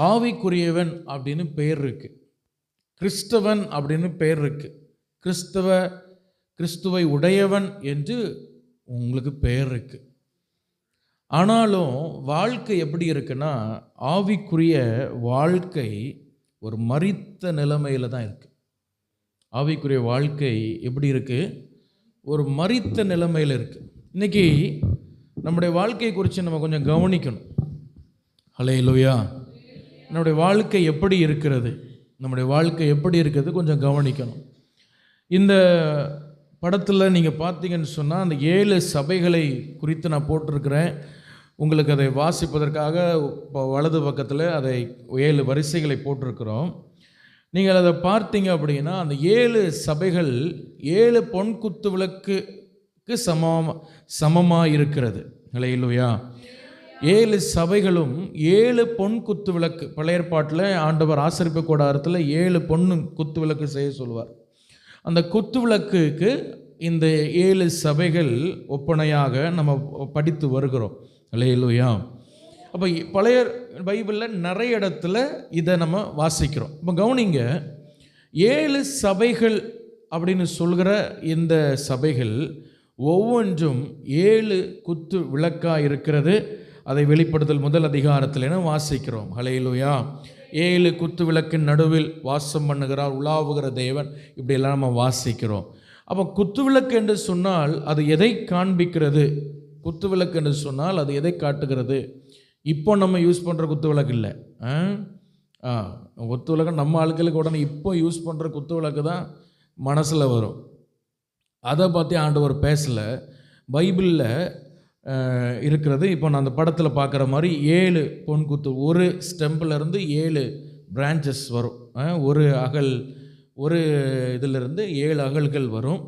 ஆவிக்குரியவன் அப்படின்னு பெயர் இருக்குது, கிறிஸ்தவன் அப்படின்னு பெயர் இருக்குது, கிறிஸ்துவை உடையவன் என்று உங்களுக்கு பெயர் இருக்குது. ஆனாலும் வாழ்க்கை எப்படி இருக்குன்னா, ஆவிக்குரிய வாழ்க்கை ஒரு மரித்த நிலைமையில் தான் இருக்குது. ஆவிக்குரிய வாழ்க்கை எப்படி இருக்குது? ஒரு மரித்த நிலைமையில் இருக்குது. இன்றைக்கி நம்முடைய வாழ்க்கையை குறித்து நம்ம கொஞ்சம் கவனிக்கணும். ஹல்லேலூயா. நம்முடைய வாழ்க்கை எப்படி இருக்கிறது, நம்முடைய வாழ்க்கை எப்படி இருக்கிறது கொஞ்சம் கவனிக்கணும். இந்த படத்தில் நீங்கள் பார்த்தீங்கன்னு சொன்னால், அந்த 7 சபைகளை குறித்து நான் போட்டிருக்கிறேன். உங்களுக்கு அதை வாசிப்பதற்காக இப்போ வலது பக்கத்தில் அதை 7 வரிசைகளை போட்டிருக்கிறோம். நீங்கள் அதை பார்த்தீங்க அப்படின்னா, அந்த 7 சபைகள் 7 பொன் குத்து விளக்குக்கு சமமாக இருக்கிறது. ஹல்லேலூயா. 7 சபைகளும் 7 பொன் குத்து விளக்கு. பழைய ஏற்பாட்டில் ஆண்டவர் ஆசரிப்பு கூடாரத்தில் 7 பொன் குத்து விளக்கு செய்ய சொல்வார். அந்த குத்து விளக்குக்கு இந்த 7 சபைகள் ஒப்பனையாக நம்ம படித்து வருகிறோம். ஹல்லேலூயா. அப்போ பழைய பைபிளில் நிறைய இடத்துல இதை நம்ம வாசிக்கிறோம். இப்போ கவனிங்க, 7 சபைகள் அப்படின்னு சொல்கிற இந்த சபைகள் ஒவ்வொன்றும் 7 குத்து விளக்காக இருக்கிறது. அதை வெளிப்படுத்தல் 1 அதிகாரத்தில் வாசிக்கிறோம். ஹல்லேலூயா. 7 குத்து விளக்கின் நடுவில் வாசம் பண்ணுகிறார் உலாவுகிற தேவன், இப்படியெல்லாம் நம்ம வாசிக்கிறோம். அப்போ குத்து விளக்கு என்று சொன்னால் அது எதை காண்பிக்கிறது? குத்து விளக்கு என்று சொன்னால் அது எதை காட்டுகிறது? இப்போ நம்ம யூஸ் பண்ணுற குத்து விளக்கு இல்லை. குத்து விளக்கு நம்ம ஆட்களுக்கு உடனே இப்போ யூஸ் பண்ணுற குத்து விளக்கு தான் மனசில் வரும். அதை பற்றி ஆண்டவர் பேசலை. பைபிளில் இருக்கிறது. இப்போ நான் அந்த படத்தில் பார்க்குற மாதிரி 7 பொன் குத்து, ஒரு ஸ்டெம்பிலிருந்து 7 பிரான்ச்சஸ் வரும். ஒரு இதிலிருந்து 7 அகல்கள் வரும்.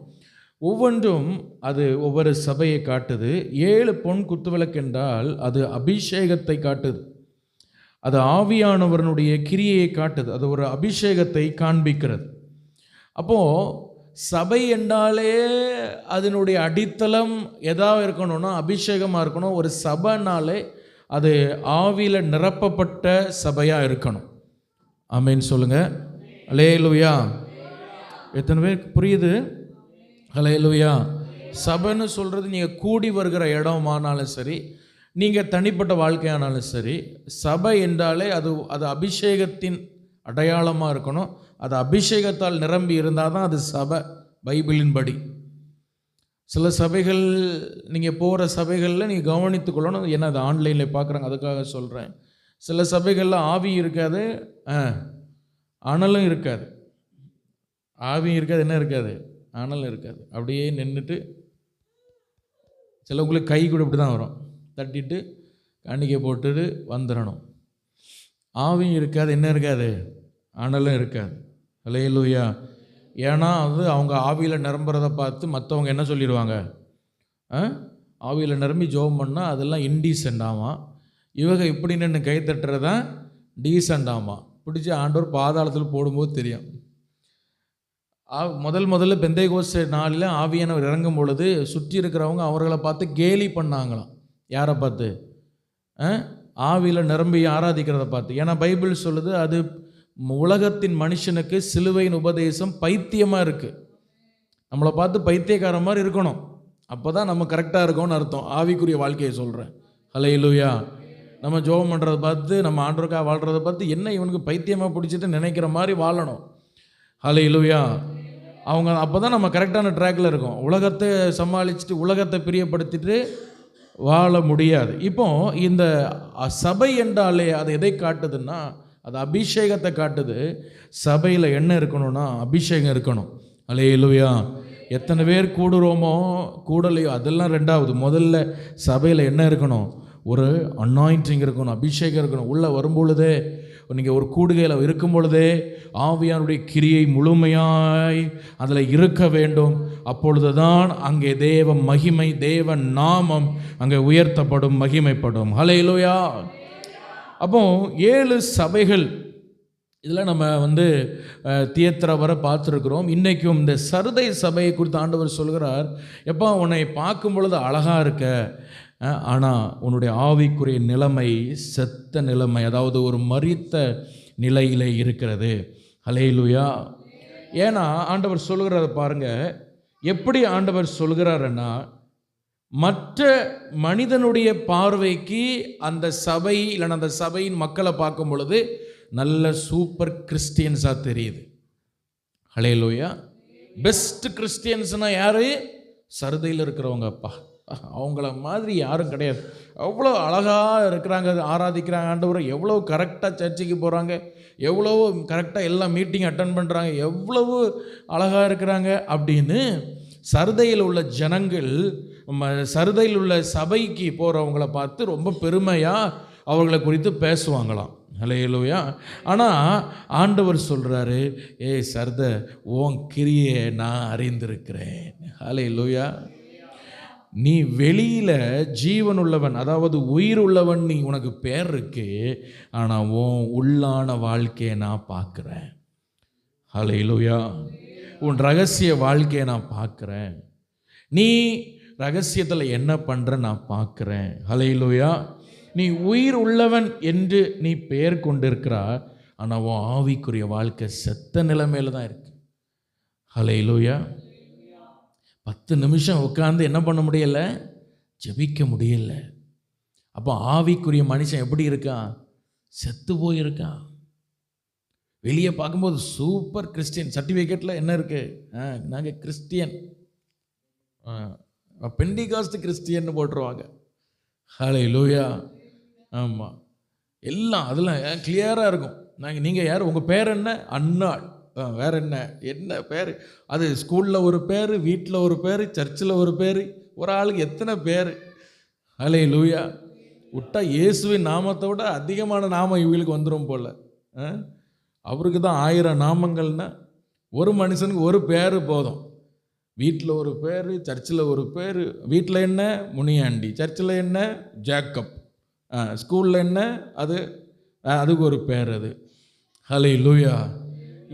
ஒவ்வொன்றும் அது ஒவ்வொரு சபையை காட்டுது. 7 பொன் குத்துவிளக்கு என்றால் அது அபிஷேகத்தை காட்டுது, அது ஆவியானவரனுடைய கிரியையை காட்டுது, அது ஒரு அபிஷேகத்தை காண்பிக்கிறது. அப்போது சபை என்றாலே அதனுடைய அடித்தளம் எதாவது இருக்கணும்னா அபிஷேகமாக இருக்கணும். ஒரு சபைனாலே அது ஆவியில் நிரப்பப்பட்ட சபையாக இருக்கணும். ஆமென் சொல்லுங்கள். ஹல்லேலூயா. எத்தனை பேருக்கு புரியுது? ஹல்லேலூயா. சபைன்னு சொல்கிறது நீங்கள் கூடி வருகிற இடமானாலும் சரி, நீங்கள் தனிப்பட்ட வாழ்க்கையானாலும் சரி, சபை என்றாலே அது அபிஷேகத்தின் அடையாளமாக இருக்கணும். அது அபிஷேகத்தால் நிரம்பி இருந்தால் தான் அது சபை பைபிளின் படி. சில சபைகள், நீங்கள் போகிற சபைகளில் நீங்கள் கவனித்து கொள்ளணும். ஏன்னா அது ஆன்லைனில் பார்க்குறாங்க, அதுக்காக சொல்கிறேன். சில சபைகளில் ஆவி இருக்காது, அனலும் இருக்காது. ஆவியும் இருக்காது, என்ன இருக்காது? அனலும் இருக்காது. அப்படியே நின்றுட்டு சிலவங்களுக்கு கை கூட இப்படி தான் வரும், தட்டிட்டு காணிக்கை போட்டுட்டு வந்துடணும். ஆவியும் இருக்காது, என்ன இருக்காது? அனலும் இருக்காது. ஹல்லேலூயா. ஏன்னா அது அவங்க ஆவியில் நிரம்புறதை பார்த்து மற்றவங்க என்ன சொல்லிடுவாங்க? ஆவியில் நிரம்பி ஜோம் பண்ணால் அதெல்லாம் இன்டீசென்ட் ஆமாம். இவங்க இப்படி நின்று கை தட்டுறதான் டீசென்ட் ஆமாம். பிடிச்சி ஆண்டவர் பாதாளத்தில் போடும்போது தெரியும். முதல்ல பெந்தைகோஸ்து நாளில் ஆவியானவர் இறங்கும் பொழுது சுற்றி இருக்கிறவங்க அவர்களை பார்த்து கேலி பண்ணாங்களாம். யாரை பார்த்து? ஆவியில் நிரம்பி ஆராதிக்கிறத பார்த்து. ஏன்னா பைபிள் சொல்லுது அது உலகத்தின் மனுஷனுக்கு சிலுவையின் உபதேசம் பைத்தியமாக இருக்குது. நம்மளை பார்த்து பைத்தியக்கார மாதிரி இருக்கணும், அப்போ தான் நம்ம கரெக்டாக இருக்கோம்னு அர்த்தம். ஆவிக்குரிய வாழ்க்கையை சொல்கிறேன். ஹல்லேலூயா. நம்ம ஜெபம் பண்ணுறதை பார்த்து, நம்ம ஆண்டவருக்காக வாழ்கிறத பார்த்து, என்ன இவனுக்கு பைத்தியமாக பிடிச்சிட்டு நினைக்கிற மாதிரி வாழணும். ஹல்லேலூயா. அவங்க அப்போ தான் நம்ம கரெக்டான ட்ராக்கில் இருக்கோம். உலகத்தை சமாளிச்சுட்டு உலகத்தை பிரியப்படுத்திட்டு வாழ முடியாது. இப்போ இந்த சபை என்றாலே அது எதை காட்டுதுன்னா அது அபிஷேகத்தை காட்டுது. சபையில் என்ன இருக்கணும்னா அபிஷேகம் இருக்கணும். ஹல்லேலூயா. எத்தனை பேர் கூடுறோமோ கூடலையோ அதெல்லாம் ரெண்டாவது. முதல்ல சபையில் என்ன இருக்கணும்? ஒரு அனாயிண்டிங் இருக்கணும், அபிஷேகம் இருக்கணும். உள்ளே வரும்பொழுதே, நீங்கள் ஒரு கூடுகையில் இருக்கும் பொழுதே ஆவியானுடைய கிரியை முழுமையாய் அதில் இருக்க வேண்டும். அப்பொழுது தான் அங்கே தேவ மகிமை, தேவ நாமம் அங்கே உயர்த்தப்படும், மகிமைப்படும். ஹல்லேலூயா. அப்போ 7 சபைகள் இதில் நம்ம தியேத்திரா வர பார்த்துருக்குறோம். இன்றைக்கும் இந்த சர்தை சபையை குறித்து ஆண்டவர் சொல்கிறார், எப்போ உன்னை பார்க்கும் பொழுது அழகாக இருக்க, ஆனால் உன்னுடைய ஆவிக்குரிய நிலைமை செத்த நிலைமை, அதாவது ஒரு மரித்த நிலையிலே இருக்கிறது. ஹல்லேலூயா. ஏன்னா ஆண்டவர் சொல்கிறத பாருங்க, எப்படி ஆண்டவர் சொல்கிறாருன்னா, மற்ற மனிதனுடைய பார்வைக்கு அந்த சபை இல்லைன்னா அந்த சபையின் மக்களை பார்க்கும் பொழுது நல்ல சூப்பர் கிறிஸ்டியன்ஸாக தெரியுது. ஹல்லேலூயா. பெஸ்ட் கிறிஸ்டியன்ஸ்னால் யார்? சர்தையில் இருக்கிறவங்க. அப்பா, அவங்கள மாதிரி யாரும் கிடையாது. எவ்வளோ அழகாக இருக்கிறாங்க, ஆராதிக்கிறாங்க ஆண்டவரை, எவ்வளோ கரெக்டாக சர்ச்சுக்கு போகிறாங்க, எவ்வளோ கரெக்டாக எல்லா மீட்டிங் அட்டன் பண்ணுறாங்க, எவ்வளவு அழகாக இருக்கிறாங்க அப்படின்னு சர்தையில் உள்ள ஜனங்கள், சர்தையில் உள்ள சபைக்கு போகிறவங்கள பார்த்து ரொம்ப பெருமையாக அவர்களை குறித்து பேசுவாங்களாம். ஹல்லேலூயா. ஆனால் ஆண்டவர் சொல்கிறாரு, சர்த, உன் கிரியை நான் அறிந்திருக்கிறேன். ஹல்லேலூயா. நீ வெளியில் ஜீவன் உள்ளவன், அதாவது உயிர் உள்ளவன், நீ உனக்கு பேர் இருக்கு, ஆனால் உன் உள்ளான வாழ்க்கையை நான் பார்க்குறேன். ஹல்லேலூயா. உன் ரகசிய வாழ்க்கையை நான் பார்க்குறேன். நீ ரகசியத்தில் என்ன பண்ணுற நான் பார்க்குறேன். ஹல்லேலூயா. நீ உயிர் உள்ளவன் என்று நீ பெயர் கொண்டிருக்கிறாய், ஆனால் உன் ஆவிக்குரிய வாழ்க்கை செத்த நிலைமையில தான் இருக்கு. ஹல்லேலூயா. 10 நிமிஷம் உட்காந்து என்ன பண்ண முடியல? ஜெபிக்க முடியல. அப்போ ஆவிக்குரிய மனுஷன் எப்படி இருக்கான்? செத்து போயிருக்கான். வெளியே பார்க்கும்போது சூப்பர் கிறிஸ்டியன், சர்டிஃபிகேட்டில் என்ன இருக்கு? நாங்கள் கிறிஸ்டியன், பெண்டிகாஸ்ட் கிறிஸ்டியன் போட்டுருவாங்க. ஹல்லேலூயா. ஆமாம், எல்லாம் அதில் கிளியராக இருக்கும். நீங்கள் யார்? உங்கள் பேர் என்ன? அன்னாள். வேறு என்ன? என்ன பேர்? அது ஸ்கூலில் ஒரு பேர், வீட்டில் ஒரு பேர், சர்ச்சில் ஒரு பேர், ஒரு ஆளுக்கு எத்தனை பேர். ஹல்லேலூயா. விட்டா இயேசுவின் நாமத்தை விட அதிகமான நாமம் இவங்களுக்கு வந்துடும் போல். அவருக்கு தான் 1000 நாமங்கள்னா, ஒரு மனுஷனுக்கு ஒரு பேர் போதும். வீட்டில் ஒரு பேர், சர்ச்சில் ஒரு பேர். வீட்டில் என்ன? முனியாண்டி. சர்ச்சில் என்ன? ஜேக்கப். ஸ்கூலில் என்ன? அதுக்கு ஒரு பேர். அது ஹல்லேலூயா.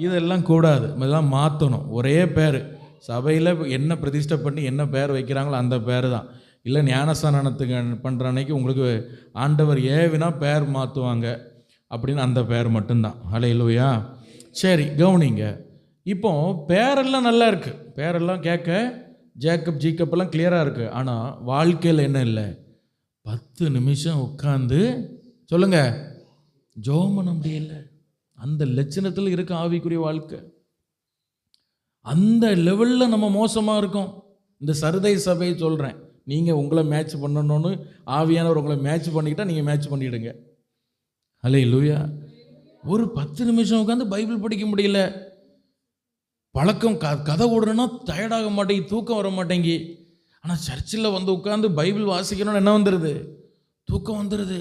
இதெல்லாம் கூடாது, இதெல்லாம் மாற்றணும். ஒரே பேர் சபையில் என்ன பிரதிஷ்டை பண்ணி என்ன பேர் வைக்கிறாங்களோ அந்த பேர் தான். இல்லை ஞானஸ்தானத்துக்கு பண்ணுற அன்னைக்கு உங்களுக்கு ஆண்டவர் ஏவினா பேர் மாற்றுவாங்க அப்படின்னு அந்த பேர் மட்டும்தான். ஹல்லேலூயா. சரி, கவனிங்க. இப்போ பேரெல்லாம் நல்லா இருக்குது, பேரெல்லாம் கேட்க ஜேக்கப் ஜீக்கப்லாம் கிளியராக இருக்குது. ஆனால் வாழ்க்கையில் என்ன இல்லை? 10 நிமிஷம் உட்காந்து சொல்லுங்க ஜெபம் பண்ண முடியல. அந்த லட்சணத்தில் இருக்க ஆவிக்குரிய வாழ்க்கை. அந்த லெவலில் நம்ம மோசமாக இருக்கோம். இந்த சர்தை சபையை சொல்கிறேன், நீங்கள் உங்களை மேட்ச் பண்ணணும்னு ஆவியானவர் உங்களை மேட்ச் பண்ணிக்கிட்டால் நீங்கள் மேட்ச் பண்ணிவிடுங்க. ஹல்லேலூயா. ஒரு 10 நிமிஷம் உட்காந்து பைபிள் படிக்க முடியல. பழக்கம் கதை ஓடுறேன்னா டயர்டாக மாட்டேங்கி, தூக்கம் வர மாட்டேங்கி. ஆனால் சர்ச்சில் வந்து உட்காந்து பைபிள் வாசிக்கணும்னு என்ன வந்துடுது? தூக்கம் வந்துடுது.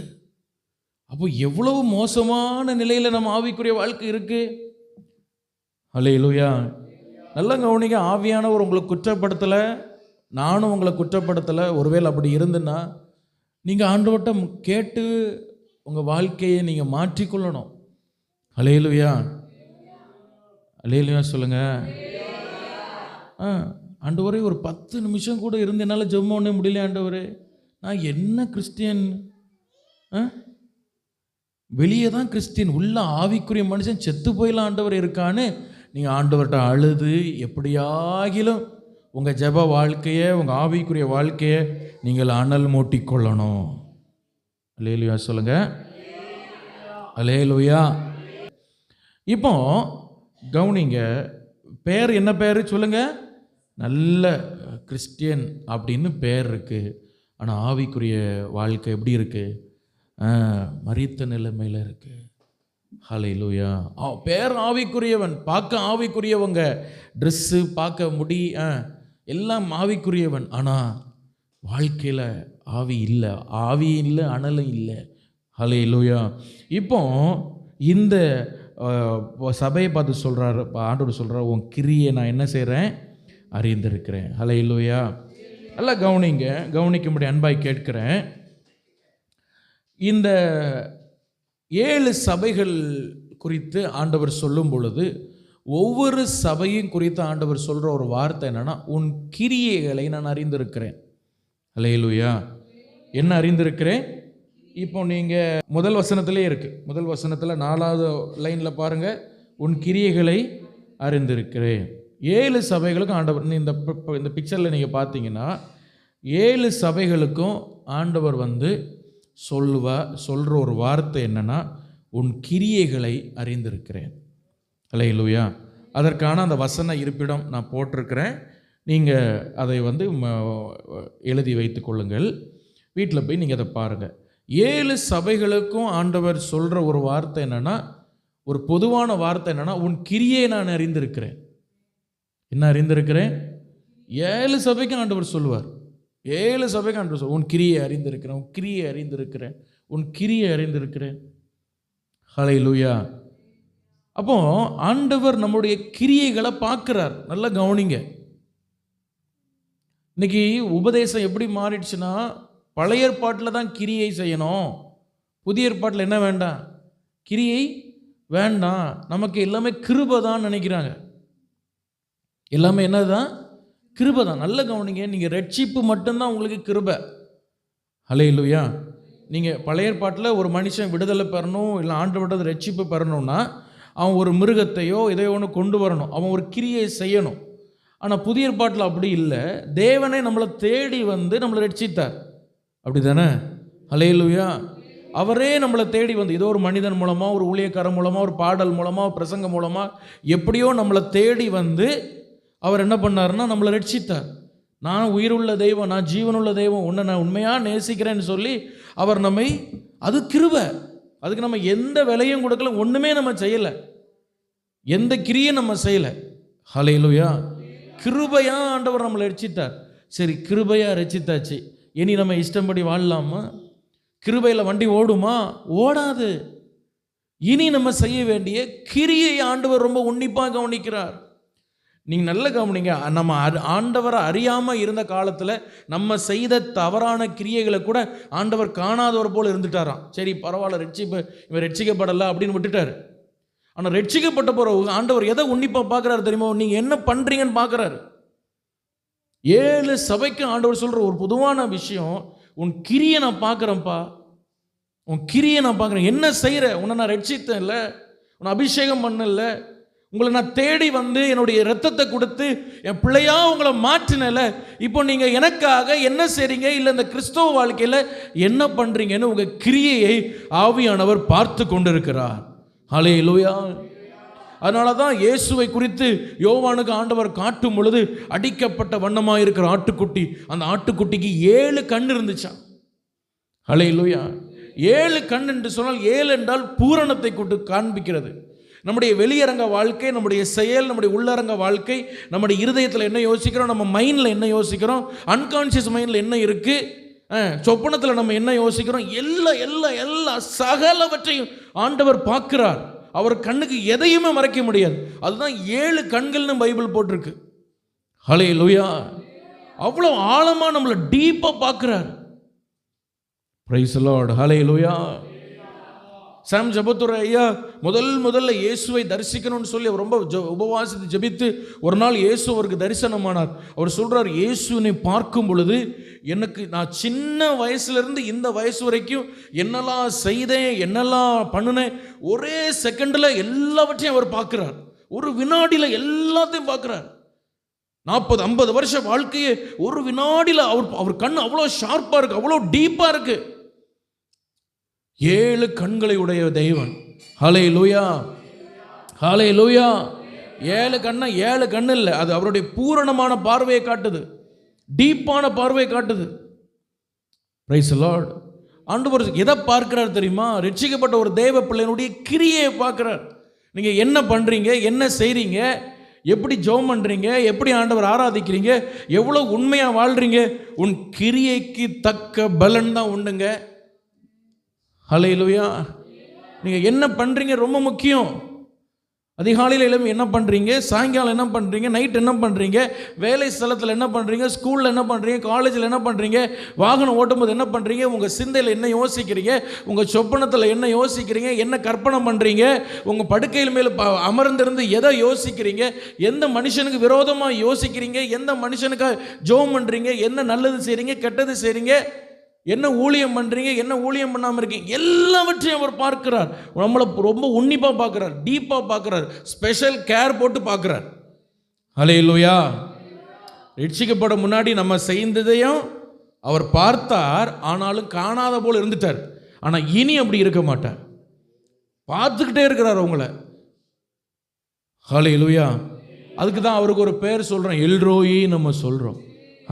அப்போ எவ்வளவு மோசமான நிலையில் நம்ம ஆவிக்குரிய வாழ்க்கை இருக்கு. ஹல்லேலூயா. நல்லா கவனிங்க. ஆவியானவர் உங்களை குற்றப்படுத்தலை, நானும் உங்களை குற்றப்படுத்தலை. ஒருவேளை அப்படி இருந்துன்னா நீங்கள் ஆண்டவர்கிட்ட கேட்டு உங்கள் வாழ்க்கையை நீங்கள் மாற்றிக்கொள்ளணும். ஹல்லேலூயா. ஹல்லேலூயா சொல்லுங்க. ஆண்டவரே, ஒரு 10 நிமிஷம் கூட இருந்து என்னால் ஜெபம் பண்ண முடியல ஆண்டவரே. நான் என்ன கிறிஸ்டியன்? வெளியே தான் கிறிஸ்டின், உள்ள ஆவிக்குரிய மனுஷன் செத்து போயிடலாம் ஆண்டவர் இருக்கான்னு நீங்கள் ஆண்டவர்கிட்ட அழுது எப்படியாகிலும் உங்கள் ஜெப வாழ்க்கையை, உங்கள் ஆவிக்குரிய வாழ்க்கையை நீங்கள் அனல் மூட்டிக்கொள்ளணும். அல்லேலூயா சொல்லுங்க. அல்லேலூயா. இப்போ கவனிங்க, பேர் என்ன பேர் சொல்லுங்க? நல்ல கிறிஸ்டியன் அப்படின்னு பேர் இருக்குது. ஆனால் ஆவிக்குரிய வாழ்க்கை எப்படி இருக்குது? மரித்த நிலைமையில் இருக்குது. ஹல்லேலூயா. பேர் ஆவிக்குரியவன், பார்க்க ஆவிக்குரியவங்க, ட்ரெஸ்ஸு பார்க்க முடி எல்லாம் ஆவிக்குரியவன். ஆனால் வாழ்க்கையில் ஆவி இல்லை, ஆவி இல்லை, அனலும் இல்லை. ஹல்லேலூயா. இப்போ இந்த சபையை பார்த்து சொல்கிறார் ஆண்டவர், சொல்கிறார், உன் கிரியை நான் என்ன செய்கிறேன்? அறிந்திருக்கிறேன். ஹல்லேலூயா. நல்லா கவனிங்க, கவனிக்கும்படி அன்பாய் கேட்கிறேன். இந்த 7 சபைகள் குறித்து ஆண்டவர் சொல்லும் பொழுது ஒவ்வொரு சபையும் குறித்து ஆண்டவர் சொல்கிற ஒரு வார்த்தை என்னன்னா, உன் கிரியைகளை நான் அறிந்திருக்கிறேன். ஹல்லேலூயா. என்ன அறிந்திருக்கிறேன். இப்போ நீங்கள் முதல் வசனத்திலே இருக்குது. முதல் வசனத்தில் 4வது லைனில் பாருங்கள், உன் கிரியைகளை அறிந்திருக்கிறேன். 7 சபைகளுக்கும் ஆண்டவர், இந்த பிக்சரில் நீங்கள் பார்த்தீங்கன்னா 7 சபைகளுக்கும் ஆண்டவர் சொல்கிற ஒரு வார்த்தை என்னன்னா, உன் கிரியைகளை அறிந்திருக்கிறேன். அல்லேலூயா. அதற்கான அந்த வசன இருப்பிடம் நான் போட்டிருக்கிறேன். நீங்கள் அதை எழுதி வைத்து கொள்ளுங்கள். வீட்டில் போய் நீங்கள் அதை பாருங்கள். 7 சபைகளுக்கும் ஆண்டவர் சொல்கிற ஒரு வார்த்தை என்னென்னா, ஒரு பொதுவான வார்த்தை என்னென்னா, உன் கிரியை நான் அறிந்திருக்கிறேன். என்ன அறிந்திருக்கிறேன்? 7 சபைக்கும் ஆண்டவர் சொல்லுவார். 7 சபைக்கும் ஆண்டவர் சொல்லுவார், உன் கிரியை அறிந்திருக்கிறேன், உன் கிரியை அறிந்திருக்கிறேன், உன் கிரியை அறிந்திருக்கிறேன். ஹல்லேலூயா. அப்போ ஆண்டவர் நம்முடைய கிரியைகளை பார்க்கிறார். நல்லா கவனிங்க. இன்னைக்கு உபதேசம் எப்படி மாறிடுச்சுன்னா, பழைய ஏற்பாட்டில் தான் கிரியை செய்யணும், புதிய ஏற்பாட்டில் என்ன வேண்டாம், கிரியை வேண்டாம், நமக்கு எல்லாமே கிருபை தான் நினைக்கிறாங்க. எல்லாமே என்னதான்? கிருபை தான். நல்ல கவனிங்க. நீங்கள் ரட்சிப்பு மட்டும்தான் உங்களுக்கு கிருபை. ஹல்லேலூயா. நீங்கள் பழைய ஏற்பாட்டில் ஒரு மனுஷன் விடுதலை பெறணும், இல்லை ஆண்டவரோட ரட்சிப்பு பெறணும்னா அவன் ஒரு மிருகத்தையோ இதையோ ஒன்று கொண்டு வரணும், அவன் ஒரு கிரியை செய்யணும். ஆனால் புதிய ஏற்பாட்டில் அப்படி இல்லை. தேவனே நம்மளை தேடி நம்மளை ரட்சித்தார். அப்படி தானே? ஹல்லேலூயா. அவரே நம்மளை தேடி ஏதோ ஒரு மனிதன் மூலமாக, ஒரு ஊழியக்காரன் மூலமாக, ஒரு பாடல் மூலமாக, பிரசங்கம் மூலமாக, எப்படியோ நம்மளை தேடி அவர் என்ன பண்ணாருன்னா நம்மளை ரட்சித்தார். நான் உயிருள்ள தெய்வம், நான் ஜீவனுள்ள தெய்வம், உன்னை நான் உண்மையாக நேசிக்கிறேன்னு சொல்லி அவர் நம்மை, அது கிருபை. அதுக்கு நம்ம எந்த விலையும் கொடுக்கல, ஒன்றுமே நம்ம செய்யலை, எந்த கிரியும் நம்ம செய்யலை. ஹல்லேலூயா. கிருபையா ஆண்டவர் நம்மளை ரட்சித்தார். சரி, கிருபையா ரட்சித்தாச்சு, இனி நம்ம இஷ்டப்படி வாழலாமா? கிருபையில் வண்டி ஓடுமா? ஓடாது. இனி நம்ம செய்ய வேண்டிய கிரியை ஆண்டவர் ரொம்ப உன்னிப்பாக கவனிக்கிறார். நீங்கள் நல்ல கவனிங்க. நம்ம ஆண்டவரை அறியாமல் இருந்த காலத்தில் நம்ம செய்த தவறான கிரியைகளை கூட ஆண்டவர் காணாதவர் போல் இருந்துட்டாராம். சரி பரவாயில்ல, இவன் ரட்சிக்கப்படலை அப்படின்னு விட்டுட்டார். ஆனால் ரட்சிக்கப்பட்ட போகிற ஆண்டவர் எதை உன்னிப்பாக பார்க்குறாரு தெரியுமா? நீங்கள் என்ன பண்ணுறீங்கன்னு பார்க்குறாரு. 7 சபைக்கு ஆண்டவர் சொல்கிற ஒரு பொதுவான விஷயம், உன் கிரியை நான் பார்க்குறேன்ப்பா, உன் கிரியை நான் பார்க்குறேன். என்ன செய்கிற? உன்னை நான் ரட்சித்தேன் இல்லை, உன்னை அபிஷேகம் பண்ணல, உங்களை நான் தேடி என்னுடைய இரத்தத்தை கொடுத்து என் பிள்ளையா உங்களை மாற்றினல. இப்போ நீங்கள் எனக்காக என்ன செய்றீங்க, இல்லை இந்த கிறிஸ்தவ வாழ்க்கையில் என்ன பண்ணுறீங்கன்னு உங்கள் கிரியையை ஆவியானவர் பார்த்து கொண்டிருக்கிறார். ஹல்லேலூயா. அதனால தான் இயேசுவை குறித்து யோவானுக்கு ஆண்டவர் காட்டும் பொழுது அடிக்கப்பட்ட வண்ணமாக இருக்கிற ஆட்டுக்குட்டி, அந்த ஆட்டுக்குட்டிக்கு 7 கண் இருந்துச்சான். ஹல்லேலூயா. 7 கண் என்று சொன்னால் 7 என்றால் பூரணத்தை கொண்டு காண்பிக்கிறது. நம்முடைய வெளியரங்க வாழ்க்கை, நம்முடைய செயல், நம்முடைய உள்ளரங்க வாழ்க்கை, நம்முடைய இருதயத்தில் என்ன யோசிக்கிறோம், நம்ம மைண்டில் என்ன யோசிக்கிறோம், அன்கான்ஷியஸ் மைண்டில் என்ன இருக்குது, சொப்பனத்தில் நம்ம என்ன யோசிக்கிறோம், எல்லா சகலவற்றையும் ஆண்டவர் பார்க்கிறார். அவர் கண்ணுக்கு எதையுமே மறைக்க முடியாது. அதுதான் 7 கண்கள்னு பைபிள் போட்டிருக்கு. ஹல்லேலூயா. அவ்வளோ ஆழமாக நம்மளை டீப்பாக பார்க்கிறார். Price the Lord. ஹல்லேலூயா. சாம் ஜபத்துரை ஐயா முதல்ல இயேசுவை தரிசிக்கணும்னு சொல்லி ரொம்ப உபவாசித்து ஜபித்து ஒரு நாள் இயேசு அவருக்கு தரிசனமானார். அவர் சொல்கிறார், இயேசுனை பார்க்கும் பொழுது எனக்கு, நான் சின்ன வயசுலேருந்து இந்த வயசு வரைக்கும் என்னெல்லாம் செய்தேன், என்னெல்லாம் பண்ணினேன், ஒரே செகண்டில் எல்லாவற்றையும் அவர் பார்க்குறார். ஒரு வினாடியில் எல்லாத்தையும் பார்க்குறார். 40-50 வருஷ வாழ்க்கையே ஒரு வினாடியில் அவர் கண் அவ்வளோ ஷார்ப்பாக இருக்குது, அவ்வளோ டீப்பாக இருக்குது. 7 கண்களை உடைய தெய்வன். ஹல்லேலூயா. ஹல்லேலூயா. 7 கண்ணா 7 கண்ணு இல்லை, அது அவருடைய பூரணமான பார்வையை காட்டுது, டீப்பான பார்வையை காட்டுது. Price the Lord. ஆண்டவர் எதை பார்க்கிறார் தெரியுமா? ரட்சிக்கப்பட்ட ஒரு தேவ பிள்ளையினுடைய கிரியையை பார்க்கிறார். நீங்கள் என்ன பண்ணுறீங்க, என்ன செய்கிறீங்க, எப்படி ஜெபம் பண்ணுறீங்க, எப்படி ஆண்டவர் ஆராதிக்கிறீங்க, எவ்வளோ உண்மையாக வாழ்கிறீங்க, உன் கிரியைக்கு தக்க பலன் தான் உண்டுங்க. ஹல்லேலூயா. நீங்கள் என்ன பண்ணுறீங்க ரொம்ப முக்கியம். அதிகாலையில் எழும்பி என்ன பண்ணுறீங்க, சாயங்காலம் என்ன பண்ணுறீங்க, நைட் என்ன பண்ணுறீங்க, வேலை ஸ்தலத்தில் என்ன பண்ணுறீங்க, ஸ்கூலில் என்ன பண்ணுறீங்க, காலேஜில் என்ன பண்ணுறீங்க, வாகனம் ஓட்டும்போது என்ன பண்ணுறீங்க, உங்கள் சிந்தையில் என்ன யோசிக்கிறீங்க, உங்கள் சொப்பனத்தில் என்ன யோசிக்கிறீங்க, என்ன கற்பனை பண்ணுறீங்க, உங்கள் படுக்கையில் மேலே அமர்ந்திருந்து எதை யோசிக்கிறீங்க, எந்த மனுஷனுக்கு விரோதமாக யோசிக்கிறீங்க, எந்த மனுஷனுக்காக ஜெபம் பண்ணுறீங்க, என்ன நல்லது செய்கிறீங்க, கெட்டது செய்கிறீங்க, என்ன ஊழியம் பண்ணுறீங்க, என்ன ஊழியம் பண்ணாமல் இருக்கீங்க, எல்லாவற்றையும் அவர் பார்க்கிறார். நம்மளை ரொம்ப உன்னிப்பாக பார்க்குறார், டீப்பாக பார்க்குறார், ஸ்பெஷல் கேர் போட்டு பார்க்குறார். ஹல்லேலூயா. ரட்சிக்கப்பட முன்னாடி நம்ம செய்ததையும் அவர் பார்த்தார், ஆனாலும் காணாத போல் இருந்துட்டார். ஆனால் இனி அப்படி இருக்க மாட்டார், பார்த்துக்கிட்டே இருக்கிறார் உங்களை. ஹல்லேலூயா. அதுக்கு தான் அவருக்கு ஒரு பேர் சொல்கிறோம், எல்ரோயி நம்ம சொல்கிறோம்.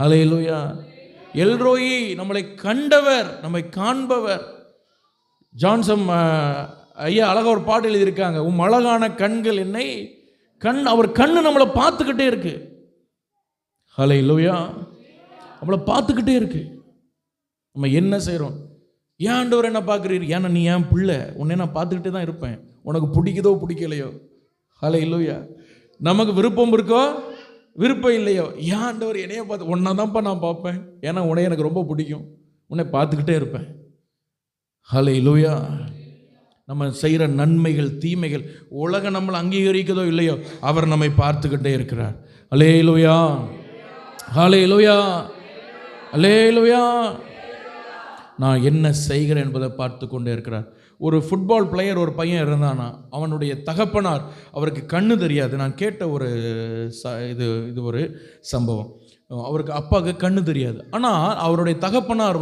ஹல்லேலூயா. எல்ரோயி, நம்மளை கண்டவர், நம்மை காண்பவர். ஜான்சன் ஐயா அழகாக ஒரு பாட்டு எழுதியிருக்காங்க, உம் அழகான கண்கள் என்னை அவர் கண்ணு நம்மளை பார்த்துக்கிட்டே இருக்கு. ஹல்லேலூயா. நம்மளை பார்த்துக்கிட்டே இருக்கு. நம்ம என்ன செய்கிறோம், ஏன் ஆண்டவர் என்ன பார்க்குறீர், ஏன்னா நீ ஏன் பிள்ளை, உன்னை நான் பார்த்துக்கிட்டே தான் இருப்பேன், உனக்கு பிடிக்குதோ பிடிக்கலையோ. ஹல்லேலூயா. நமக்கு விருப்பம் இருக்கோ விருப்பம் இல்லையோ, ஏன் ஆண்டவர் என்னைய பார்த்து, உன்னை தான்ப்பா நான் பார்ப்பேன், ஏன்னா உன்னை எனக்கு ரொம்ப பிடிக்கும், உன்னை பார்த்துக்கிட்டே இருப்பேன். ஹல்லேலூயா. நம்ம செய்கிற நன்மைகள் தீமைகள் உலகம் நம்மளை அங்கீகரிக்கிறதோ இல்லையோ, அவர் நம்மை பார்த்துக்கிட்டே இருக்கிறார். ஹல்லேலூயா. ஹல்லேலூயா. ஹல்லேலூயா. நான் என்ன செய்கிறேன் என்பதை பார்த்து கொண்டே இருக்கிறார். ஒரு ஃபுட்பால் பிளேயர், ஒரு பையன் இருந்தானா, அவனுடைய தகப்பனார், அவருக்கு கண்ணு தெரியாது. நான் கேட்ட ஒரு இது ஒரு சம்பவம். அவருக்கு அப்பாவுக்கு கண்ணு தெரியாது. ஆனால் அவருடைய தகப்பனார்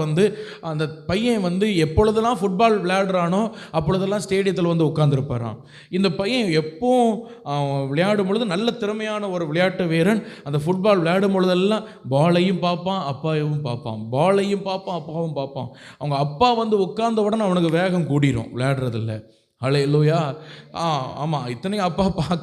அந்த பையன் எப்பொழுதெல்லாம் ஃபுட்பால் விளையாடுறானோ அப்பொழுதெல்லாம் ஸ்டேடியத்தில் உட்காந்துருப்பாரான். இந்த பையன் எப்போவும் விளையாடும் பொழுது நல்ல திறமையான ஒரு விளையாட்டு வீரன். அந்த ஃபுட்பால் விளையாடும் பொழுதெல்லாம் பாலையும் பார்ப்பான், அப்பாவையும் பார்ப்பான், பாலையும் பார்ப்பான், அப்பாவும் பார்ப்பான். அவங்க அப்பா உட்கார்ந்த உடனே அவனுக்கு வேகம் கூடிரும் விளையாடுறதில்ல. ஹல்லேலூயா. ஆமாம், இத்தனையும்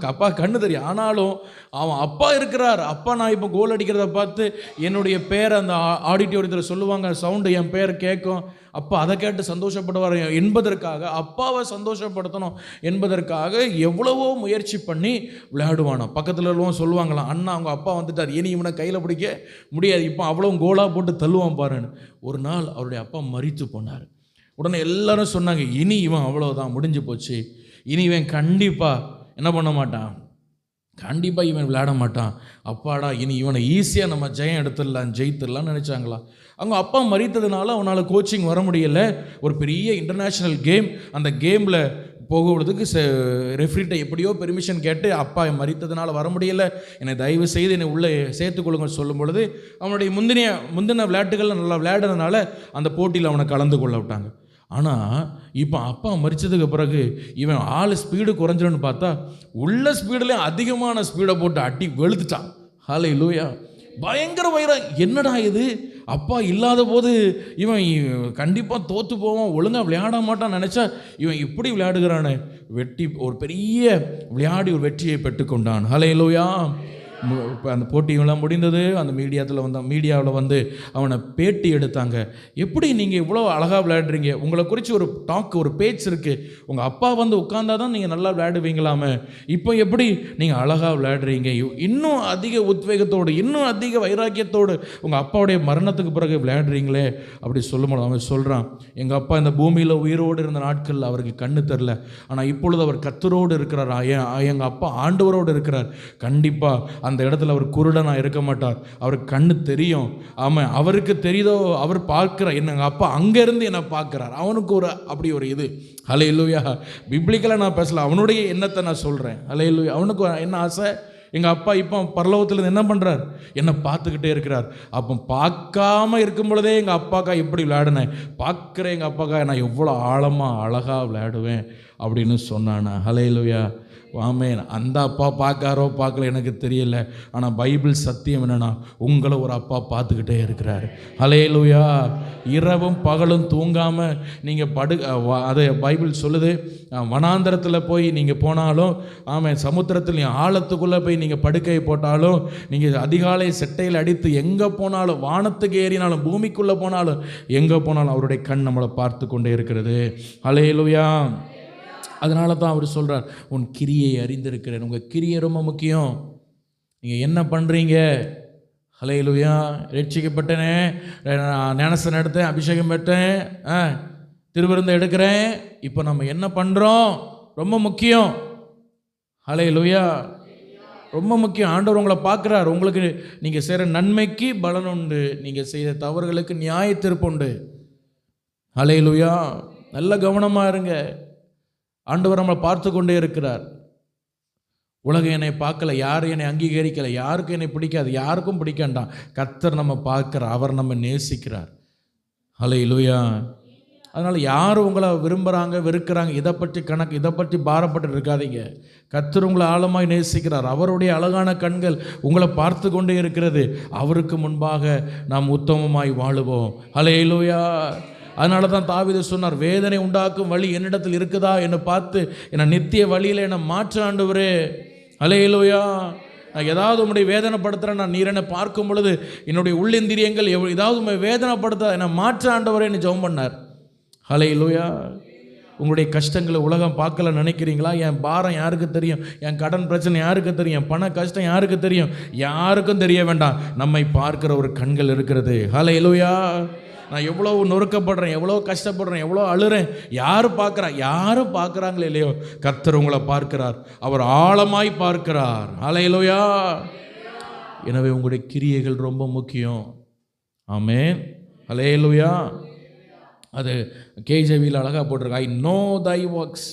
அப்பா கண்ணு தெரியும், ஆனாலும் அவன் அப்பா இருக்கிறார். அப்பா நான் இப்போ கோல் அடிக்கிறத பார்த்து என்னுடைய பேரை அந்த ஆடிட்டோரியத்தில் சொல்லுவாங்க, சவுண்டு என் பேர் கேட்கும், அப்பா அதை கேட்டு சந்தோஷப்படுவார் என்பதற்காக, அப்பாவை சந்தோஷப்படுத்தணும் என்பதற்காக எவ்வளவோ முயற்சி பண்ணி விளையாடுவானோ. பக்கத்தில் உள்ளவங்க சொல்லுவாங்களாம், அண்ணா அவங்க அப்பா வந்துட்டார், இனி இவனை கையில் பிடிக்க முடியாது, இப்போ அவ்வளோ கோலாக போட்டு தள்ளுவான் பாருன்னு. ஒரு நாள் அவருடைய அப்பா மரித்து போனார். உடனே எல்லாரும் சொன்னாங்க, இனி இவன் அவ்வளோதான், முடிஞ்சு போச்சு, இனி இவன் கண்டிப்பாக என்ன பண்ண மாட்டான், கண்டிப்பாக இவன் விளையாட மாட்டான், அப்பாடா இனி இவனை ஈஸியாக நம்ம ஜெயித்துடலாம்னு நினச்சாங்களா. அவங்க அப்பா மறித்ததுனால அவனால் கோச்சிங் வர முடியலை. ஒரு பெரிய இன்டர்நேஷ்னல் கேம், அந்த கேமில் போகிறதுக்கு ரெஃப்ரிட்ட எப்படியோ பெர்மிஷன் கேட்டு, அப்பா மறித்ததுனால வர முடியலை, என்னை தயவு செய்து என்னை உள்ளே சேர்த்துக்கொள்ளுங்க சொல்லும் பொழுது, அவனுடைய முந்தின விளையாட்டுகள் நல்லா விளையாடுறதுனால அந்த போட்டியில் அவனை கலந்து கொள்ள விட்டாங்க. ஆனால் இப்போ அப்பா மறித்ததுக்கு பிறகு இவன் ஆள் ஸ்பீடு குறைஞ்சிடும்னு பார்த்தா உள்ள ஸ்பீடுலேயும் அதிகமான ஸ்பீடை போட்டு அடி வெளுத்துட்டான். ஹல்லேலூயா. பயங்கர வைரம். என்னடா இது, அப்பா இல்லாத போது இவன் கண்டிப்பாக தோற்று போவான், ஒழுங்காக விளையாட மாட்டான்னு நினச்சா இவன் இப்படி விளையாடுகிறானே, ஒரு பெரிய விளையாடி ஒரு வெற்றியை பெற்றுக்கொண்டான். ஹல்லேலூயா. இப்போ அந்த போட்டியெல்லாம் முடிந்தது. அந்த மீடியாவில் அவனை பேட்டி எடுத்தாங்க. எப்படி நீங்கள் இவ்வளோ அழகாக விளையாடுறீங்க, உங்களை குறித்து ஒரு டாக், ஒரு பேச்சு இருக்குது, உங்கள் அப்பா உட்கார்ந்தா தான் நீங்கள் நல்லா விளையாடுவீங்களாமே, இப்போ எப்படி நீங்கள் அழகாக விளையாடுறீங்க, இன்னும் அதிக உத்வேகத்தோடு, இன்னும் அதிக வைராக்கியத்தோடு உங்கள் அப்பாவுடைய மரணத்துக்கு பிறகு விளையாடுறீங்களே அப்படி சொல்லும்போது அவன் சொல்கிறான், எங்கள் அப்பா இந்த பூமியில் உயிரோடு இருந்த நாட்களில் அவருக்கு கண்ணு தெரில, ஆனால் இப்பொழுது அவர் கர்த்தரோடு இருக்கிறார், எங்கள் அப்பா ஆண்டவரோடு இருக்கிறார், கண்டிப்பாக அந்த இடத்துல அவர் குருடனாக இருக்க மாட்டார், அவருக்கு கண்ணு தெரியும். ஆமாம், அவருக்கு தெரியுதோ, அவர் பார்க்குறார், எங்கள் அப்பா அங்கேருந்து என்னை பார்க்குறார், அவனுக்கு அப்படி ஒரு இது. ஹல்லேலூயா. பிப்ளிக்கலாக நான் பேசல, அவனுடைய எண்ணத்தை நான் சொல்கிறேன். ஹல்லேலூயா. அவனுக்கு என்ன ஆசை, எங்கள் அப்பா இப்போ பரலோகத்தில் என்ன பண்ணுறார், என்னை பார்த்துக்கிட்டே இருக்கிறார். அப்போ பார்க்காம இருக்கும் பொழுதே எங்கள் அப்பாக்கா எப்படி விளையாடினேன், பார்க்குற எங்கள் அப்பாக்கா நான் எவ்வளோ ஆழமாக அழகாக விளையாடுவேன் அப்படின்னு சொன்னானா. ஹல்லேலூயா. ஆமென். அந்த அப்பா பார்க்காரோ பார்க்கல எனக்கு தெரியல, ஆனால் பைபிள் சத்தியம் என்னன்னா, உங்களை ஒரு அப்பா பார்த்துக்கிட்டே இருக்கிறார். ஹல்லேலூயா. இரவும் பகலும் தூங்காமல் நீங்கள் அது பைபிள் சொல்லுது, வனாந்தரத்தில் போய் நீங்கள் போனாலும், ஆமாம், சமுத்திரத்தில் ஆழத்துக்குள்ளே போய் நீங்கள் படுக்கையை போட்டாலும், நீங்கள் அதிகாலை செட்டையில் அடித்து எங்கே போனாலும், வானத்துக்கு ஏறினாலும், பூமிக்குள்ளே போனாலும், எங்கே போனாலும் அவருடைய கண் நம்மளை பார்த்து கொண்டே இருக்கிறது. ஹல்லேலூயா. அதனால தான் அவர் சொல்கிறார், உன் கிரியை அறிந்திருக்கிறேன். உங்கள் கிரியை ரொம்ப முக்கியம். நீங்கள் என்ன பண்ணுறீங்க? ஹல்லேலூயா. ரட்சிக்கப்பட்டனே, ஞானஸ்நானம் எடுத்தேன், அபிஷேகம் பெற்றேன், திருவிருந்தம் எடுக்கிறேன், இப்போ நம்ம என்ன பண்ணுறோம் ரொம்ப முக்கியம். ஹல்லேலூயா. ரொம்ப முக்கியம். ஆண்டவர் உங்களை பார்க்குறார். உங்களுக்கு நீங்கள் செய்கிற நன்மைக்கு பலன் உண்டு, நீங்கள் செய்த தவறுகளுக்கு நியாய தீர்ப்பு உண்டு. ஹல்லேலூயா. நல்ல கவனமாக இருங்க. ஆண்டவர் நம்மளை பார்த்து கொண்டே இருக்கிறார். உலகம் என்னை பார்க்கல, யாரும் என்னை அங்கீகரிக்கலை, யாருக்கும் என்னை பிடிக்காது, யாருக்கும் பிடிக்காண்டாம். கர்த்தர் நம்ம பார்க்கிறார், அவர் நம்ம நேசிக்கிறார். ஹல்லேலூயா. அதனால் யார் உங்களை விரும்புகிறாங்க வெறுக்கிறாங்க இதை பற்றி பாரப்பட்டு இருக்காதீங்க. கர்த்தர் உங்களை ஆழமாய் நேசிக்கிறார். அவருடைய அழகான கண்கள் உங்களை பார்த்து கொண்டே இருக்கிறது. அவருக்கு முன்பாக நாம் உத்தமமாய் வாழுவோம். ஹல்லேலூயா. அதனால தான் தாவீது சொன்னார், வேதனை உண்டாக்கும் வழி என்னிடத்தில் இருக்குதா என்னை பார்த்து என்னை நித்திய வழியில் என்னை மாற்ற ஆண்டவரே. ஹல்லேலூயா. நான் ஏதாவது உங்களுடைய வேதனைப்படுத்துகிறேன், நான் நீர் என்னை பார்க்கும் பொழுது என்னுடைய உள்ளிந்திரியங்கள் ஏதாவது வேதனைப்படுத்த என்னை மாற்ற ஆண்டவரே என்று ஜெபம் பண்ணார். ஹல்லேலூயா. உங்களுடைய கஷ்டங்களை உலகம் பார்க்கல நினைக்கிறீங்களா? என் பாரம் யாருக்கு தெரியும்? என் கடன் பிரச்சனை யாருக்கு தெரியும்? பண கஷ்டம் யாருக்கு தெரியும்? யாருக்கும் தெரிய வேண்டாம். நம்மை பார்க்கிற ஒரு கண்கள் இருக்கிறது. ஹல்லேலூயா. நான் எவ்வளோ நொறுக்கப்படுறேன், எவ்வளோ கஷ்டப்படுறேன், எவ்வளோ அழுறேன், யார் பார்க்குறா? யாரும் பார்க்குறாங்களே இல்லையோ, கர்த்தர் உங்களை பார்க்கிறார். அவர் ஆழமாய் பார்க்கிறார். ஹல்லேலூயா. எனவே உங்களுடைய கிரியைகள் ரொம்ப முக்கியம். ஆமென். ஹல்லேலூயா. அது கேஜேவியில் அழகாக போட்டிருக்கு, ஐ நோ தை ஒர்க்ஸ்.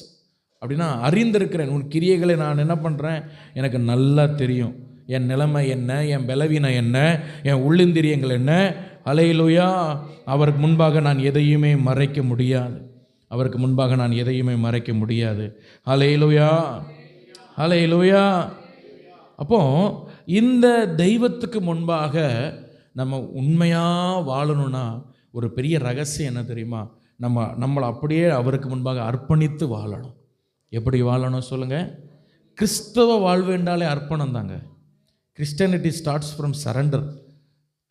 அப்படின்னா அறிந்திருக்கிறேன், உன் கிரியைகளை நான் என்ன பண்ணுறேன், எனக்கு நல்லா தெரியும். என் நிலைமை என்ன, என் பலவீனம் என்ன, என் உள்ளிந்திரியங்கள் என்ன. ஹல்லேலூயா. அவருக்கு முன்பாக நான் எதையுமே மறைக்க முடியாது. அவருக்கு முன்பாக நான் எதையுமே மறைக்க முடியாது. ஹல்லேலூயா. ஹல்லேலூயா. அப்போ இந்த தெய்வத்துக்கு முன்பாக நம்ம உண்மையாக வாழணும்னா ஒரு பெரிய ரகசியம் என்ன தெரியுமா? நம்மளை அப்படியே அவருக்கு முன்பாக அர்ப்பணித்து வாழணும். எப்படி வாழணும் சொல்லுங்கள்? கிறிஸ்தவ வாழ்வு என்றாலே அர்ப்பணம் தாங்க. Christianity starts from surrender.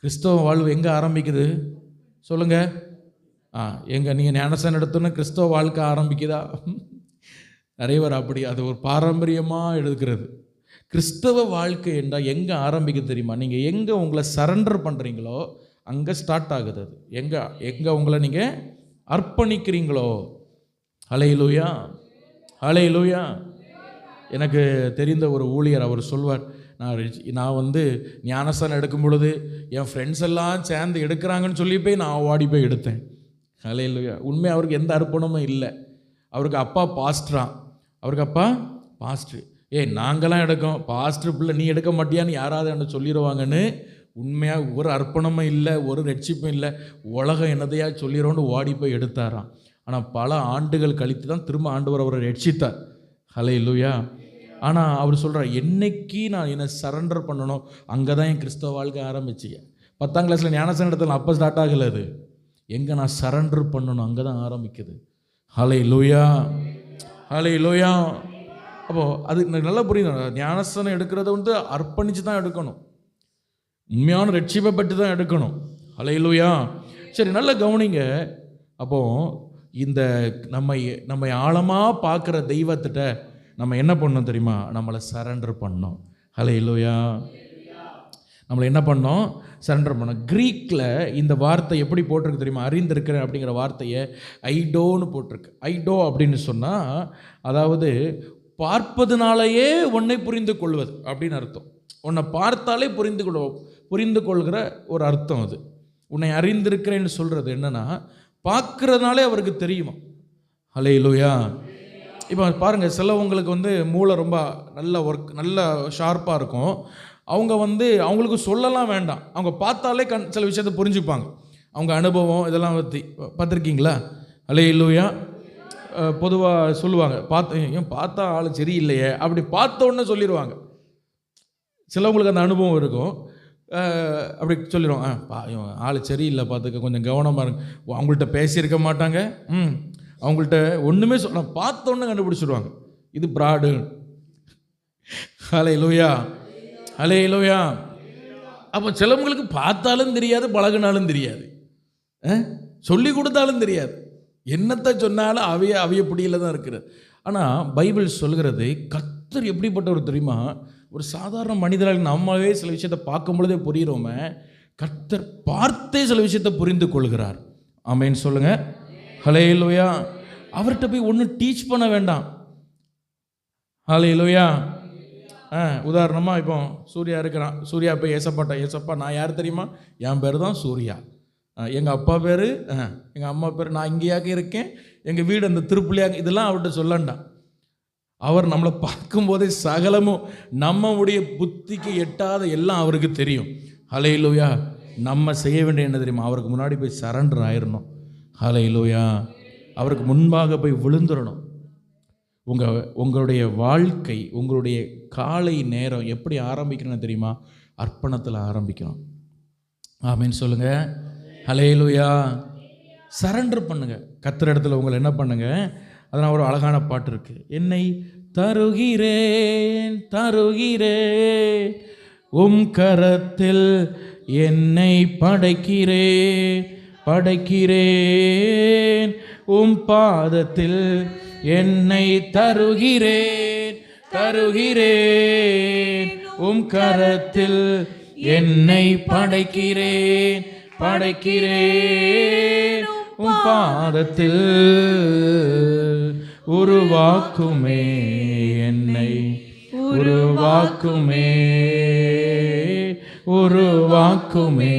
கிறிஸ்தவ வாழ்வு எங்கே ஆரம்பிக்குது சொல்லுங்கள்? நீங்கள் ஞானஸ்நானம் எடுத்தோன்னு கிறிஸ்தவ வாழ்க்கை ஆரம்பிக்குதா? நிறைய பேர் அப்படி அது ஒரு பாரம்பரியமாக எடுக்கிறது. கிறிஸ்தவ வாழ்க்கை என்றால் எங்கே ஆரம்பிக்குது தெரியுமா? நீங்கள் எங்கே உங்களை சரண்டர் பண்ணுறீங்களோ அங்கே ஸ்டார்ட் ஆகுது. அது எங்கே உங்களை நீங்கள் அர்ப்பணிக்கிறீங்களோ. ஹல்லேலூயா. ஹல்லேலூயா. எனக்கு தெரிந்த ஒரு ஊழியர் அவர் சொல்வார், நான் ஞானஸ்நானம் எடுக்கும் பொழுது என் ஃப்ரெண்ட்ஸ் எல்லாம் சேர்ந்து எடுக்கிறாங்கன்னு சொல்லி போய் நான் ஓடி போய் எடுத்தேன். ஹல்லேலூயா. உண்மை அவருக்கு எந்த அர்ப்பணமும் இல்லை. அவருக்கு அப்பா பாஸ்டரான். அவருக்கு அப்பா பாஸ்டர். நாங்களாம் எடுக்கோம், பாஸ்டர் பிள்ளை நீ எடுக்க மாட்டியான்னு யாராவது என்ன சொல்லிடுவாங்கன்னு உண்மையாக ஒரு அர்ப்பணமும் இல்லை, ஒரு ரட்சிப்பும் இல்லை. உலகம் என்னதையா சொல்லிடுவோன்னு ஓடி போய் எடுத்தாராம். ஆனால் பல ஆண்டுகள் கழித்து தான் திரும்ப ஆண்டவர் அவரை ரட்சித்தார். ஹல்லேலூயா. ஆனால் அவர் சொல்கிறார், என்னைக்கு நான் என்னை சரண்டர் பண்ணணும் அங்கே தான் என் கிறிஸ்தவ வாழ்க்கை ஆரம்பிச்சிங்க. 10ஆம் கிளாஸில் ஞானஸ்நானம் எடுத்தல அப்போ ஸ்டார்ட் ஆகலை. அது எங்கே நான் சரண்டர் பண்ணணும் அங்கே தான் ஆரம்பிக்குது. ஹல்லேலூயா. ஹல்லேலூயா. அப்போது அது நல்லா புரியுது. ஞானஸ்நானம் எடுக்கிறது அர்ப்பணித்து தான் எடுக்கணும். உண்மையான ரட்சிப்பை பற்றி தான் எடுக்கணும். ஹல்லேலூயா. சரி, நல்லா கவனிங்க. அப்போது இந்த நம்மை ஆழமாக பார்க்குற தெய்வத்திட்ட நம்ம என்ன பண்ணணும் தெரியுமா? நம்மளை சரண்டர் பண்ணோம். ஹல்லேலூயா. நம்மளை என்ன பண்ணோம்? சரண்டர் பண்ணோம். க்ரீக்கில் இந்த வார்த்தை எப்படி போட்டிருக்கு தெரியுமா? அறிந்திருக்கிறேன் அப்படிங்கிற வார்த்தையை ஐடோன்னு போட்டிருக்கு. ஐடோ அப்படின்னு சொன்னால் அதாவது பார்ப்பதுனாலேயே உன்னை புரிந்து கொள்வது அப்படின்னு அர்த்தம். உன்னை பார்த்தாலே புரிந்து கொள்கிற ஒரு அர்த்தம் அது. உன்னை அறிந்திருக்கிறேன்னு சொல்கிறது என்னென்னா பார்க்குறதுனாலே அவருக்கு தெரியுமா. ஹல்லேலூயா. இப்போ பாருங்கள், சிலவங்களுக்கு மூளை ரொம்ப நல்ல ஷார்ப்பாக இருக்கும். அவங்க அவங்களுக்கு சொல்லலாம் வேண்டாம், அவங்க பார்த்தாலே சில விஷயத்தை புரிஞ்சுப்பாங்க. அவங்க அனுபவம் இதெல்லாம் பார்த்துருக்கீங்களா? ஹல்லேலூயா. பொதுவாக சொல்லுவாங்க, பார்த்தா ஆள் சரியில்லையே அப்படி பார்த்த உடனே சொல்லிடுவாங்க. சிலவங்களுக்கு அந்த அனுபவம் இருக்கும். அப்படி சொல்லிடுவோம், ஆள் சரியில்லை பார்த்துக்க, கொஞ்சம் கவனமாக இருங்க. அவங்கள்ட்ட பேசியிருக்க மாட்டாங்க. அவங்கள்ட்ட ஒன்றுமே பார்த்த உடனே கண்டுபிடிச்சிடுவாங்க இது ப்ராடு. ஹல்லேலூயா. ஹல்லேலூயா. அப்போ சிலவங்களுக்கு பார்த்தாலும் தெரியாது, பழகினாலும் தெரியாது, சொல்லி கொடுத்தாலும் தெரியாது, என்னத்தை சொன்னாலும் அவைய பிடியில தான் இருக்கிறது. ஆனால் பைபிள் சொல்கிறது கர்த்தர் எப்படிப்பட்டவர் தெரியுமா? ஒரு சாதாரண மனிதராக நம்மளே சில விஷயத்தை பார்க்கும் பொழுதே புரிகிறோமே, கர்த்தர் பார்த்தே சில விஷயத்தை புரிந்து கொள்கிறார். ஆமென் சொல்லுங்க. ஹல்லேலூயா. அவர்கிட்ட போய் ஒன்றும் டீச் பண்ண வேண்டாம். ஹல்லேலூயா. உதாரணமாக இப்போ சூர்யா இருக்கிறான். சூர்யா போய் ஏசப்பா நான் யார் தெரியுமா? என் பேர் தான் சூர்யா. எங்கள் அப்பா பேர், எங்கள் அம்மா பேர், நான் இங்கேயாக இருக்கேன், எங்கள் வீடு அந்த திருப்புலியாக, இதெல்லாம் அவர்கிட்ட சொல்லண்டாம். அவர் நம்மளை பார்க்கும்போதே சகலமும் நம்முடைய புத்திக்கு எட்டாத எல்லாம் அவருக்கு தெரியும். ஹல்லேலூயா. நம்ம செய்ய வேண்டிய என்ன தெரியுமா? அவருக்கு முன்னாடி போய் சரண்டர் ஆயிடணும். ஹல்லேலூயா. அவருக்கு முன்பாக போய் விழுந்துடணும். உங்களுடைய வாழ்க்கை, உங்களுடைய காலை நேரம் எப்படி ஆரம்பிக்கணும்னு தெரியுமா? அர்ப்பணத்தில் ஆரம்பிக்கணும். ஆமீன் சொல்லுங்க. ஹல்லேலூயா. சரண்டர் பண்ணுங்க. கர்த்தர் இடத்துல உங்களை என்ன பண்ணுங்க? அதனால் ஒரு அழகான பாட்டு இருக்கு. என்னை தருகிறேன் தருகிறேன் உம் கரத்தில், என்னை படைக்கிறேன் படைக்கிறேன் உம் பாதத்தில், என்னை தருகிறேன் தருகிறேன் உம் கரத்தில், என்னை படைக்கிறேன் படைக்கிறேன் உம் பாதத்தில், உருவாக்குமே என்னை உருவாக்குமே உருவாக்குமே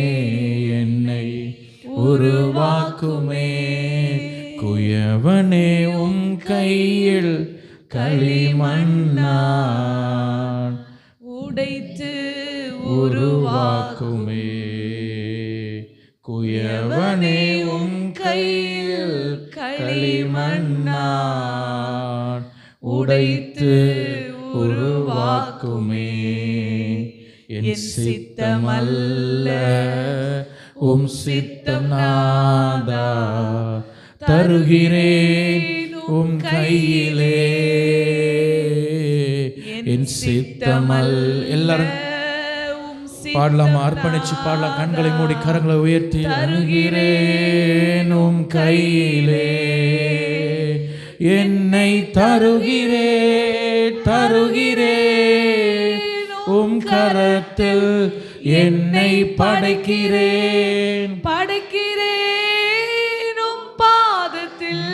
என்னை உருவாக்குமே, குயவனே உம் கையில் களிமண்ணான் உடைத்து உருவாக்குமே, குயவனே உம் கையில் களிமண்ணான் உடைத்து உருவாக்குமே, என் சித்தமல்ல உம் சித்தம் நாதா, தருகிறேன் உம் கையிலே, என் சித்தமல். எல்லாரும் பாடலாமா? அர்ப்பணிச்சு பாடலாம். கண்களை மூடி கரங்களை உயர்த்தி, தருகிறேன் உம் கையிலே, என்னை தருகிறேன் தருகிறேன் உம் கரத்தில், என்னை படைக்கிறேன் படைக்கிறேன் உம் பாதத்தில்,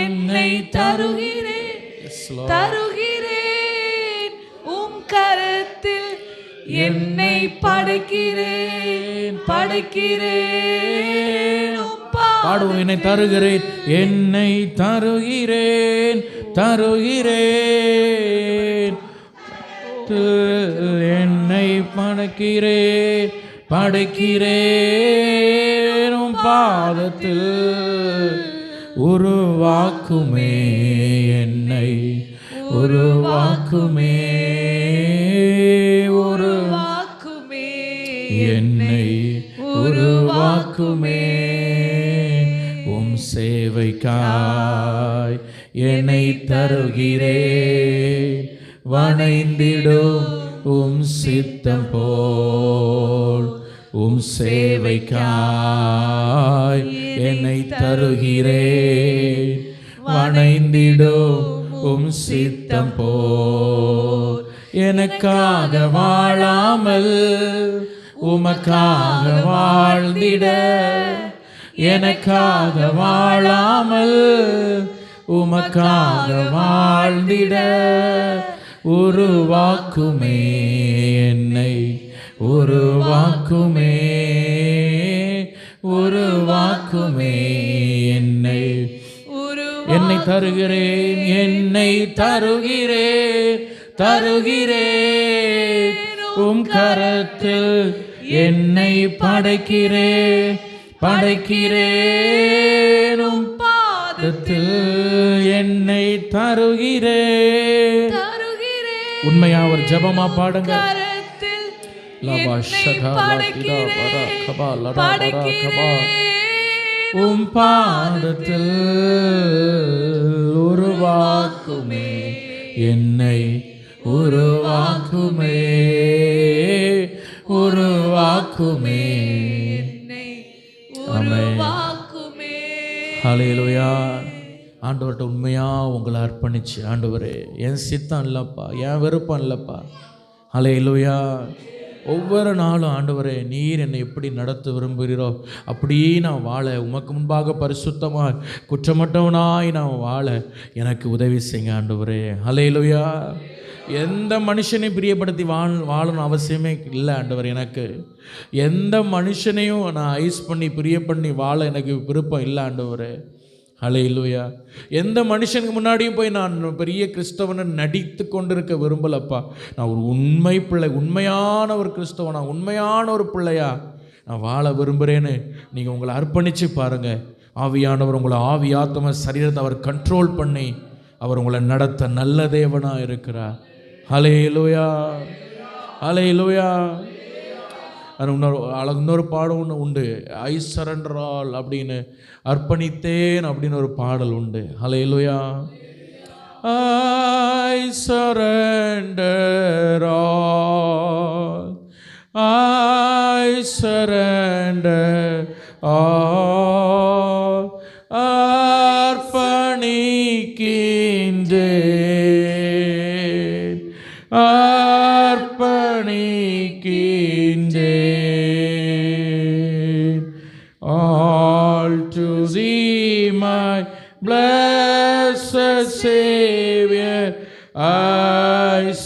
என்னை தருகிறேன் தருகிறேன் உம் கரத்தில், என்னை படைக்கிறேன் படைக்கிறேன் உம் பாடுவோம். என்னை தருகிறேன், என்னை தருகிறேன் தருகிறேன், என்னை படைக்கிறேன் படைக்கிறேன் உம் பாதத்தில், உருவாக்குமே என்னை உருவாக்குமே உருவாக்குமே என்னை உருவாக்குமே, உம் சேவைக்காய் என்னை தருகிறேன், வணைந்திடும் உம் சித்தம் போல், உம் சேவைக்காய் என்னை தருகிறேன், வணைந்திடும் உம் சித்தம் போல், எனக்காக வாழாமல் உமக்காக வாழ்ந்திட, எனக்காக வாழாமல் உமக்காக வாழ்ந்திட, உருவாக்குமே என்னை உருவாக்குமே உருவாக்குமே என்னை, என்னை தருகிறேன் என்னை தருகிறேன் தருகிறேன் உம் கரத்தில், என்னை படைக்கிறேன் படைக்கிறேன் உம் பாதத்தில், என்னை தருகிறேன். உண்மையா ஒரு ஜபமா பாடுங்க. உம் பாதத்தில், உருவாக்குமே என்னை உருவாக்குமே உருவாக்குமே என்னை உருவாக்குமே. ஹல்லேலூயா. ஆண்டவர்கிட்ட உண்மையாக உங்களை அர்ப்பணிச்சு, ஆண்டவரே என் சித்தம் இல்லைப்பா, என் விருப்பம் இல்லைப்பா. ஹல்லேலூயா. ஒவ்வொரு நாளும் ஆண்டவரே நீர் என்னை எப்படி நடத்த விரும்புகிறீரோ அப்படியே நான் வாழ, உமக்கு முன்பாக பரிசுத்தமாக குற்றமற்றவனாய் நான் வாழ எனக்கு உதவி செய்யுங்க ஆண்டவரே. ஹல்லேலூயா. எந்த மனுஷனையும் பிரியப்படுத்தி வாழணும் அவசியமே இல்லை ஆண்டவர். எனக்கு எந்த மனுஷனையும் நான் ஐஸ் பண்ணி பிரிய பண்ணி வாழ எனக்கு விருப்பம் இல்லை ஆண்டவர். ஹல்லேலூயா. எந்த மனுஷனுக்கு முன்னாடியும் போய் நான் பெரிய கிறிஸ்தவனை நடித்து கொண்டிருக்க விரும்பலப்பா. நான் ஒரு உண்மை பிள்ளை, உண்மையான ஒரு கிறிஸ்தவனா, உண்மையான ஒரு பிள்ளையா நான் வாழ விரும்புகிறேன்னு நீங்கள் உங்களை அர்ப்பணித்து பாருங்கள். ஆவியானவர் உங்களை ஆவி ஆத்ம சரீரத்தை அவர் கண்ட்ரோல் பண்ணி அவர் உங்களை நடத்த நல்ல தேவனாக இருக்கிறார். ஹல்லேலூயா, ஹல்லேலூயா. இன்னொரு பாடம் ஒன்று உண்டு, ஐ சரண்டர் ஆல் அப்படின்னு, அர்ப்பணித்தேன் அப்படின்னு ஒரு பாடல் உண்டு. Hallelujah. I surrender all, I surrender all, அர்ப்பணிக்கின்றேன், அர்ப்பணிக்கின்றேன். All to thee, my blessed Savior, I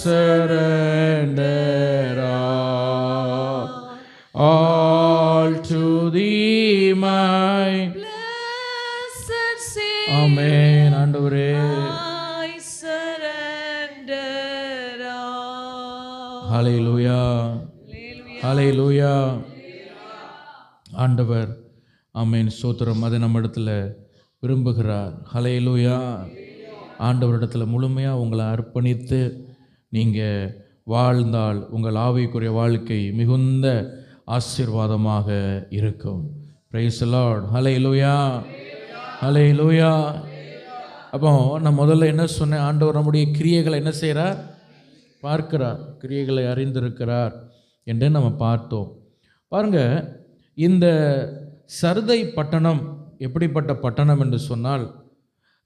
surrender all. All to thee, my blessed Savior, Amen. ஆண்டவரே, I surrender all. ஹல்லேலூயா, ஹல்லேலூயா. ஆண்டவர் ஆமென், ஸ்தோத்திரம். அதை நம்ம இடத்துல விரும்புகிறார். ஹல்லேலூயா. ஆண்டவரிடத்தில் முழுமையாக உங்களை அர்ப்பணித்து நீங்கள் வாழ்ந்தால் உங்கள் ஆவிக்குரிய வாழ்க்கை மிகுந்த ஆசீர்வாதமாக இருக்கும். Praise the Lord. Hallelujah, hallelujah. அப்போ நான் முதல்ல என்ன சொன்னேன், ஆண்டவர் நம்முடைய கிரியைகளை என்ன செய்கிறார், பார்க்கிறார், கிரியைகளை அறிந்திருக்கிறார் என்று நம்ம பார்த்தோம். பாருங்கள், இந்த சர்தை பட்டணம் எப்படிப்பட்ட பட்டணம் என்று சொன்னால்,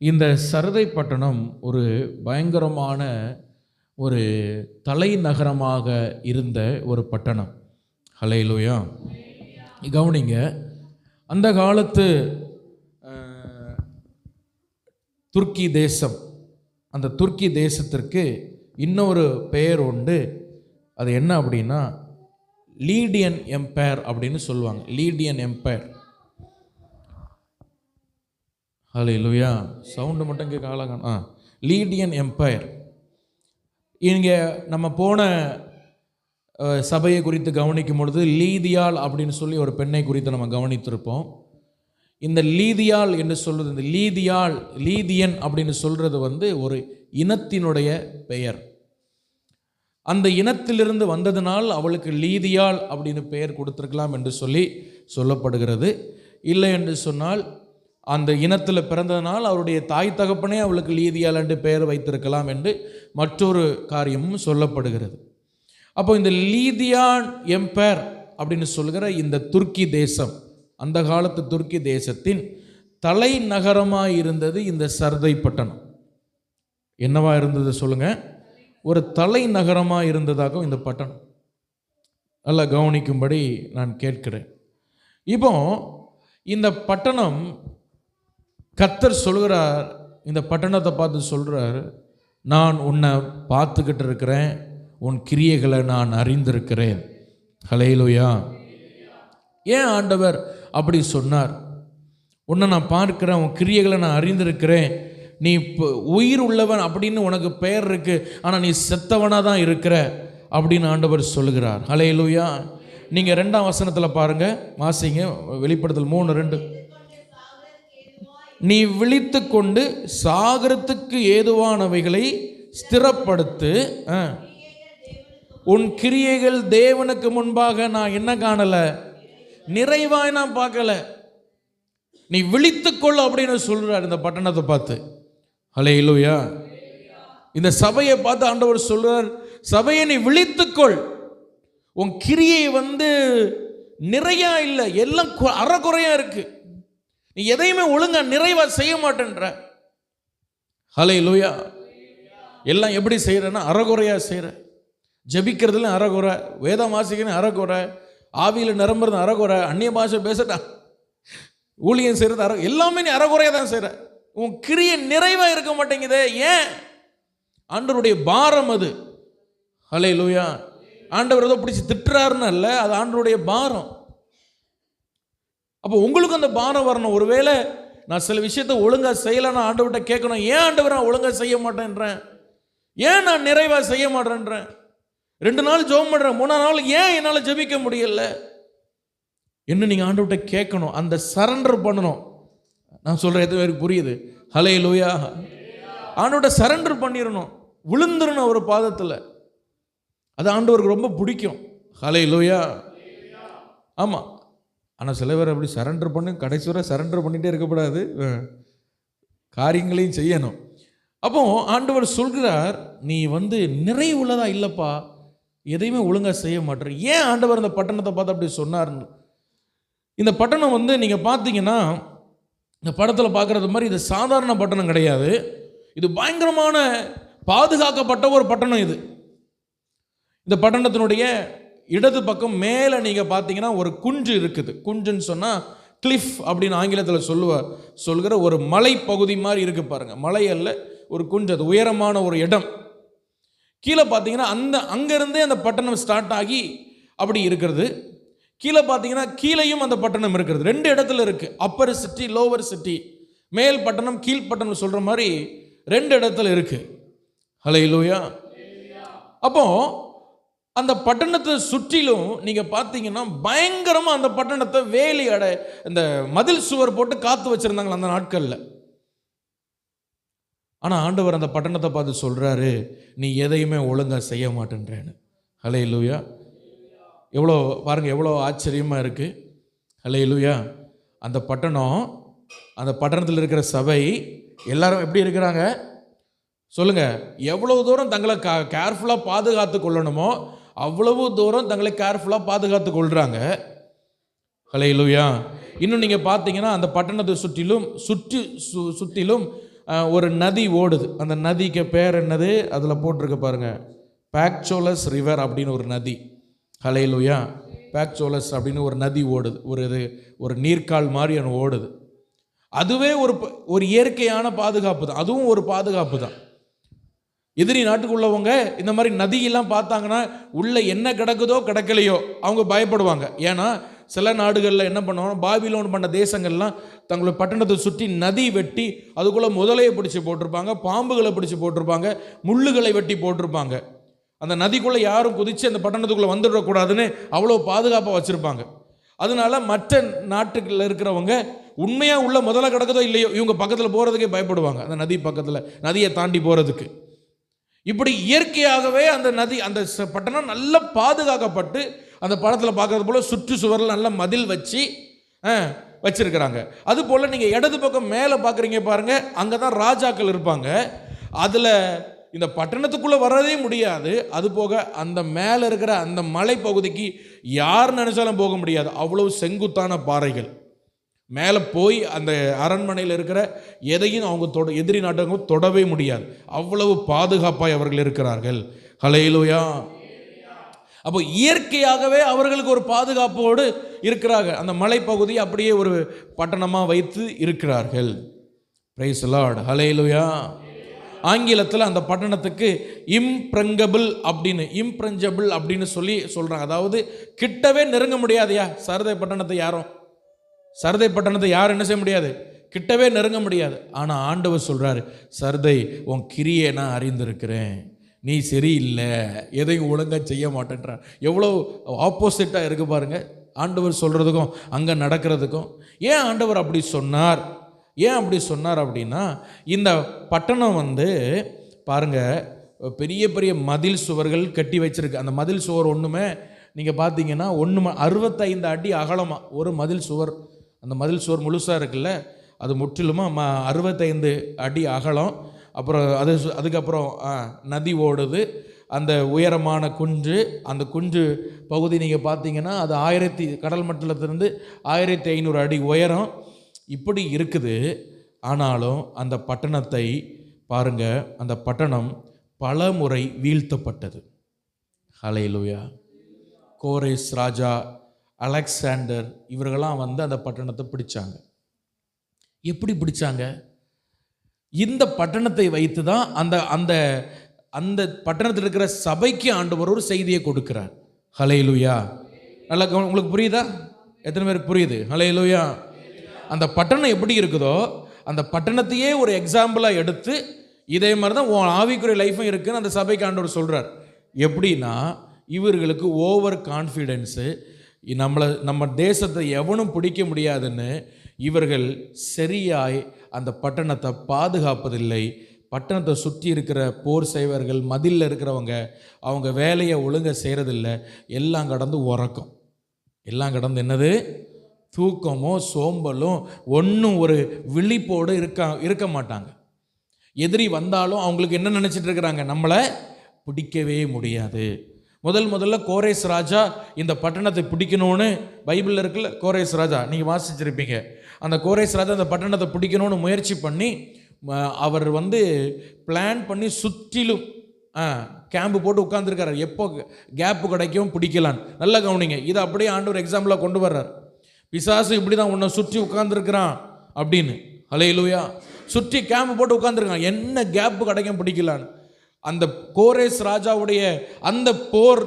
இந்த சர்தை பட்டணம் ஒரு பயங்கரமான ஒரு தலைநகரமாக இருந்த ஒரு பட்டணம். ஹல்லேலூயா. கவனிங்க, அந்த காலத்து துர்க்கி தேசம், அந்த துர்க்கி தேசத்திற்கு இன்னொரு பெயர் உண்டு. அது என்ன அப்படின்னா லீடியன் எம்பையர் அப்படின்னு சொல்லுவாங்க. லீடியன் எம்பையர். ஹல்லேலூயா. சவுண்டு மட்டும் கேட்க ஆளாக. லீடியன் எம்பையர். இங்கே நம்ம போன சபையை குறித்து கவனிக்கும் பொழுது லீதியாள் அப்படின்னு சொல்லி ஒரு பெண்ணை குறித்து நம்ம கவனித்திருப்போம். இந்த லீதியாள் என்று சொல்கிறது, இந்த லீதியாள், லீதியன் அப்படின்னு சொல்கிறது ஒரு இனத்தினுடைய பெயர். அந்த இனத்திலிருந்து வந்ததினால் அவளுக்கு லீதியாள் அப்படின்னு பெயர் கொடுத்துருக்கலாம் என்று சொல்லப்படுகிறது. இல்லை என்று சொன்னால் அந்த இனத்தில் பிறந்ததனால் அவருடைய தாய் தகப்பனே அவளுக்கு லீதியாள் என்று பெயர் வைத்திருக்கலாம் என்று மற்றொரு காரியமும் சொல்லப்படுகிறது. அப்போ இந்த லீதியான் எம்பையர் அப்படின்னு சொல்கிற இந்த துர்க்கி தேசம், அந்த காலத்து துர்க்கி தேசத்தின் தலைநகரமாக இருந்தது இந்த சர்தை பட்டணம். என்னவா இருந்தது சொல்லுங்க? ஒரு தலைநகரமாக இருந்ததாகவும் இந்த பட்டணம். நல்லா கவனிக்கும்படி நான் கேட்கிறேன். இப்போ இந்த பட்டணம், கர்த்தர் சொல்கிறார், இந்த பட்டணத்தை பார்த்து சொல்கிறார், நான் உன்னை பார்த்துக்கிட்டு இருக்கிறேன், உன் கிரியைகளை நான் அறிந்திருக்கிறேன். ஹல்லேலூயா. ஏன் ஆண்டவர் அப்படி சொன்னார்? உன்னை நான் பார்க்கிறேன், உன் கிரியைகளை நான் அறிந்திருக்கிறேன், நீ இப்போ உயிர் உள்ளவன் அப்படின்னு உனக்கு பெயர் இருக்கு, ஆனால் நீ செத்தவனாக தான் இருக்கிற அப்படின்னு ஆண்டவர் சொல்லுகிறார். ஹல்லேலூயா. நீங்கள் 2ஆம் வசனத்தில் பாருங்க, வாசிங்க, வெளிப்படுத்தல் 3:2. நீ விழித்து கொண்டு சாகரத்துக்கு ஏதுவானவைகளை ஸ்திரப்படுத்து, உன் கிரியைகள் தேவனுக்கு முன்பாக நான் என்ன காணல, நிறைவாய் நான் பார்க்கல. நீ விழித்துக்கொள் அப்படின்னு சொல்றார் இந்த பட்டணத்தை பார்த்து. ஹல்லேலூயா. இந்த சபையை பார்த்து ஆண்டவர் சொல்றார், சபையை நீ விழித்துக்கொள், உன் கிரியை நிறையா இல்லை, எல்லாம் அறகுறையா இருக்கு, நீ எதையுமே ஒழுங்கா நிறைவா செய்ய மாட்டேன்ற. ஹல்லேலூயா. எல்லாம் எப்படி செய்யறேன்னா அறகுறையா செய்யற. ஜபிக்கிறதுல அறகுறை, வேதம் வாசிக்கணும் அறகுறை, ஆவியில் நிரம்புறது அறகுறை, அந்நிய பாஷை பேசட்டா, ஊழியம் செய்யறது எல்லாமே நீ அறகுறையா தான் செய்யற. உன் கிரியை நிறைவா இருக்க மாட்டேங்குதே. ஏன்? ஆண்டவருடைய பாரம் அது. ஹல்லேலூயா. ஆண்டவர் ஏதோ பிடிச்சி திட்டுறாருன்னு அல்ல, அது ஆண்டவருடைய பாரம். அப்போ உங்களுக்கு அந்த பாரம் வரணும். ஒருவேளை நான் சில விஷயத்தை ஒழுங்காக செய்யலைன்னா ஆண்டவர்கிட்ட கேட்கணும், ஏன் ஆண்டவர் நான் ஒழுங்காக செய்ய மாட்டேன்றேன், ஏன் நான் நிறைவாக செய்ய மாட்டேன்றேன், 2 நாள் ஜெபம் பண்ணுறேன், 3ஆம் நாள் ஏன் என்னால் ஜெபிக்க முடியல என்ன நீங்கள் ஆண்டவர்கிட்ட கேட்கணும். அந்த சரண்டர் பண்ணணும். நான் சொல்கிறேன், எது பேருக்கு புரியுது? ஹல்லேலூயா. ஆண்டவர்கிட்ட சரண்டர் பண்ணிடணும், விழுந்துடணும் ஒரு பாதத்தில். அது ஆண்டவருக்கு ரொம்ப பிடிக்கும். ஹல்லேலூயா. ஆமாம். ஆனால் சில பேர் அப்படி சரண்டர் பண்ணி கடைசி வரை சரண்டர் பண்ணிகிட்டே இருக்கக்கூடாது, காரியங்களையும் செய்யணும். அப்போ ஆண்டவர் சொல்கிறார், நீ நிறைவுள்ளதா இல்லைப்பா, எதையுமே ஒழுங்காக செய்ய மாட்டேற. ஏன் ஆண்டவர் இந்த பட்டணத்தை பார்த்து அப்படி சொன்னார்னு? இந்த பட்டணம் நீங்கள் பார்த்தீங்கன்னா இந்த படத்தில் பார்க்குறது மாதிரி இது சாதாரண பட்டணம் கிடையாது. இது பயங்கரமான பாதுகாக்கப்பட்ட ஒரு பட்டணம். இந்த பட்டணத்தினுடைய இடது பக்கம் மேலே நீங்கள் பார்த்தீங்கன்னா ஒரு குன்று இருக்குது. குன்றுன்னு சொன்னால் கிளிஃப் அப்படின்னு ஆங்கிலத்தில் சொல்கிற ஒரு மலை பகுதி மாதிரி இருக்குது பாருங்கள். மலை அல்ல, ஒரு குன்று, அது உயரமான ஒரு இடம். கீழே பார்த்தீங்கன்னா அங்கேருந்தே அந்த பட்டணம் ஸ்டார்ட் ஆகி அப்படி இருக்கிறது. கீழே பார்த்தீங்கன்னா கீழேயும் அந்த பட்டணம் இருக்கிறது. 2 இடத்துல இருக்குது. அப்பர் சிட்டி, லோவர் சிட்டி, மேல் பட்டணம் கீழ் பட்டணம் சொல்கிற மாதிரி 2 இடத்துல இருக்குது. ஹல்லேலூயா. அப்போ அந்த பட்டணத்தை சுற்றிலும் நீங்கள் பார்த்தீங்கன்னா பயங்கரமாக அந்த பட்டணத்தை வேலி இந்த மதில் சுவர் போட்டு காத்து வச்சுருந்தாங்களா அந்த நாட்களில். ஆனால் ஆண்டவர் அந்த பட்டணத்தை பார்த்து சொல்கிறாரு, நீ எதையுமே ஒழுங்காக செய்ய மாட்டேன்றேன்னு. ஹல்லேலூயா. எவ்வளோ பாருங்கள், எவ்வளோ ஆச்சரியமாக இருக்குது. ஹல்லேலூயா. அந்த பட்டணம், அந்த பட்டணத்தில் இருக்கிற சபை எல்லாரும் எப்படி இருக்கிறாங்க சொல்லுங்கள்? எவ்வளோ தூரம் தங்களை கேர்ஃபுல்லாக பாதுகாத்து கொள்ளணுமோ அவ்வளவு தூரம் தங்களை கேர்ஃபுல்லாக பாதுகாத்து கொள்கிறாங்க. ஹல்லேலூயா. இன்னும் நீங்கள் பார்த்தீங்கன்னா அந்த பட்டணத்தை சுற்றிலும் ஒரு நதி ஓடுது. அந்த நதிக்கு பேர் என்னது? அதில் போட்டிருக்க பாருங்கள், பாக்சோலஸ் ரிவர் அப்படின்னு ஒரு நதி. ஹல்லேலூயா. பாக்சோலஸ் அப்படின்னு ஒரு நதி ஓடுது. ஒரு நீர்க்கால் மாதிரி ஒன்று ஓடுது. அதுவே ஒரு இயற்கையான பாதுகாப்பு தான். அதுவும் ஒரு பாதுகாப்பு தான். எதிரி நாட்டுக்குள்ளவங்க இந்த மாதிரி நதியெல்லாம் பார்த்தாங்கன்னா உள்ள என்ன கிடக்குதோ கிடக்கலையோ அவங்க பயப்படுவாங்க. ஏன்னா சில நாடுகளில் என்ன பண்ணுவாங்க, பாபிலோன் பண்ண தேசங்கள்லாம் தங்களுடைய பட்டணத்தை சுற்றி நதி வெட்டி அதுக்குள்ளே முதலையை பிடிச்சி போட்டிருப்பாங்க, பாம்புகளை பிடிச்சி போட்டிருப்பாங்க, முள்ளுகளை வெட்டி போட்டிருப்பாங்க. அந்த நதிக்குள்ளே யாரும் குதித்து அந்த பட்டணத்துக்குள்ளே வந்துடக்கூடாதுன்னு அவ்வளோ பாதுகாப்பாக வச்சுருப்பாங்க. அதனால மற்ற நாட்டுகளில் இருக்கிறவங்க உண்மையாக உள்ள முதல்ல கிடக்குதோ இல்லையோ இவங்க பக்கத்தில் போகிறதுக்கே பயப்படுவாங்க. அந்த நதி பக்கத்தில் நதியை தாண்டி போகிறதுக்கு. இப்படி இயற்கையாகவே அந்த நதி, அந்த பட்டணம் நல்லா பாதுகாக்கப்பட்டு அந்த படத்தில் பார்க்கறது போல் சுற்று சுவரில் நல்லா மதில் வச்சிருக்கிறாங்க. அதுபோல் நீங்கள் இடது பக்கம் மேலே பார்க்குறீங்க பாருங்கள், அங்கே தான் ராஜாக்கள் இருப்பாங்க. அதில் இந்த பட்டணத்துக்குள்ளே வரவே முடியாது. அது போக அந்த மேலே இருக்கிற அந்த மலை பகுதிக்கு யார் நினைச்சாலும் போக முடியாது. அவ்வளவு செங்குத்தான பாறைகள். மேலே போய் அந்த அரண்மனையில் இருக்கிற எதையும் அவங்க எதிரி நாட்டவங்க தொடவே முடியாது. அவ்வளவு பாதுகாப்பாய் அவர்கள் இருக்கிறார்கள். ஹல்லேலூயா. அப்போ இயற்கையாகவே அவர்களுக்கு ஒரு பாதுகாப்போடு இருக்கிறாங்க. அந்த மலைப்பகுதி அப்படியே ஒரு பட்டணமாக வைத்து இருக்கிறார்கள். Praise the Lord. ஹல்லேலூயா. ஆங்கிலத்தில் அந்த பட்டணத்துக்கு இம்ப்ரெஞ்சபிள் அப்படின்னு சொல்கிறாங்க. அதாவது கிட்டவே நெருங்க முடியாதையா. சர்தை பட்டணத்தை யாரும் என்ன செய்ய முடியாது, கிட்டவே நெருங்க முடியாது. ஆனால் ஆண்டவர் சொல்கிறாரு, சர்தை உன் கிரியை நான் அறிந்திருக்கிறேன், நீ சரியில்லை, எதையும் ஒழுங்காக செய்ய மாட்டேன்றான். எவ்வளோ ஆப்போசிட்டாக இருக்கு பாருங்க ஆண்டவர் சொல்கிறதுக்கும் அங்கே நடக்கிறதுக்கும். ஏன் ஆண்டவர் அப்படி சொன்னார்? அப்படின்னா இந்த பட்டணம் பாருங்கள் பெரிய பெரிய மதில் சுவர்கள் கட்டி வச்சிருக்கு. அந்த மதில் சுவர் ஒன்றுமே நீங்கள் பார்த்தீங்கன்னா 65 அடி அகலமாக ஒரு மதில் சுவர். அந்த மதில் சுவர் முழுசாக இருக்குல்ல, அது முற்றிலுமாக 65 அடி அகலம். அப்புறம் அதுக்கப்புறம் நதி ஓடுது. அந்த உயரமான குன்று, அந்த குன்று பகுதி நீங்கள் பார்த்தீங்கன்னா அது கடல் மட்டத்திலிருந்து 1500 அடி உயரம் இப்படி இருக்குது. ஆனாலும் அந்த பட்டணத்தை பாருங்க, அந்த பட்டணம் பல முறை வீழ்த்தப்பட்டது. ஹல்லேலூயா. கோரேஸ் ராஜா, அலெக்சாண்டர் இவர்களாம் அந்த பட்டணத்தை பிடிச்சாங்க. எப்படி பிடிச்சாங்க? இந்த பட்டணத்தை வைத்து தான் அந்த அந்த பட்டணத்தில் இருக்கிற சபைக்கு ஆண்டவர் ஒரு செய்தியை கொடுக்கிறார். ஹல்லேலூயா. நல்லா உங்களுக்கு புரியுதா? எத்தனை பேருக்கு புரியுது? ஹல்லேலூயா. அந்த பட்டணம் எப்படி இருக்குதோ அந்த பட்டணத்தையே ஒரு எக்ஸாம்பிளாக எடுத்து இதே மாதிரி தான் உன் ஆவிக்குரிய லைஃபும் இருக்குன்னு அந்த சபைக்கு ஆண்டவர் சொல்கிறார். எப்படின்னா, இவர்களுக்கு ஓவர் கான்ஃபிடென்ஸு, நம்ம தேசத்தை எவனும் பிடிக்க முடியாதுன்னு இவர்கள் சரியாய் அந்த பட்டணத்தை பாதுகாப்பதில்லை. பட்டணத்தை சுற்றி இருக்கிற போர் செய்வர்கள், மதிலில் இருக்கிறவங்க, அவங்க வேலையை ஒழுங்காக செய்கிறதில்ல. எல்லாம் கடந்து உறக்கம், எல்லாம் கடந்து என்னது, தூக்கமோ சோம்பலும், ஒன்றும் ஒரு விழிப்போடு இருக்க மாட்டாங்க. எதிரி வந்தாலும் அவங்களுக்கு என்ன நினச்சிட்டு இருக்கிறாங்க, நம்மளை பிடிக்கவே முடியாது. முதல்ல கோரேஸ் ராஜா இந்த பட்டணத்தை பிடிக்கணும்னு பைபிளில் இருக்குல்ல, கோரேஸ் ராஜா நீங்கள் வாசிச்சிருப்பீங்க. அந்த கோரேஸ் ராஜா அந்த பட்டணத்தை பிடிக்கணும்னு முயற்சி பண்ணி அவர் பிளான் பண்ணி சுற்றிலும் கேம்பு போட்டு உட்காந்துருக்காரு. எப்போ கேப்பு கிடைக்கும் பிடிக்கலான்னு. நல்லா கவனிங்க, இதை அப்படியே ஆண்டவர் எக்ஸாம்பிளாக கொண்டு வர்றார். பிசாசு இப்படி தான் உன்னை சுற்றி உட்காந்துருக்கிறான் அப்படின்னு. ஹல்லேலூயா. சுற்றி கேம்பு போட்டு உட்காந்துருக்கான், என்ன கேப்பு கிடைக்கும் பிடிக்கலான்னு. அந்த கோரேஸ் ராஜாவுடைய அந்த போர்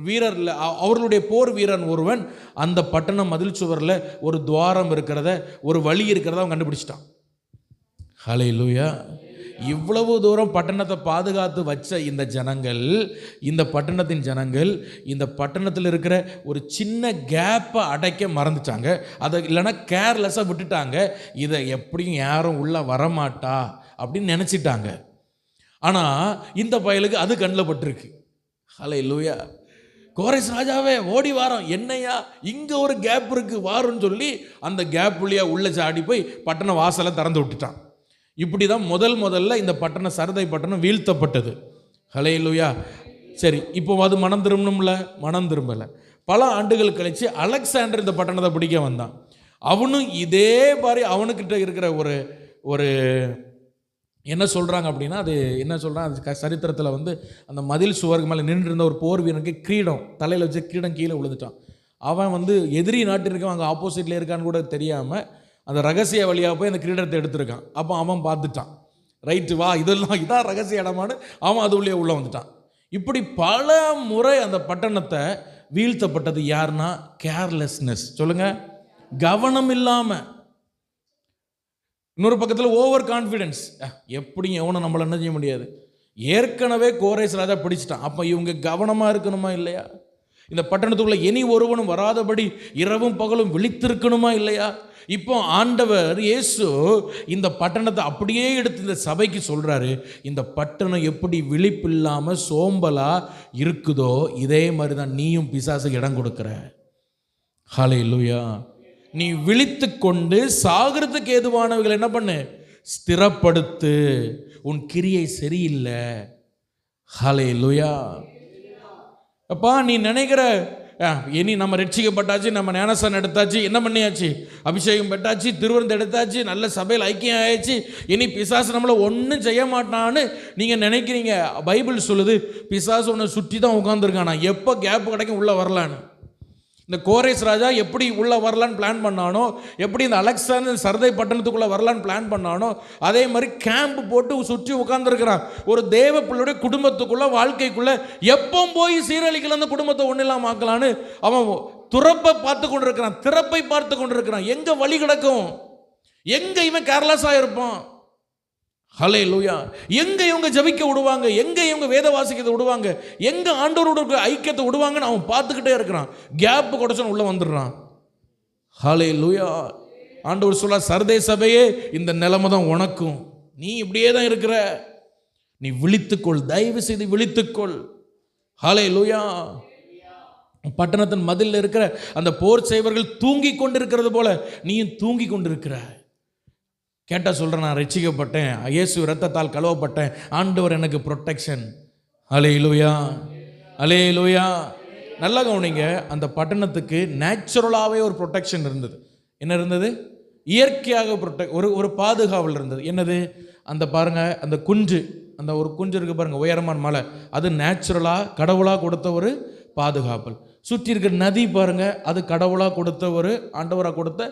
வீரரில், அவர்களுடைய போர் வீரன் ஒருவன் அந்த பட்டணம் மதில் சுவரில் ஒரு துவாரம் இருக்கிறத, ஒரு வழி இருக்கிறத அவன் கண்டுபிடிச்சிட்டான். ஹல்லேலூயா. இவ்வளவு தூரம் பட்டணத்தை பாதுகாத்து வச்ச இந்த ஜனங்கள், இந்த பட்டணத்தின் ஜனங்கள் இந்த பட்டணத்தில் இருக்கிற ஒரு சின்ன கேப்பை அடைக்க மறந்துட்டாங்க. அதை இல்லைன்னா கேர்லெஸ்ஸாக விட்டுட்டாங்க. இதை எப்படியும் யாரும் உள்ளே வரமாட்டா அப்படின்னு நினச்சிட்டாங்க. ஆனால் இந்த பயலுக்கு அது கண்ணில் பட்டிருக்கு. ஹல்லேலூயா. கோரேஸ் ராஜாவே ஓடி வாரோம், என்னையா இங்கே ஒரு கேப் இருக்குது வாருன்னு சொல்லி அந்த கேப் வழியாக உள்ள சாடி போய் பட்டண வாசலை திறந்து விட்டுட்டான். இப்படி தான் முதல்ல இந்த பட்டணம், சரதை பட்டணம் வீழ்த்தப்பட்டது. ஹல்லேலூயா. சரி, இப்போ அது மனம் திரும்பணும்ல, மனம் திரும்பலை. பல ஆண்டுகள் கழித்து அலெக்சாண்டர் இந்த பட்டணத்தை பிடிக்க வந்தான். அவனும் இதே மாதிரி அவனுக்கிட்ட இருக்கிற ஒரு என்ன சொல்கிறாங்க அப்படின்னா, அது என்ன சொல்கிறான், அது சரித்திரத்தில் அந்த மதில் சுவருக்கு மேலே நின்று இருந்த ஒரு போர் வீரனுக்கு கிரீடம், தலையில் வச்சு கிரீடம் கீழே விழுந்துட்டான். அவன் எதிரி நாட்டில் இருக்கான், அங்கே ஆப்போசிட்டில் இருக்கான்னு கூட தெரியாமல் அந்த ரகசிய வழியாக போய் அந்த கிரீடத்தை எடுத்திருக்கான். அப்போ அவன் பார்த்துட்டான், ரைட்டு வா இதான் ரகசிய இடமானு அவன் அது உள்ளே உள்ளே வந்துட்டான். இப்படி பல முறை அந்த பட்டணத்தை வீழ்த்தப்பட்டது யாருன்னா கேர்லெஸ்னஸ். சொல்லுங்கள், கவனம் இல்லாமல். இன்னொரு பக்கத்தில் ஓவர் கான்ஃபிடென்ஸ், எப்படியும் எவனும் நம்மளை என்ன செய்ய முடியாது. ஏற்கனவே கோரேஸ் ராஜா பிடிச்சிட்டான். அப்போ இவங்க கவனமாக இருக்கணுமா இல்லையா? இந்த பட்டணத்துக்குள்ள இனி ஒருவனும் வராதபடி இரவும் பகலும் விழித்திருக்கணுமா இல்லையா? இப்போ ஆண்டவர் இயேசு இந்த பட்டணத்தை அப்படியே எடுத்து இந்த சபைக்கு சொல்கிறாரு, இந்த பட்டணம் எப்படி விழிப்பில்லாமல் சோம்பலா இருக்குதோ இதே மாதிரி தான் நீயும் பிசாசுக்கு இடம் கொடுக்குற. ஹல்லேலூயா. நீ விழித்து கொண்டு சாகிறதுக்கு ஏதுவானவர்கள் என்ன பண்ணு, ஸ்திரப்படுத்து. உன் கிரியை சரியில்லை. ஹல்லேலூயா. அப்பா, நீ நினைக்கிற இனி நம்ம ரட்சிக்கப்பட்டாச்சு, நம்ம ஞானஸ்நானம் எடுத்தாச்சு, என்ன பண்ணியாச்சு, அபிஷேகம் பெற்றாச்சு, திருவிருந்து எடுத்தாச்சு, நல்ல சபையில் ஐக்கியம் ஆயாச்சு, இனி பிசாசு நம்மளை ஒன்றும் செய்ய மாட்டான்னு நீங்கள் நினைக்கிறீங்க. பைபிள் சொல்லுது பிசாசு உன்னை சுற்றி தான் உட்காந்துருக்கானா, எப்போ கேப் கிடைக்கும் உள்ளே வரலான்னு. இந்த கோரேஸ் ராஜா எப்படி உள்ளே வரலான்னு பிளான் பண்ணானோ, எப்படி இந்த அலெக்சாண்டர் சரதை பட்டணத்துக்குள்ளே வரலான்னு பிளான் பண்ணானோ, அதே மாதிரி கேம்ப் போட்டு சுற்றி உட்காந்துருக்கிறான். ஒரு தேவ பிள்ளையுடைய குடும்பத்துக்குள்ளே, வாழ்க்கைக்குள்ளே எப்போ போய் சீரழிக்கல அந்த குடும்பத்தை ஒன்றும் இல்லாமல் ஆக்கலான்னு அவன் திறப்பை பார்த்து கொண்டு இருக்கிறான். எங்கே வழி கிடக்கும், எங்கே இவன் கேர்லெஸ்ஸாக இருப்பான். ஹல்லேலூயா. எங்கே இவங்க ஜபிக்க விடுவாங்க, எங்கே இவங்க வேத வாசிக்கத்தை விடுவாங்க, எங்கே ஆண்டவரோட ஐக்கியத்தை விடுவாங்கன்னு அவன் பார்த்துக்கிட்டே இருக்கிறான். கேப்பு கொடுச்சவன் உள்ளே வந்துடுறான். ஹல்லேலூயா. ஆண்டவர் சொல்ல, சரதே சபையே இந்த நிலைமை தான் உனக்கும், நீ இப்படியே தான் இருக்கிற, நீ விழித்துக்கொள், தயவு செய்து விழித்துக்கொள். ஹல்லேலூயா. பட்டணத்தின் மதிலில் இருக்கிற அந்த போர் செய்வர்கள் தூங்கி கொண்டு இருக்கிறது போல நீயும் தூங்கி கொண்டு இருக்கிற. கேட்டால் சொல்கிறேன், நான் ரட்சிக்கப்பட்டேன், இயேசு இரத்தத்தால் கழுவப்பட்டேன், ஆண்டவர் எனக்கு ப்ரொடெக்ஷன். ஹல்லேலூயா, ஹல்லேலூயா. நல்லா கவனிங்க, அந்த பட்டணத்துக்கு நேச்சுரலாகவே ஒரு ப்ரொடெக்ஷன் இருந்தது. என்ன இருந்தது? இயற்கையாக ஒரு பாதுகாவல் இருந்தது. என்னது? அந்த பாருங்கள், அந்த குஞ்சு, அந்த ஒரு குஞ்சு இருக்குது பாருங்கள், உயரமான மலை, அது நேச்சுரலாக கடவுளாக கொடுத்த ஒரு பாதுகாவல். சுற்றி இருக்கிற நதி பாருங்கள், அது கடவுளாக கொடுத்த ஒரு, ஆண்டவராக கொடுத்த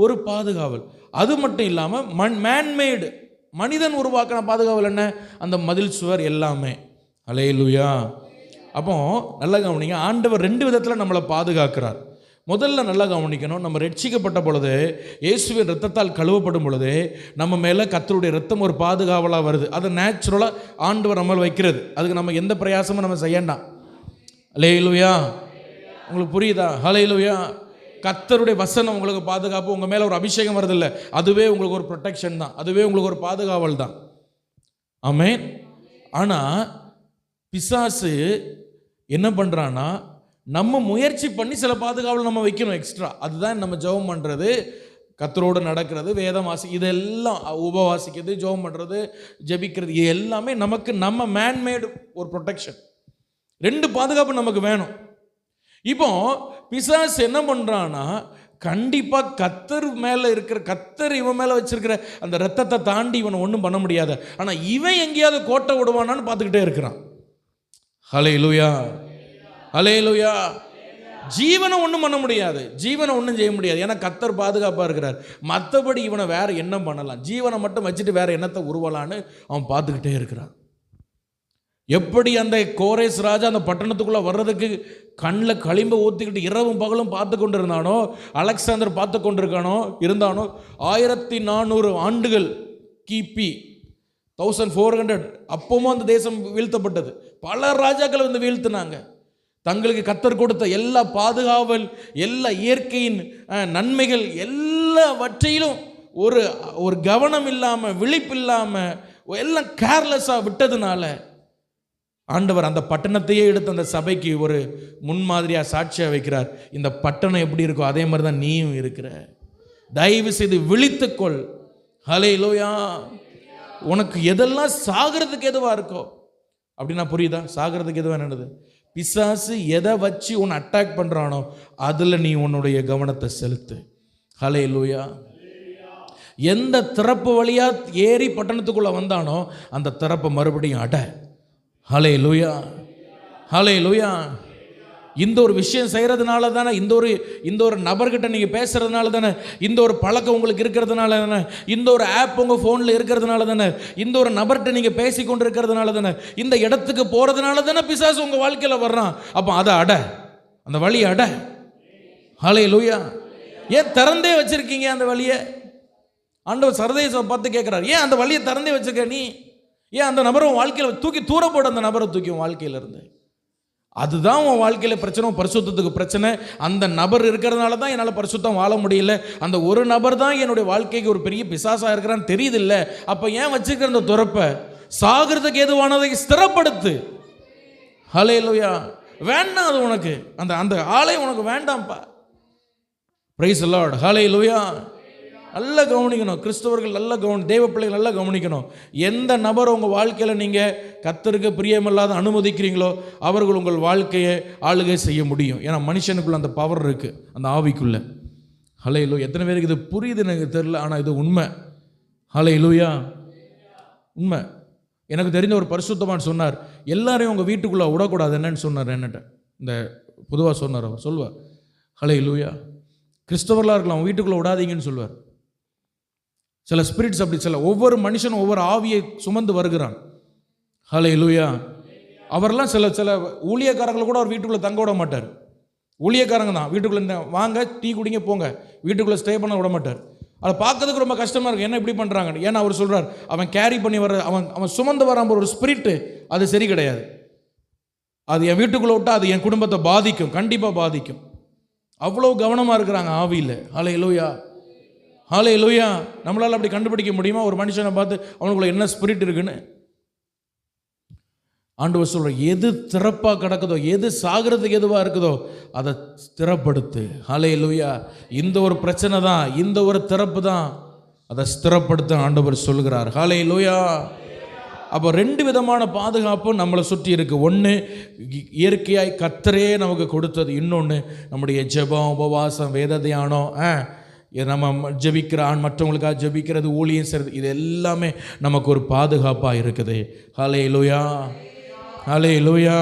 ஒரு பாதுகாவல். அது மட்டும் இல்லாமல் மேன்மேடு, மனிதன் உருவாக்கின பாதுகாவல் என்ன? அந்த மதில் சுவர் எல்லாமே. அல்லேலூயா. அப்போ நல்லா கவனிங்க, ஆண்டவர் 2 விதத்தில் நம்மளை பாதுகாக்கிறார். முதல்ல நல்லா கவனிக்கணும், நம்ம ரட்சிக்கப்பட்ட பொழுது, இயேசுவின் இரத்தத்தால் கழுவப்படும் பொழுது நம்ம மேலே கர்த்தருடைய இரத்தம் ஒரு பாதுகாவலாக வருது. அது நேச்சுரலாக ஆண்டவர் நம்மளை வைக்கிறது. அதுக்கு நம்ம எந்த பிரயாசமும் நம்ம செய்யண்டாம். அல்லேலூயா. உங்களுக்கு புரியுதா? அல்லேலூயா. கர்த்தருடைய வசனம் உங்களுக்கு பாதுகாப்பு. உங்கள் மேலே ஒரு அபிஷேகம் வருதில்லை, அதுவே உங்களுக்கு ஒரு ப்ரொடெக்ஷன் தான், அதுவே உங்களுக்கு ஒரு பாதுகாவல் தான். ஆமென். ஆனால் பிசாசு என்ன பண்ணுறான்னா, நம்ம முயற்சி பண்ணி சில பாதுகாவல் நம்ம வைக்கணும் எக்ஸ்ட்ரா. அதுதான் நம்ம ஜெபம் பண்ணுறது, கர்த்தரோடு நடக்கிறது, வேதம் இதெல்லாம் உபவாசிக்கிறது, ஜெபம் பண்ணுறது, ஜெபிக்கிறது, இது எல்லாமே நமக்கு நம்ம மேன்மேடு ஒரு ப்ரொடெக்ஷன். 2 பாதுகாப்பு நமக்கு வேணும். இப்போ பிசாசு என்ன பண்ணுறான்னா, கண்டிப்பாக கர்த்தர் மேலே இருக்கிற, கர்த்தர் இவன் மேலே வச்சிருக்கிற அந்த ரத்தத்தை தாண்டி இவனை ஒன்றும் பண்ண முடியாது. ஆனால் இவன் எங்கேயாவது கோட்டை விடுவானான்னு பார்த்துக்கிட்டே இருக்கிறான். ஹல்லேலூயா, ஹல்லேலூயா. ஜீவனை ஒன்றும் பண்ண முடியாது, ஜீவனை ஒன்றும் செய்ய முடியாது, ஏன்னா கர்த்தர் பாதுகாப்பாக இருக்கிறார். மற்றபடி இவனை வேற என்ன பண்ணலாம், ஜீவனை மட்டும் வச்சுட்டு வேற என்னத்தை உருவலான்னு அவன் பார்த்துக்கிட்டே இருக்கிறான். எப்படி அந்த கோரேஸ் ராஜா அந்த பட்டணத்துக்குள்ளே வர்றதுக்கு கண்ணில் களிம்பை ஊற்றிக்கிட்டு இரவும் பகலும் பார்த்து கொண்டு இருந்தானோ, அலெக்சாந்தர் பார்த்து கொண்டிருக்கானோ இருந்தானோ, 1400 ஆண்டுகள் கிபி 1400 அப்பவும் அந்த தேசம் வீழ்த்தப்பட்டது. பல ராஜாக்கள் வந்து வீழ்த்தினாங்க. தங்களுக்கு கர்த்தர் கொடுத்த எல்லா பாதுகாவல், எல்லா இயற்கையின் நன்மைகள் எல்லாவற்றையிலும் ஒரு கவனம் இல்லாமல், விழிப்பு இல்லாமல், எல்லாம் கேர்லெஸ்ஸாக விட்டதுனால ஆண்டவர் அந்த பட்டணத்தையே எடுத்து அந்த சபைக்கு ஒரு முன்மாதிரியாக சாட்சியாக வைக்கிறார். இந்த பட்டணம் எப்படி இருக்கோ அதே மாதிரி தான் நீயும் இருக்கிற, தயவு செய்து விழித்துக்கொள். ஹல்லேலூயா. உனக்கு எதெல்லாம் சாகிறதுக்கு எதுவாக இருக்கோ, அப்படின்னா புரியுதா? சாகிறதுக்கு எதுவாக என்னது? பிசாசு எதை வச்சு உன்னை அட்டாக் பண்ணுறானோ அதில் நீ உன்னுடைய கவனத்தை செலுத்து. ஹல்லேலூயா. எந்த திறப்பு வழியாக ஏறி பட்டணத்துக்குள்ளே வந்தானோ அந்த திறப்பை மறுபடியும் அட. ஹல்லேலூயா, ஹல்லேலூயா. இந்த ஒரு விஷயம் செய்கிறதுனால தானே, இந்த ஒரு நபர்கிட்ட நீங்கள் பேசுகிறதுனால தானே, இந்த ஒரு பழக்கம் உங்களுக்கு இருக்கிறதுனால தானே, இந்த ஒரு ஆப் உங்கள் ஃபோனில் இருக்கிறதுனால தானே, இந்த ஒரு நபர்கிட்ட நீங்கள் பேசி கொண்டு இருக்கிறதுனால தானே, இந்த இடத்துக்கு போகிறதுனால தானே பிசாசு உங்கள் வாழ்க்கையில் வர்றான். அப்போ அதை அட, அந்த வழியை அட. ஹல்லேலூயா. ஏன் திறந்தே வச்சுருக்கீங்க அந்த வழியை? ஆண்டவர் சர்தேசை பார்த்து கேட்குறாரு, ஏன் அந்த வழியை திறந்தே வச்சுருக்க நீ? ஏன் அந்த நபரை உன் வாழ்க்கையில் தூக்கி தூர போட, அந்த நபரை தூக்கி உன் வாழ்க்கையிலிருந்து. அதுதான் உன் வாழ்க்கையில் பிரச்சனை, பரிசுத்தத்துக்கு பிரச்சனை. அந்த நபர் இருக்கிறதுனால தான் என்னால் பரிசுத்தம் வாழ முடியல, அந்த ஒரு நபர் தான் என்னுடைய வாழ்க்கைக்கு ஒரு பெரிய பிசாசாக இருக்கிறான்னு தெரியுது இல்லை. அப்போ ஏன் வச்சுக்கிற அந்த துறப்பை? சாகிறதுக்கு எதுவானதை ஸ்திரப்படுத்து. ஹல்லேலூயா. வேண்டாம் அது உனக்கு, அந்த ஆளை உனக்கு வேண்டாம்ப்பா. Praise the Lord. ஹல்லேலூயா. நல்லா கவனிக்கணும் கிறிஸ்தவர்கள், நல்லா தேவ பிள்ளைகள் நல்லா கவனிக்கணும். எந்த நபர் உங்கள் வாழ்க்கையில் நீங்கள் கர்த்தருக்கு பிரியமில்லாத அனுமதிக்கிறீங்களோ அவர்கள் உங்கள் வாழ்க்கையை ஆளுகை செய்ய முடியும். ஏன்னா மனுஷனுக்குள்ள அந்த பவர் இருக்குது, அந்த ஆவிக்குள்ளே. ஹல்லேலூயா. எத்தனை பேருக்கு இது புரியுது எனக்கு தெரியல, ஆனால் இது உண்மை. ஹல்லேலூயா, உண்மை. எனக்கு தெரிஞ்ச ஒரு பரிசுத்தவான் சொன்னார், எல்லாரையும் உங்கள் வீட்டுக்குள்ளே விடக்கூடாது. என்னன்னு சொன்னார், என்னட்ட இந்த பொதுவாக சொன்னார். அவர் சொல்லுவார், ஹல்லேலூயா, கிறிஸ்தவர்களாக இருக்கலாம், வீட்டுக்குள்ளே விடாதீங்கன்னு சொல்லுவார். சில ஸ்பிரிட்ஸ் அப்படி, சில ஒவ்வொரு மனுஷனும் ஒவ்வொரு ஆவியை சுமந்து வருகிறான். ஹல்லேலூயா. அவரெல்லாம் சில ஊழியக்காரங்களை கூட அவர் வீட்டுக்குள்ளே தங்க விட மாட்டார். ஊழியக்காரங்க தான் வீட்டுக்குள்ளே வாங்க டீ குடிங்க போங்க, வீட்டுக்குள்ளே ஸ்டே பண்ண விட மாட்டார். அதை பார்க்கறதுக்கு ரொம்ப கஷ்டமாக இருக்கும், என்ன இப்படி பண்ணுறாங்க. ஏன்னா அவர் சொல்கிறார், அவன் கேரி பண்ணி வர, அவன் சுமந்து வராம ஒரு ஸ்பிரிட்டு, அது சரி கிடையாது. அது என் வீட்டுக்குள்ளே விட்டால் அது என் குடும்பத்தை பாதிக்கும், கண்டிப்பாக பாதிக்கும். அவ்வளோ கவனமாக இருக்கிறாங்க ஆவியில். ஹல்லேலூயா, ஹல்லேலூயா. நம்மளால் அப்படி கண்டுபிடிக்க முடியுமா ஒரு மனுஷனை பார்த்து அவனுக்குள்ள என்ன ஸ்பிரிட் இருக்குன்னு? ஆண்டவர் சொல்ற, எது திறப்பாக கிடக்குதோ, எது சாகிறதுக்கு எதுவாக இருக்குதோ அதை ஸ்திரப்படுத்து. ஹல்லேலூயா. இந்த ஒரு பிரச்சனை தான், இந்த ஒரு திறப்பு தான், அதை ஸ்திரப்படுத்த ஆண்டவர் சொல்கிறார். ஹல்லேலூயா. அப்போ 2 விதமான பாதுகாப்பு நம்மளை சுற்றி இருக்குது. ஒன்று இயற்கையாய் கர்த்தரே நமக்கு கொடுத்தது, இன்னொன்று நம்முடைய ஜெபம், உபவாசம், வேத தியானம், நம்ம ஜெபிக்கிற மற்றவங்களுக்காக ஜெபிக்கிறது, ஊழியம் செய்கிறது, இது எல்லாமே நமக்கு ஒரு பாதுகாப்பாக இருக்குது. ஹல்லேலூயா, ஹல்லேலூயா.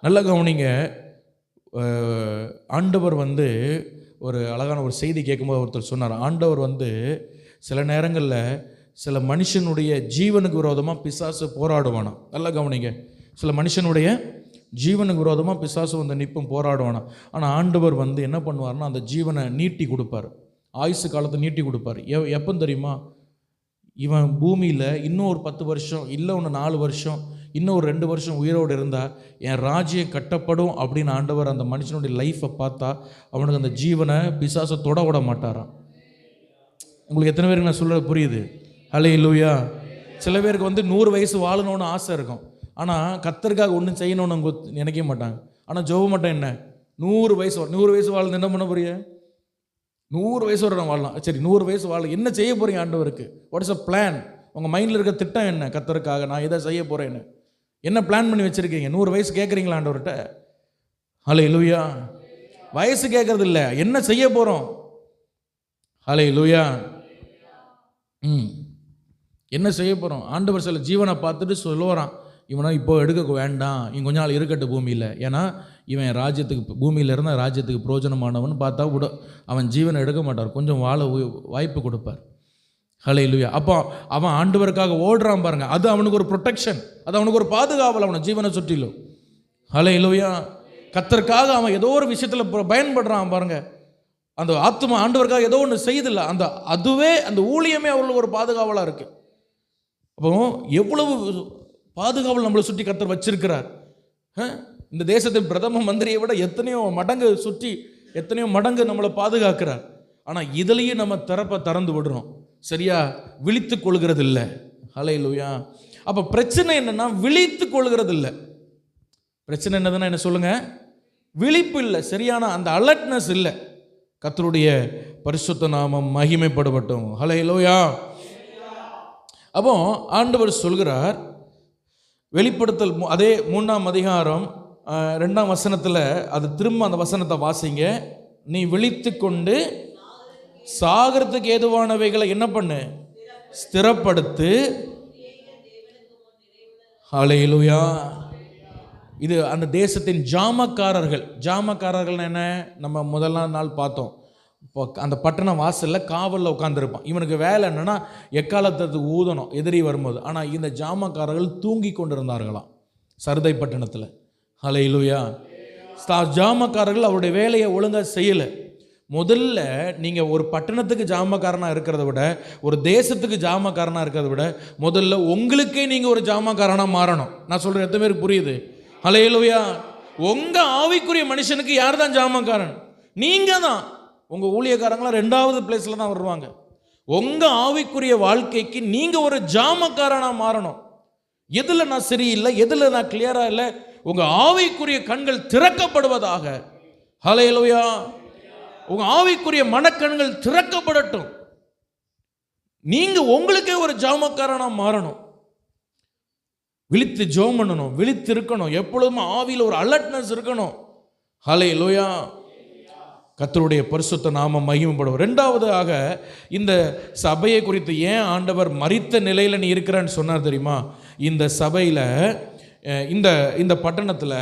நல்லா கவனிங்க. ஆண்டவர் ஒரு அழகான ஒரு செய்தி கேட்கும்போது ஒருத்தர் சொன்னார், ஆண்டவர் சில நேரங்களில் சில மனுஷனுடைய ஜீவனுக்கு விரோதமாக பிசாசு போராடுவானா. நல்லா கவனிங்க. சில மனுஷனுடைய ஜீவனுக்கு விரோதமாக பிசாசு வந்து நிற்பும் போராடுவானா. ஆனால் ஆண்டவர் வந்து என்ன பண்ணுவார்னா அந்த ஜீவனை நீட்டி கொடுப்பார், ஆயுசு காலத்தை நீட்டி கொடுப்பார். எப்போ தெரியுமா? இவன் பூமியில் இன்னும் ஒரு 10 வருஷம் இல்லை ஒன்று 4 வருஷம் இன்னும் ஒரு 2 வருஷம் உயிரோடு இருந்தால் என் ராஜ்யம் கட்டப்படும் அப்படின்னு ஆண்டவர் அந்த மனுஷனுடைய லைஃப்பை பார்த்தா அவனுக்கு அந்த ஜீவனை பிசாசை தொட விட மாட்டாராம். உங்களுக்கு எத்தனை பேருக்கு நான் சொல்கிறது புரியுது? ஹல்லேலூயா. சில பேருக்கு வந்து 100 வயசு வாழணும்னு ஆசை இருக்கும், ஆனால் கர்த்தருக்காக ஒன்றும் செய்யணும்னு அவங்க நினைக்க மாட்டாங்க. ஆனால் ஜெப மாட்டேன் என்ன 100 வயசு வாழ்ந்து என்ன பண்ண போறீங்க? 100 வயசு வரை நான் வாழலாம். சரி, 100 வயசு வாழ என்ன செய்ய போகிறீங்க ஆண்டவருக்கு? What is a plan? உங்கள் மைண்டில் இருக்க திட்டம் என்ன? கர்த்தருக்காக நான் இதை செய்ய போகிறேன்னு என்ன பிளான் பண்ணி வச்சுருக்கீங்க? 100 வயசு கேட்குறீங்களா ஆண்டவர்கிட்ட? ஹல்லேலூயா. வயசு கேட்கறது இல்லை, என்ன செய்ய போகிறோம்? ஹல்லேலூயா. என்ன செய்ய போகிறோம்? ஆண்டவர் சில ஜீவனை பார்த்துட்டு சொல்லுவாரான், இவனை இப்போ எடுக்க வேண்டாம், இவன் கொஞ்ச நாள் இருக்கட்டு பூமியில், ஏன்னா இவன் ராஜ்யத்துக்கு பூமியில் இருந்தால் ராஜ்யத்துக்கு பிரயோஜனமானவன் பார்த்தா விட அவன் ஜீவனை எடுக்க மாட்டார், கொஞ்சம் வாழ வாய்ப்பு கொடுப்பார். ஹல்லேலூயா. அப்போ அவன் ஆண்டவருக்காக ஓடுறான் பாருங்க, அது அவனுக்கு ஒரு ப்ரொடெக்ஷன், அது அவனுக்கு ஒரு பாதுகாவல் அவனை ஜீவனை சுற்றிலும். ஹல்லேலூயா. கர்த்தருக்காக அவன் ஏதோ ஒரு விஷயத்தில் பயன்படுறான் பாருங்க, அந்த ஆத்துமா ஆண்டவருக்காக ஏதோ ஒன்று செய்தில்ல, அதுவே அந்த ஊழியமே அவர்களுக்கு ஒரு பாதுகாவலாக இருக்கு. அப்போ எவ்வளவு பாதுகாவல் நம்மளை சுற்றி கர்த்தர் வச்சிருக்கிறார். இந்த தேசத்தின் பிரதம மந்திரியை விட எத்தனையோ மடங்கு சுற்றி எத்தனையோ மடங்கு நம்மளை பாதுகாக்கிறார். ஆனால் இதுலேயும் நம்ம திறந்து விடுறோம், சரியா விழித்து கொள்கிறது இல்லை. ஹல்லேலூயா. அப்போ பிரச்சனை என்னன்னா விழித்து கொள்கிறது இல்லை. பிரச்சனை என்னதுன்னா என்ன சொல்லுங்க? விழிப்பு இல்லை, சரியான அந்த அலர்ட்னஸ் இல்லை. கர்த்தருடைய பரிசுத்த நாமம் மகிமைப்படட்டும். ஹல்லேலூயா. அப்போ ஆண்டவர் சொல்கிறார், வெளிப்படுத்தல் அதே 3ஆம் அதிகாரம் 2ஆம் வசனத்தில், அது திரும்ப அந்த வசனத்தை வாசிங்க. நீ விழித்து கொண்டு சாகரத்துக்கு ஏதுவானவைகளை என்ன பண்ணு? ஸ்திரப்படுத்து. ஹல்லேலூயா. இது அந்த தேசத்தின் ஜாமக்காரர்கள் என்ன, நம்ம முதல் நாள் பார்த்தோம். இப்போ அந்த பட்டண வாசலில் காவலில் உட்காந்துருப்பான். இவனுக்கு வேலை என்னென்னா எக்காலத்தை ஊதணும் எதிரி வரும்போது. ஆனால் இந்த ஜாமக்காரர்கள் தூங்கி கொண்டிருந்தார்களாம் சர்தை பட்டணத்தில். ஹல்லேலூயா. ஜாமக்காரர்கள் அவருடைய வேலையை ஒழுங்காக செய்யலை. முதல்ல நீங்கள் ஒரு பட்டணத்துக்கு ஜாமக்காரனாக இருக்கிறத விட, ஒரு தேசத்துக்கு ஜாமக்காரனாக இருக்கிறத விட, முதல்ல உங்களுக்கே நீங்கள் ஒரு ஜாமக்காரனாக மாறணும். நான் சொல்கிறேன், எத்தனை பேருக்கு புரியுது? ஹல்லேலூயா. உங்கள் ஆவிக்குரிய மனுஷனுக்கு யார் தான் ஜாமக்காரன்? நீங்கள் தான். உங்கள் ஊழியக்காரங்களாம் 2வது பிளேஸில் தான் வருவாங்க. உங்கள் ஆவிக்குரிய வாழ்க்கைக்கு நீங்கள் ஒரு ஜாமக்காரனாக மாறணும். எதில் நான் சரியில்லை, எதில் நான் கிளியராக இல்லை, உங்கள் ஆவிக்குரிய கண்கள் திறக்கப்படுவதாக. ஹல்லேலூயா. உங்கள் ஆவிக்குரிய மனக்கண்கள் திறக்கப்படட்டும். நீங்கள் உங்களுக்கே ஒரு ஜாமக்காரனாக மாறணும். விழித்து ஜெபம் பண்ணணும், விழித்து இருக்கணும், எப்பொழுதும் ஆவியில் ஒரு அலர்ட்னஸ் இருக்கணும். ஹல்லேலூயா. கர்த்தருடைய பரிசுத்த நாமம் மகிமைப்படும். 2வதாக இந்த சபையை குறித்து ஏன் ஆண்டவர் மரித்த நிலையில் நீ இருக்கிறான்னு சொன்னார் தெரியுமா? இந்த சபையில் இந்த பட்டணத்தில்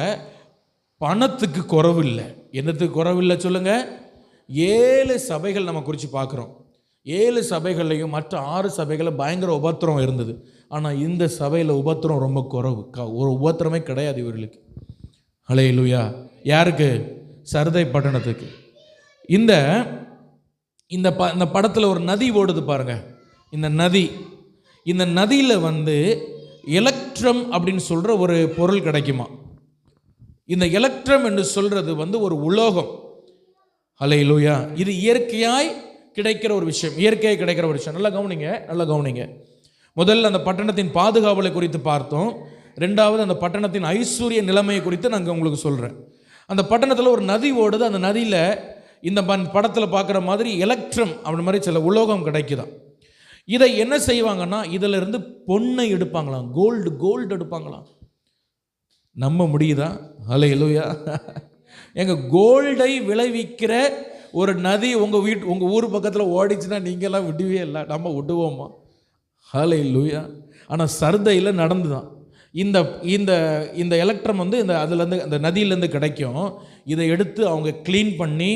பணத்துக்கு குறவில்லை. என்னத்துக்கு குறவில்லை சொல்லுங்க? 7 சபைகள் நம்ம குறித்து பார்க்குறோம். 7 சபைகள்லையும் மற்ற 6 சபைகளில் பயங்கர உபத்திரம் இருந்தது. ஆனால் இந்த சபையில் உபத்திரம் ரொம்ப குறைவு, ஒரு உபத்திரமே கிடையாது இவர்களுக்கு. ஹல்லேலூயா. யாருக்கு? சர்தை பட்டணத்துக்கு. இந்த படத்தில் ஒரு நதி ஓடுது பாருங்க. இந்த நதியில் வந்து எலக்ட்ரம் அப்படின்னு சொல்கிற ஒரு பொருள் கிடைக்குமா. இந்த எலக்ட்ரம் என்று சொல்கிறது வந்து ஒரு உலோகம். ஹல்லேலூயா. இது இயற்கையாய் கிடைக்கிற ஒரு விஷயம், நல்லா கவனிங்க. முதல்ல அந்த பட்டணத்தின் பாதுகாவலை குறித்து பார்த்தோம். 2வது அந்த பட்டணத்தின் ஐஸ்வர்ய நிலைமையை குறித்து நாங்கள் உங்களுக்கு சொல்கிறேன். அந்த பட்டணத்தில் ஒரு நதி ஓடுது. அந்த நதியில் இந்த படத்தில் பார்க்குற மாதிரி எலக்ட்ரம் அப்படி மாதிரி சில உலோகம் கிடைக்குதான். இதை என்ன செய்வாங்கன்னா, இதில் இருந்து பொண்ணை எடுப்பாங்களாம், கோல்டு எடுப்பாங்களாம். நம்ப முடியுதா? ஹல்லேலூயா. எங்க கோல்டை விளைவிக்கிற ஒரு நதி உங்கள் ஊர் பக்கத்தில் ஓடிச்சுன்னா நீங்கள்லாம் விடுவே இல்லை, நம்ம விடுவோமா? ஹல்லேலூயா. ஆனால் சர்தையில் நடந்துதான் இந்த எலக்ட்ரம் வந்து அதுலேருந்து அந்த நதியிலேருந்து கிடைக்கும். இதை எடுத்து அவங்க க்ளீன் பண்ணி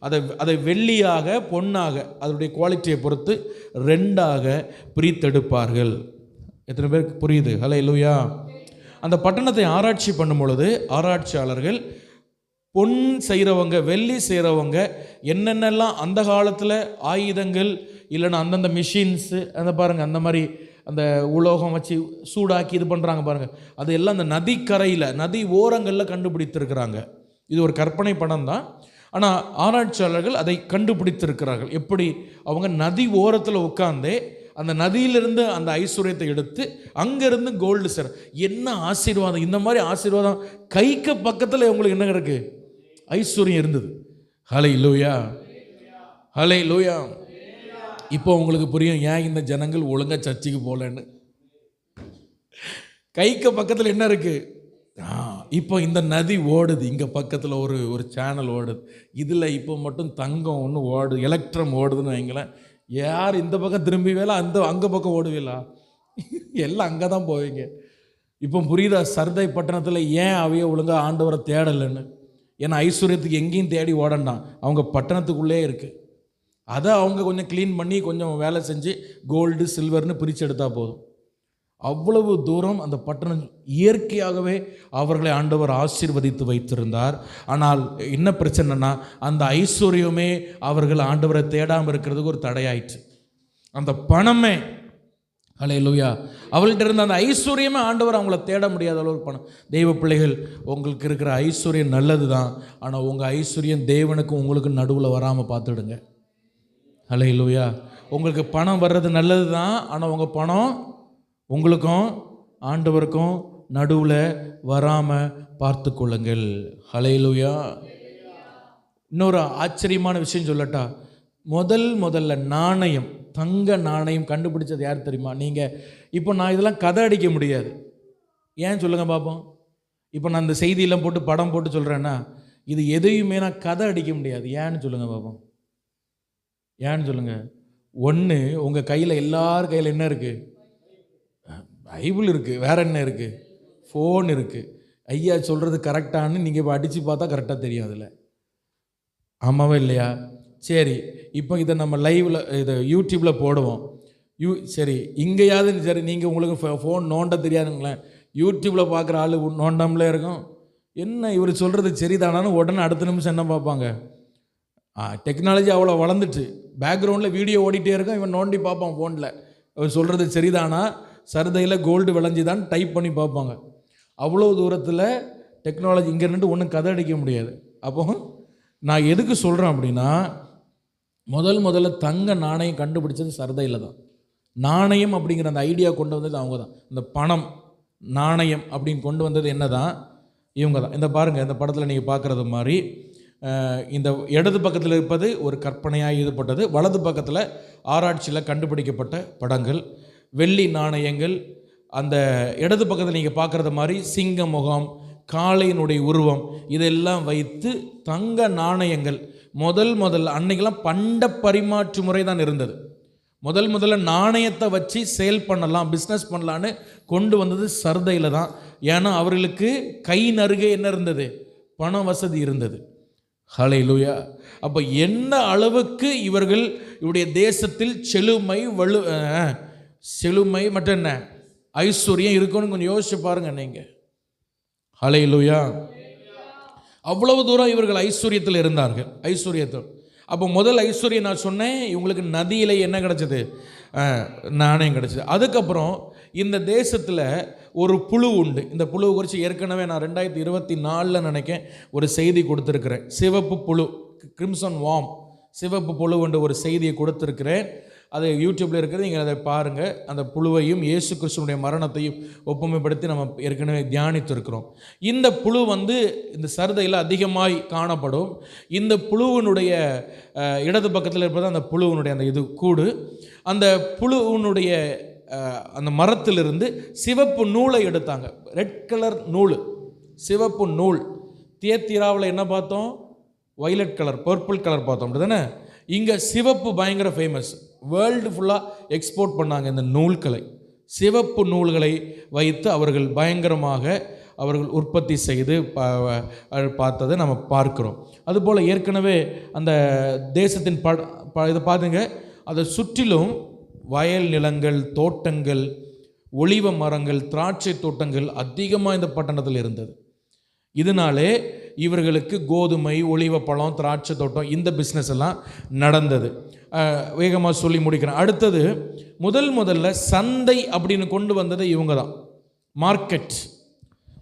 அதை வெள்ளியாக பொன்னாக அதனுடைய குவாலிட்டியை பொறுத்து 2ஆக பிரித்தெடுப்பார்கள். எத்தனை பேருக்கு புரியுது? ஹல்லேலூயா. அந்த பட்டணத்தை ஆராய்ச்சி பண்ணும் பொழுது ஆராய்ச்சியாளர்கள் பொன் செய்கிறவங்க, வெள்ளி செய்கிறவங்க என்னென்னலாம் அந்த காலத்தில் ஆயுதங்கள் இல்லைன்னா அந்தந்த மிஷின்ஸு அந்த பாருங்கள், அந்த மாதிரி அந்த உலோகம் வச்சு சூடாக்கி இது பண்ணுறாங்க பாருங்கள், அது எல்லாம் அந்த நதிக்கரையில் நதி ஓரங்களில் கண்டுபிடித்திருக்கிறாங்க. இது ஒரு கற்பனை படம் தான், ஆனால் ஆராய்ச்சியாளர்கள் அதை கண்டுபிடித்திருக்கிறார்கள். எப்படி அவங்க நதி ஓரத்தில் உட்கார்ந்தே அந்த நதியிலிருந்து அந்த ஐஸ்வர்யத்தை எடுத்து அங்கேருந்து கோல்டு சார். என்ன ஆசீர்வாதம்! இந்த மாதிரி ஆசீர்வாதம் கைக்கு பக்கத்தில் உங்களுக்கு என்ன இருக்குது? ஐஸ்வர்யம் இருந்தது. ஹல்லேலூயா, ஹல்லேலூயா. இப்போ உங்களுக்கு புரியும் ஏன் இந்த ஜனங்கள் ஒழுங்காக சர்ச்சுக்கு போகலன்னு. கைக்கு பக்கத்தில் என்ன இருக்குது? இப்போ இந்த நதி ஓடுது, இங்கே பக்கத்தில் ஒரு சேனல் ஓடுது. இதில் இப்போ மட்டும் தங்கம் ஒன்று ஓடுது, எலக்ட்ரம் ஓடுதுன்னு வைங்களேன். யார் இந்த பக்கம் திரும்பிவேலா அங்கே பக்கம் ஓடுவீங்களா? எல்லாம் அங்கே தான் போவீங்க. இப்போ புரியுதா சர்தை பட்டணத்தில் ஏன் அவைய ஒழுங்காக ஆண்டவரை தேடலைன்னு? ஏன்னா ஐஸ்வர்யத்துக்கு எங்கேயும் தேடி ஓடண்டாம், அவங்க பட்டணத்துக்குள்ளே இருக்குது. அதை அவங்க கொஞ்சம் க்ளீன் பண்ணி கொஞ்சம் வேலை செஞ்சு கோல்டு சில்வர்னு பிரித்து எடுத்தால் போதும். அவ்வளவு தூரம் அந்த பட்டணம் இயற்கையாகவே அவர்களை ஆண்டவர் ஆசீர்வதித்து வைத்திருந்தார். ஆனால் என்ன பிரச்சனைனா அந்த ஐஸ்வர்யமே அவர்கள் ஆண்டவரை தேடாமல் இருக்கிறதுக்கு ஒரு தடையாயிற்று. அந்த பணமே, ஹல்லேலூயா, அவள்கிட்ட இருந்த அந்த ஐஸ்வர்யமே ஆண்டவர் அவங்கள தேட முடியாத அளவுக்கு பணம். தெய்வ பிள்ளைகள், உங்களுக்கு இருக்கிற ஐஸ்வர்யம் நல்லது தான், ஆனால் உங்கள் ஐஸ்வர்யம் தேவனுக்கும் உங்களுக்கு நடுவில் வராமல் பார்த்துடுங்க. ஹல்லேலூயா. உங்களுக்கு பணம் வர்றது நல்லது தான், ஆனால் உங்கள் பணம் உங்களுக்கும் ஆண்டவருக்கும் நடுவில் வராமல் பார்த்து கொள்ளுங்கள். ஹல்லேலூயா. இன்னொரு ஆச்சரியமான விஷயம் சொல்லட்டா? முதல்ல நாணயம், தங்க நாணயம் கண்டுபிடிச்சது யார் தெரியுமா? நீங்கள். இப்போ நான் இதெல்லாம் கதை அடிக்க முடியாது. ஏன் சொல்லுங்கள் பார்ப்போம். இப்போ நான் இந்த செய்தியெல்லாம் போட்டு படம் போட்டு சொல்கிறேன்னா இது எதையுமே நான் கதை அடிக்க முடியாது. ஏன்னு சொல்லுங்கள் பார்ப்போம். ஏன்னு சொல்லுங்கள். ஒன்று, உங்கள் கையில் எல்லார் கையில் என்ன இருக்குது? பைபிள் இருக்குது. வேறு என்ன இருக்குது? ஃபோன் இருக்குது. ஐயா சொல்கிறது கரெக்டானு நீங்கள் இப்போ அடித்து பார்த்தா கரெக்டாக தெரியும் அதில். ஆமாவா இல்லையா? சரி, இப்போ இதை நம்ம லைவில் இதை யூடியூப்பில் போடுவோம். சரி, இங்கேயாவது சரி, நீங்கள் உங்களுக்கு ஃபோன் நோண்ட தெரியாதுங்களேன், யூடியூப்பில் பார்க்குற ஆள் நோண்டாமலே இருக்கும். என்ன இவர் சொல்கிறது சரிதானான்னு உடனே அடுத்த நிமிஷம் என்ன பார்ப்பாங்க? டெக்னாலஜி அவ்வளோ வளர்ந்துட்டு பேக்ரவுண்டில் வீடியோ ஓடிட்டே இருக்கும், இவன் நோண்டி பார்ப்பான் ஃபோனில். அவர் சொல்கிறது சரிதானா, சர்தையில் கோல்டு விளைஞ்சிதான் டைப் பண்ணி பார்ப்பாங்க. அவ்வளோ தூரத்தில் டெக்னாலஜி. இங்கே நின்று ஒன்றும் கதை அடிக்க முடியாது. அப்போ நான் எதுக்கு சொல்கிறேன் அப்படின்னா, முதல்ல தங்க நாணயம் கண்டுபிடிச்சது சர்தையில் தான். நாணயம் அப்படிங்கிற அந்த ஐடியா கொண்டு வந்தது அவங்க தான். இந்த பணம் நாணயம் அப்படின்னு கொண்டு வந்தது என்ன தான்? இவங்க தான். இந்த பாருங்கள், இந்த படத்தில் நீங்கள் பார்க்குறது மாதிரி இந்த இடது பக்கத்தில் இருப்பது ஒரு கற்பனையாக ஈடுபட்டது, வலது பக்கத்தில் ஆராய்ச்சியில் கண்டுபிடிக்கப்பட்ட படங்கள், வெள்ளி நாணயங்கள். அந்த இடது பக்கத்தில் நீங்கள் பார்க்குறது மாதிரி சிங்க முகம், காளையினுடைய உருவம், இதெல்லாம் வைத்து தங்க நாணயங்கள் முதல்ல அன்னைக்கெல்லாம் பண்ட பரிமாற்று முறை தான் இருந்தது. முதல்ல நாணயத்தை வச்சு சேல் பண்ணலாம், பிஸ்னஸ் பண்ணலான்னு கொண்டு வந்தது சர்தையில் தான். ஏன்னா அவர்களுக்கு கை நறுகை என்ன இருந்தது? பண வசதி இருந்தது. ஹல்லேலூயா. அப்போ என்ன அளவுக்கு இவர்கள் இவருடைய தேசத்தில் செழுமை மற்றும் என்ன ஐஸ்வர்யம் இருக்குன்னு கொஞ்சம் யோசிச்சு பாருங்க நீங்கள். ஹல்லேலூயா. அவ்வளவு தூரம் இவர்கள் ஐஸ்வர்யத்தில் இருந்தார்கள். ஐஸ்வர்யத்தில். அப்போ முதல் ஐஸ்வர்யம் நான் சொன்னேன், இவங்களுக்கு நதியில் என்ன கிடச்சிது? நாணயம் கிடச்சிது. அதுக்கப்புறம் இந்த தேசத்தில் ஒரு புழு உண்டு. இந்த புழுவை குறித்து ஏற்கனவே நான் 2024 நினைக்கிறேன் ஒரு செய்தி கொடுத்துருக்கிறேன். சிவப்பு புழு, கிரிம்சன் வார்ம், சிவப்பு புழு என்ற ஒரு செய்தியை கொடுத்துருக்கிறேன். அது யூடியூப்பில் இருக்கிறது, நீங்கள் அதை பாருங்கள். அந்த புழுவையும் இயேசு கிறிஸ்துவினுடைய மரணத்தையும் ஒப்புமைப்படுத்தி நம்ம ஏற்கனவே தியானித்திருக்கிறோம். இந்த புழு இந்த சர்தையில் அதிகமாய் காணப்படும். இந்த புழுவினுடைய இடது பக்கத்தில் இருப்பது அந்த புழுவினுடைய அந்த இது கூடு. அந்த புழுவினுடைய அந்த மரத்திலிருந்து சிவப்பு நூலை எடுத்தாங்க. ரெட் கலர் நூல், சிவப்பு நூல். தியத்திராவில் என்ன பார்த்தோம்? வயலட் கலர், பர்பிள் கலர் பார்த்தோம், அப்படி தானே? இங்கே சிவப்பு பயங்கர ஃபேமஸ். வேர்ல்டு ஃபுல்லாக எக்ஸ்போர்ட் பண்ணாங்க இந்த நூல்களை. சிவப்பு நூல்களை வைத்து அவர்கள் பயங்கரமாக அவர்கள் உற்பத்தி செய்து பார்த்ததை நம்ம பார்க்குறோம். அதுபோல் ஏற்கனவே அந்த தேசத்தின் இதை பார்த்துங்க, அதை சுற்றிலும் வயல் நிலங்கள், தோட்டங்கள், ஒலிவ மரங்கள், திராட்சை தோட்டங்கள் அதிகமாக இந்த பட்டணத்தில் இருந்தது. இதனாலே இவர்களுக்கு கோதுமை, ஒலிவ பழம், திராட்சை தோட்டம் இந்த பிஸ்னஸ் எல்லாம் நடந்தது. வேகமாக சொல்லி முடிக்கிறேன். அடுத்தது முதல்ல சந்தை அப்படின்னு கொண்டு வந்தது இவங்க தான்.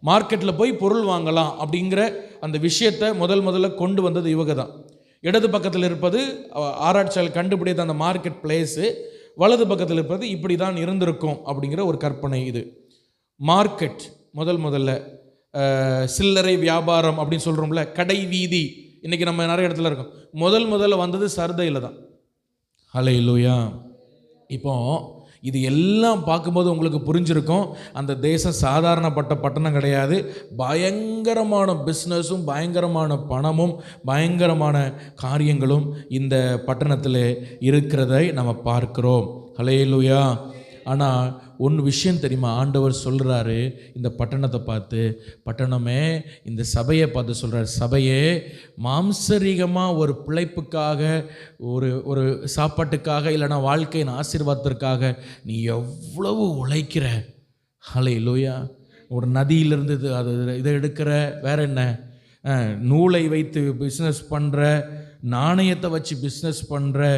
மார்க்கெட்டில் போய் பொருள் வாங்கலாம் அப்படிங்கிற அந்த விஷயத்தை முதல்ல கொண்டு வந்தது இவங்க தான். இடது பக்கத்தில் இருப்பது ஆராய்ச்சியாளர் கண்டுபிடித்த அந்த மார்க்கெட் பிளேஸு, வலது பக்கத்தில் இருப்பது இப்படி தான் இருந்திருக்கும் அப்படிங்கிற ஒரு கற்பனை. இது மார்க்கெட் முதல்ல சில்லறை வியாபாரம் அப்படின்னு சொல்கிறோம்ல, கடை வீதி, இன்றைக்கி நம்ம நிறைய இடத்துல இருக்கோம். முதல்ல வந்தது சர்தையில் தான். ஹல்லேலூயா. இப்போ இது எல்லாம் பார்க்கும்போது உங்களுக்கு புரிஞ்சிருக்கும், அந்த தேசம் சாதாரணப்பட்ட பட்டணம் கிடையாது. பயங்கரமான பிஸ்னஸும், பயங்கரமான பணமும், பயங்கரமான காரியங்களும் இந்த பட்டணத்தில் இருக்கிறதை நம்ம பார்க்கிறோம். ஹல்லேலூயா. ஆனால் ஒன்று விஷயம் தெரியுமா, ஆண்டவர் சொல்கிறாரு இந்த பட்டணத்தை பார்த்து, பட்டணமே இந்த சபையை பார்த்து சொல்கிறார், சபையே மாம்சரீகமாக ஒரு பிழைப்புக்காக, ஒரு சாப்பாட்டுக்காக, இல்லைனா வாழ்க்கையின் ஆசீர்வாதத்திற்காக நீ எவ்வளவு உழைக்கிற. ஹல்லேலூயா. ஒரு நதியிலிருந்து இதை எடுக்கிற, வேற என்ன, நூலை வைத்து பிஸ்னஸ் பண்ணுற, நாணயத்தை வச்சு பிஸ்னஸ் பண்ணுற,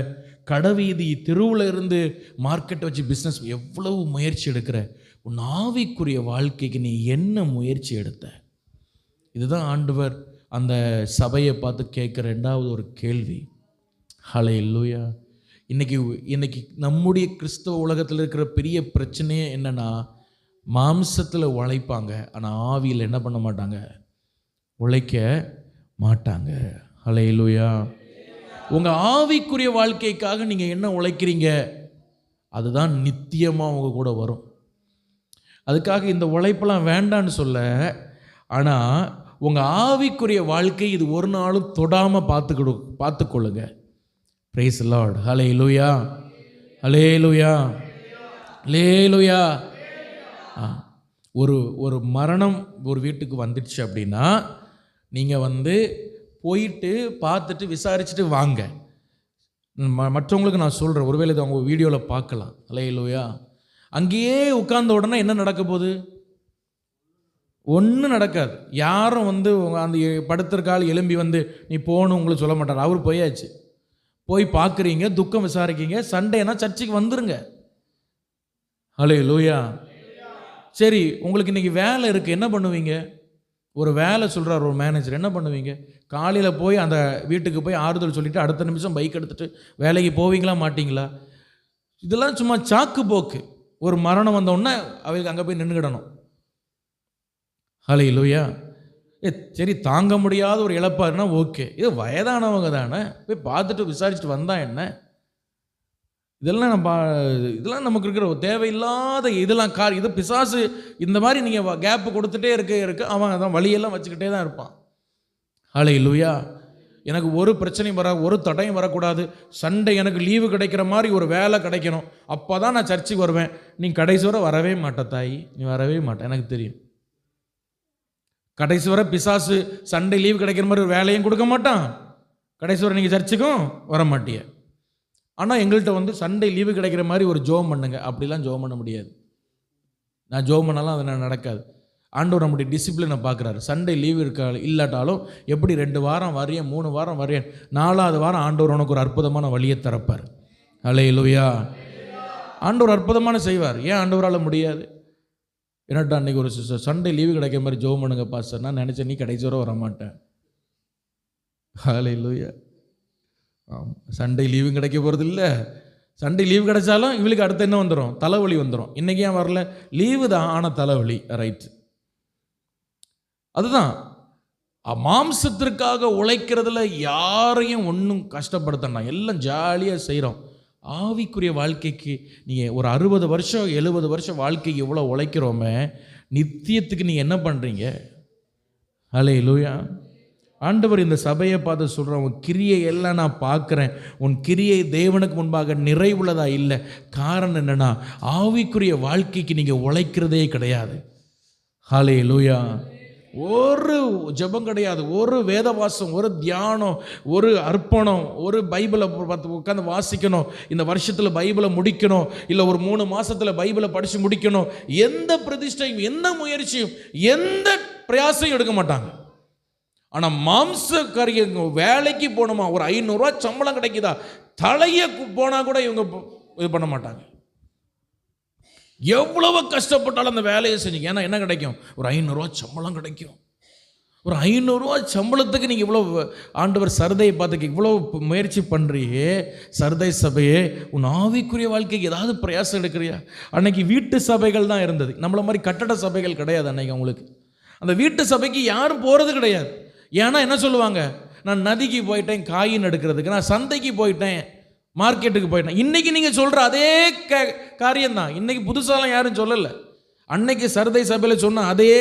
கடைவீதி தெருவில் இருந்து மார்க்கெட்டை வச்சு பிஸ்னஸ், எவ்வளவு முயற்சி எடுக்கிற. உன் ஆவிக்குரிய வாழ்க்கைக்கு நீ என்ன முயற்சி எடுத்த? இதுதான் ஆண்டவர் அந்த சபையை பார்த்து கேட்குற ரெண்டாவது ஒரு கேள்வி. ஹல்லேலூயா. இன்னைக்கு நம்முடைய கிறிஸ்தவ உலகத்தில் இருக்கிற பெரிய பிரச்சனையே என்னன்னா, மாம்சத்தில் உழைப்பாங்க, ஆனால் ஆவியில் என்ன பண்ண மாட்டாங்க, உழைக்க மாட்டாங்க. ஹல்லேலூயா. உங்கள் ஆவிக்குரிய வாழ்க்கைக்காக நீங்கள் என்ன உழைக்கிறீங்க, அதுதான் நித்தியமாக உங்கள் கூட வரும். அதுக்காக இந்த உழைப்பெல்லாம் வேண்டான்னு சொல்ல, ஆனால் உங்கள் ஆவிக்குரிய வாழ்க்கை இது ஒரு நாளும் தொடாமல் பார்த்துக்கொள்ளுங்க. Praise the Lord. Hallelujah, hallelujah, hallelujah. ஒரு மரணம் ஒரு வீட்டுக்கு வந்துடுச்சு அப்படின்னா, நீங்கள் போயிட்டு பார்த்துட்டு விசாரிச்சுட்டு வாங்க. மற்றவங்களுக்கு நான் சொல்கிறேன், ஒருவேளை இது அவங்க வீடியோவில் பார்க்கலாம். ஹல்லேலூயா. அங்கேயே உட்கார்ந்த உடனே என்ன நடக்க போகுது? ஒன்றும் நடக்காது. யாரும் அந்த படுத்திருக்கால் எலும்பி நீ போகணும் உங்களுக்கு சொல்ல மாட்டார். அவர் போயாச்சு. போய் பார்க்குறீங்க, துக்கம் விசாரிக்கீங்க, சண்டேனா சர்ச்சுக்கு வந்துருங்க. ஹல்லேலூயா. சரி, உங்களுக்கு இன்றைக்கி வேலை இருக்குது, என்ன பண்ணுவீங்க? ஒரு வேலை சொல்கிறார் ஒரு மேனேஜர், என்ன பண்ணுவீங்க? காலையில் போய் அந்த வீட்டுக்கு போய் ஆறுதல் சொல்லிவிட்டு அடுத்த நிமிஷம் பைக் எடுத்துகிட்டு வேலைக்கு போவீங்களா மாட்டிங்களா? இதெல்லாம் சும்மா சாக்கு போக்கு. ஒரு மரணம் வந்தோடனே அவருக்கு அங்கே போய் நின்றுக்கிடணும். ஹல்லேலூயா. சரி, தாங்க முடியாத ஒரு இழப்பாருன்னா ஓகே, இது வயதானவங்க தானே, போய் பார்த்துட்டு விசாரிச்சுட்டு வந்தா என்ன? இதெல்லாம் நமக்கு இருக்கிற தேவையில்லாத இது பிசாசு இந்த மாதிரி நீங்கள் கேப்பு கொடுத்துட்டே இருக்க அவன் அதான் வழியெல்லாம் வச்சுக்கிட்டே தான் இருப்பான். ஹல்லேலூயா. எனக்கு ஒரு பிரச்சனையும் ஒரு தடையும் வரக்கூடாது. சண்டே எனக்கு லீவு கிடைக்கிற மாதிரி ஒரு வேலை கிடைக்கணும், அப்போ தான் நான் சர்ச்சுக்கு வருவேன். நீ கடைசி வரை வரவே மாட்ட தாயி, நீ வரவே மாட்டேன், எனக்கு தெரியும். கடைசி வரை பிசாசு சண்டே லீவு கிடைக்கிற மாதிரி ஒரு வேலையும் கொடுக்க மாட்டான், கடைசி வரை நீங்கள் சர்ச்சுக்கும் வர மாட்டிய. ஆனால் எங்கள்கிட்ட சண்டே லீவு கிடைக்கிற மாதிரி ஒரு ஜோம் பண்ணுங்க, அப்படிலாம் ஜோம் பண்ண முடியாது. நான் ஜோம் பண்ணாலும் அது நடக்காது. ஆண்டவர் நம்முடைய டிசிப்ளினை பார்க்குறாரு. சண்டே லீவு இல்லாட்டாலும் எப்படி 2 வாரம் வரையன், 3 வாரம் வரையன், 4வது வாரம் ஆண்டவர் உனக்கு ஒரு அற்புதமான வழியை திறப்பார். ஹல்லேலூயா. ஆண்டவர் அற்புதமான செய்வார். ஏன் ஆண்டவரால் முடியாது? என்னட்டா அன்றைக்கி ஒரு சண்டே லீவு கிடைக்கிற மாதிரி ஜோம் பண்ணுங்க பாஸ்டர், நான் நினச்சேன் நீ கடைசி வரை வரமாட்டேன். ஹல்லேலூயா. சண்டே லீவும் கிடைக்க போகிறது இல்லை. சண்டே லீவு கிடைச்சாலும் இவளுக்கு அடுத்து என்ன வந்துடும்? தலைவலி வந்துடும். இன்றைக்கி ஏன் வரல? லீவு தான், ஆனால் தலைவலி. ரைட். அதுதான் மாம்சத்திற்காக உழைக்கிறதுல யாரையும் ஒன்றும் கஷ்டப்படுத்தனா, எல்லாம் ஜாலியாக செய்கிறோம். ஆவிக்குரிய வாழ்க்கைக்கு நீங்கள் ஒரு 60 வருஷம் 70 வருஷம் வாழ்க்கைக்கு எவ்வளோ உழைக்கிறோமே, நித்தியத்துக்கு நீங்கள் என்ன பண்ணுறீங்க? ஹல்லேலூயா. ஆண்டவர் இந்த சபையை பார்த்து சொல்கிறேன், உன் கிரியை எல்லாம் நான் பார்க்குறேன், உன் கிரியை தேவனுக்கு முன்பாக நிறைவுள்ளதா இல்லை. காரணம் என்னென்னா, ஆவிக்குரிய வாழ்க்கைக்கு நீங்கள் உழைக்கிறதே கிடையாது. ஹல்லேலூயா. ஒரு ஜெபம் கிடையாது, ஒரு வேதவாசம், ஒரு தியானம், ஒரு அர்ப்பணம், ஒரு பைபிளை உட்காந்து வாசிக்கணும், இந்த வருஷத்தில் பைபிளை முடிக்கணும், இல்லை ஒரு 3 மாசத்துல பைபிளை படித்து முடிக்கணும், எந்த பிரதிஷ்டையும் எந்த முயற்சியும் எந்த பிரயாசையும் எடுக்க மாட்டாங்க. ஆனால் மாம்சக்காரிய வேலைக்கு போகணுமா, ஒரு 500 ரூபா சம்பளம் கிடைக்குதா, தலையை போனால் கூட இவங்க இது பண்ண மாட்டாங்க. எவ்வளவு கஷ்டப்பட்டாலும் அந்த வேலையை செஞ்சு, ஏன்னா என்ன கிடைக்கும், ஒரு 500 ரூபா சம்பளம் கிடைக்கும். ஒரு 500 ரூபா சம்பளத்துக்கு நீங்கள் இவ்வளோ ஆண்டவர் சர்தையை பார்த்துக்க இவ்வளோ முயற்சி பண்ணுறியே, சர்தை சபையே, உன் ஆவிக்குரிய வாழ்க்கைக்கு ஏதாவது பிரயாசம் எடுக்கிறியா? அன்னைக்கு வீட்டு சபைகள் தான் இருந்தது, நம்மள மாதிரி கட்டட சபைகள் கிடையாது அன்னைக்கு. அவங்களுக்கு அந்த வீட்டு சபைக்கு யாரும் போகிறது கிடையாது. ஏன்னா என்ன சொல்லுவாங்க, நான் நதிக்கு போயிட்டேன் காயின் எடுக்கிறதுக்கு, நான் சந்தைக்கு போயிட்டேன், மார்க்கெட்டுக்கு போயிட்டேன். இன்றைக்கி நீங்கள் சொல்கிற அதே காரியம்தான் இன்றைக்கி புதுசாலாம் யாரும் சொல்லலை. அன்னைக்கு சர்தை சபையில் சொன்ன அதே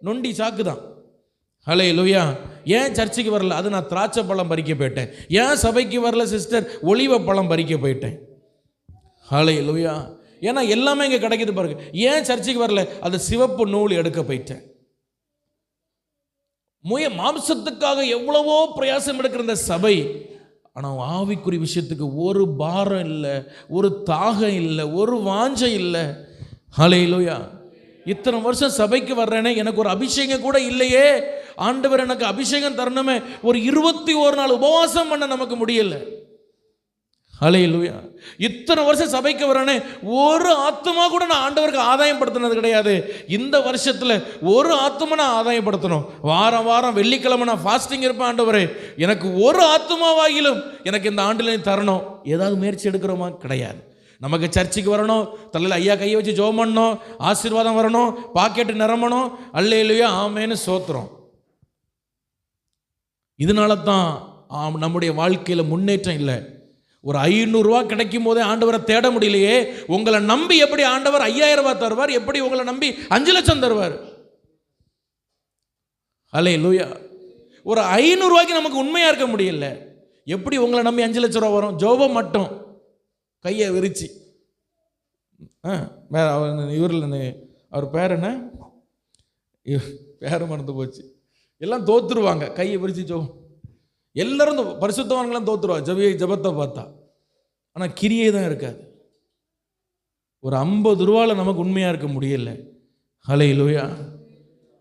நொண்டி சாக்கு தான். ஹல்லேலூயா. ஏன் சர்ச்சுக்கு வரல, அது நான் திராட்சை பழம் பறிக்க போயிட்டேன். ஏன் சபைக்கு வரல சிஸ்டர், ஒலிவ பழம் பறிக்க போயிட்டேன். ஹல்லேலூயா. ஏன்னா எல்லாமே இங்கே கிடைக்குது பாருங்க. ஏன் சர்ச்சுக்கு வரல, அது சிவப்பு நூல் எடுக்க போயிட்டேன். மாம்சத்துக்காக எவ்வளவோ பிரயாசம் எடுக்கிற இந்த சபை, ஆனால் ஆவிக்குரிய விஷயத்துக்கு ஒரு பாரம் இல்லை, ஒரு தாகம் இல்லை, ஒரு வாஞ்சை இல்லை. ஹல்லேலூயா. இத்தனை வருஷம் சபைக்கு வர்றேனே, எனக்கு ஒரு அபிஷேகம் கூட இல்லையே, ஆண்டவர் எனக்கு அபிஷேகம் தரணுமே, ஒரு 21 நாள் உபவாசம் பண்ண நமக்கு முடியல. ஹல்லேலூயா. இத்தனை வருஷம் சபைக்கு வரேனே, ஒரு ஆத்மா கூட நான் ஆண்டவருக்கு ஆதாயப்படுத்தினது கிடையாது. இந்த வருஷத்தில் ஒரு ஆத்மா நான் ஆதாயப்படுத்தணும். வாரம் வாரம் வெள்ளிக்கிழமை நான் ஃபாஸ்டிங் இருப்பேன். ஆண்டவரே, எனக்கு ஒரு ஆத்மாவாகிலும் எனக்கு இந்த ஆண்டில் தரணும். ஏதாவது முயற்சி எடுக்கிறோமா? கிடையாது. நமக்கு சர்ச்சுக்கு வரணும், தலையில் ஐயா கையை வச்சு ஜெபம் பண்ணணும், ஆசீர்வாதம் வரணும், பாக்கெட்டு நிரம்பணும், அல்லேலூயா ஆமேன்னு சோத்துறோம். இதனால தான் நம்முடைய வாழ்க்கையில் முன்னேற்றம் இல்லை. ஒரு 500 ரூபா கிடைக்கும் போதே ஆண்டவரை தேட முடியலையே. உங்களை நம்பி எப்படி ஆண்டவர் 5000 ரூபாய் தருவார், எப்படி உங்களை நம்பி 5 லட்சம் தருவார்? ஹல்லேலூயா. ஒரு 500 ரூபாய்க்கு நமக்கு உண்மையாக இருக்க முடியல, எப்படி உங்களை நம்பி 5 லட்சம் ரூபா வரும்? ஜோபம் மட்டும் கையை விரிச்சு, இவரில் அவர் பேர் என்ன, பேரை மறந்து போச்சு, எல்லாம் தோத்துருவாங்க. கையை விரிச்சு ஜோபம், எல்லாரும் பரிசுத்தவான்களாம் தோத்துருவாங்க ஜபத்தை பார்த்தா. ஆனால் கிரியை தான் இருக்காது. ஒரு 50 ரூபாவில் நமக்கு உண்மையாக இருக்க முடியல. ஹல்லேலூயா.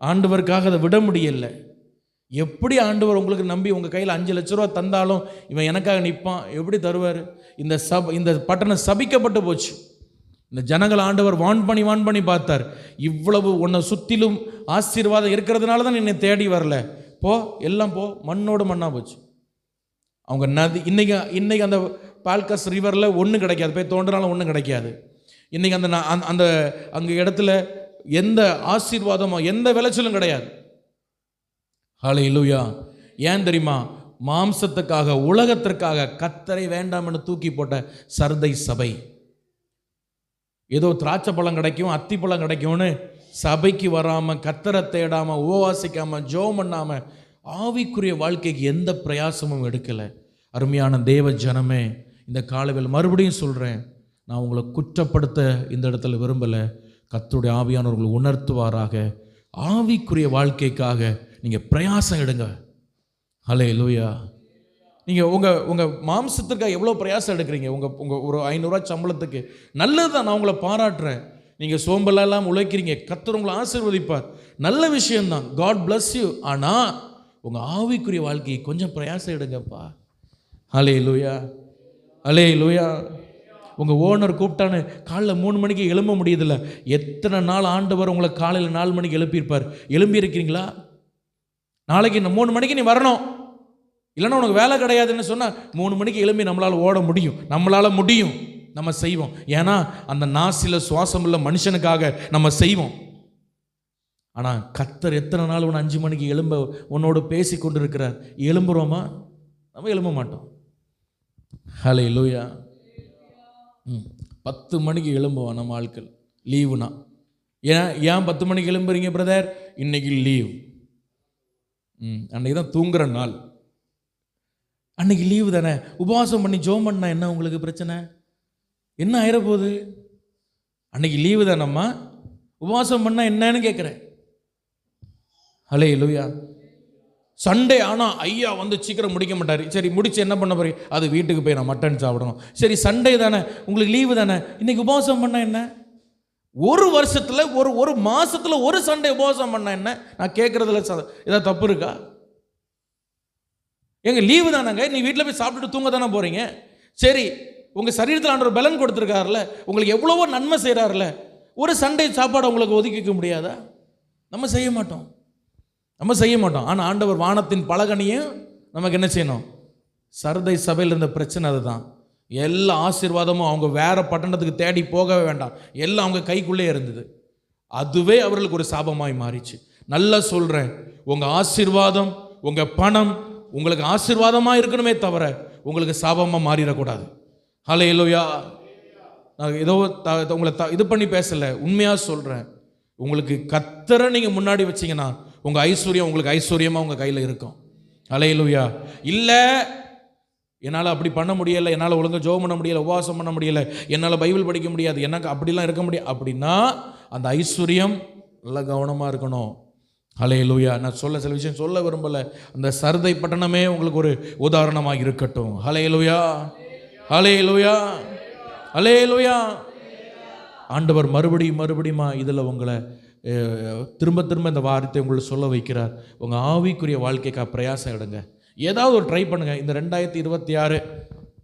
ஆண்டவருக்காக அதை விட முடியல. எப்படி ஆண்டவர் உங்களுக்கு நம்பி உங்கள் கையில் 5 லட்ச ரூபா தந்தாலும் இவன் எனக்காக நிற்பான், எப்படி தருவார்? இந்த பட்டணம் சபிக்கப்பட்டு போச்சு. இந்த ஜனங்கள் ஆண்டவர் வான் பண்ணி பார்த்தார். இவ்வளவு உன்னை சுற்றிலும் ஆசீர்வாதம் இருக்கிறதுனால தான் என்னை தேடி வரல, போ எல்லாம் போ, மண்ணோடு மண்ணாக போச்சு. அவங்க நதி இன்னைக்கு அந்த பால்கஸ் ரிவரில் ஒன்றும் கிடைக்காது, போய் தோன்றினாலும் ஒன்றும் கிடைக்காது. இன்றைக்கி அந்த அங்கே இடத்துல எந்த ஆசீர்வாதமோ எந்த விளைச்சலும் கிடையாது. ஹல்லேலூயா. ஏன் தெரியுமா? மாம்சத்துக்காக உலகத்திற்காக கர்த்தரை வேண்டாம்னு தூக்கி போட்ட சர்தை சபை. ஏதோ திராட்சை பழம் கிடைக்கும், அத்தி பழம் கிடைக்கும்னு சபைக்கு வராமல், கர்த்தரை தேடாமல், உபவாசிக்காமல், ஜெபம் பண்ணாமல், ஆவிக்குரிய வாழ்க்கைக்கு எந்த பிரயாசமும் எடுக்கலை. அருமையான தேவ ஜனமே, இந்த காலையில் மறுபடியும் சொல்கிறேன், நான் உங்களை குற்றப்படுத்த இந்த இடத்துல விரும்பலை. கர்த்தருடைய ஆவியானவர்களை உணர்த்துவாராக. ஆவிக்குரிய வாழ்க்கைக்காக நீங்கள் பிரயாசம் எடுங்க. ஹல்லேலூயா. நீங்கள் உங்கள் மாம்சத்திற்காக எவ்வளோ பிரயாசம் எடுக்கிறீங்க? உங்கள் ஒரு 500 ரூபா சம்பளத்துக்கு நல்லது தான், நான் உங்களை பாராட்டுறேன். நீங்கள் சோம்பலெல்லாம் உழைக்கிறீங்க, கர்த்தர் உங்களை ஆசீர்வதிப்பார், நல்ல விஷயம்தான். God bless you. ஆனால் உங்கள் ஆவிக்குரிய வாழ்க்கையை கொஞ்சம் பிரயாசம் எடுங்கப்பா. ஹல்லேலூயா. ஹல்லேலூயா. உங்கள் ஓனர் கூப்பிட்டான்னு காலைல 3 மணிக்கு எழும்ப முடியுதில்ல. எத்தனை நாள் ஆண்டவர் உங்களை காலையில் 4 மணிக்கு எழுப்பியிருப்பார்? எழும்பி இருக்கிறீங்களா? நாளைக்கு 3 மணிக்கு நீ வரணும், இல்லைன்னா உனக்கு வேலை கிடையாதுன்னு சொன்னால் 3 மணிக்கு எழும்பி நம்மளால் ஓட முடியும். நம்மளால் முடியும், நம்ம செய்வோம். ஏன்னா அந்த நாசில சுவாசம் உள்ள மனுஷனுக்காக நம்ம செய்வோம். ஆனால் கர்த்தர் எத்தனை நாள் உன்னை 5 மணிக்கு எழும்ப உன்னோடு பேசி கொண்டு இருக்கிறார்? எழும்புறோமா? நம்ம எழும்ப மாட்டோம். ஹல்லேலூயா. 10 மணிக்கு எழும்புவோம் நம்ம ஆட்கள், லீவுனா. ஏன் 10 மணிக்கு எழும்புறீங்க பிரதர்? இன்னைக்கு லீவ், அன்னைக்கு தான் தூங்குற நாள், அன்னைக்கு லீவு தானே. உபவாசம் பண்ணி ஜெபம் பண்ணா என்ன உங்களுக்கு பிரச்சனை? என்ன ஆயிரப்போகுது? அன்னைக்கு லீவு தானம்மா, உபவாசம் பண்ணால் என்னன்னு கேட்குறேன். ஹல்லேலூயா. சண்டே ஆனால் ஐயா வந்து சீக்கிரம் முடிக்க மாட்டார். சரி முடிச்சு என்ன பண்ண போறீங்க? அது வீட்டுக்கு போய் நான் மட்டன் சாப்பிடணும். சரி சண்டே தானே, உங்களுக்கு லீவு தானே, இன்னைக்கு உபவாசம் பண்ண என்ன? ஒரு வருஷத்தில் ஒரு மாசத்துல ஒரு சண்டே உபவாசம் பண்ண என்ன? நான் கேட்கறதுல ஏதாவது தப்பு இருக்கா? எங்க லீவு தானங்க, நீ வீட்டில் போய் சாப்பிட்டுட்டு தூங்க தானே போறீங்க. சரி உங்க சரீரத்தில் ஆண்டவர் பலன் கொடுத்துருக்காருல, உங்களுக்கு எவ்வளவோ நன்மை செய்கிறாருல, ஒரு சண்டே சாப்பாடு உங்களுக்கு ஒதுக்கிக்க முடியாதா? நம்ம செய்ய மாட்டோம். ஆனால் ஆண்டவர் வானத்தின் பலகனியும் நமக்கு என்ன செய்யணும்? சர்தை சபையில் இருந்த பிரச்சனை அதுதான். எல்லா ஆசீர்வாதமும் அவங்க வேற பட்டணத்துக்கு தேடி போகவே வேண்டாம், எல்லாம் அவங்க கைக்குள்ளே இருந்தது. அதுவே அவர்களுக்கு ஒரு சாபமாய் மாறிச்சு. நல்லா சொல்றேன், உங்க ஆசீர்வாதம் உங்க பணம் உங்களுக்கு ஆசீர்வாதமாக இருக்கணுமே தவிர உங்களுக்கு சாபமாக மாறிடக்கூடாது. ஹல்லேலூயா. நான் ஏதோ உங்களை இது பண்ணி பேசலை, உண்மையாக சொல்கிறேன். உங்களுக்கு கர்த்தரை நீங்கள் முன்னாடி வச்சிங்கன்னா உங்கள் ஐஸ்வர்யம் உங்களுக்கு ஐஸ்வர்யமாக உங்கள் கையில் இருக்கும். ஹல்லேலூயா. இல்லை என்னால் அப்படி பண்ண முடியலை, என்னால் ஒழுங்காக ஜெபம் பண்ண முடியலை, உபவாசம் பண்ண முடியலை, என்னால் பைபிள் படிக்க முடியாது, எனக்கு அப்படிலாம் இருக்க முடியாது அப்படின்னா அந்த ஐஸ்வர்யம் நல்லா கவனமாக இருக்கணும். ஹல்லேலூயா. நான் சில விஷயம் சொல்ல விரும்பலை. அந்த சர்தை பட்டணமே உங்களுக்கு ஒரு உதாரணமாக இருக்கட்டும். ஹல்லேலூயா, ஹல்லேலூயா, ஹல்லேலூயா. ஆண்டவர் மறுபடியுமா இதில் உங்களை திரும்ப இந்த வார்த்தை உங்களை சொல்ல வைக்கிறார். உங்கள் ஆவிக்குரிய வாழ்க்கைக்காக பிரயாசம் எடுங்க. ஏதாவது ஒரு ட்ரை பண்ணுங்கள். இந்த 2026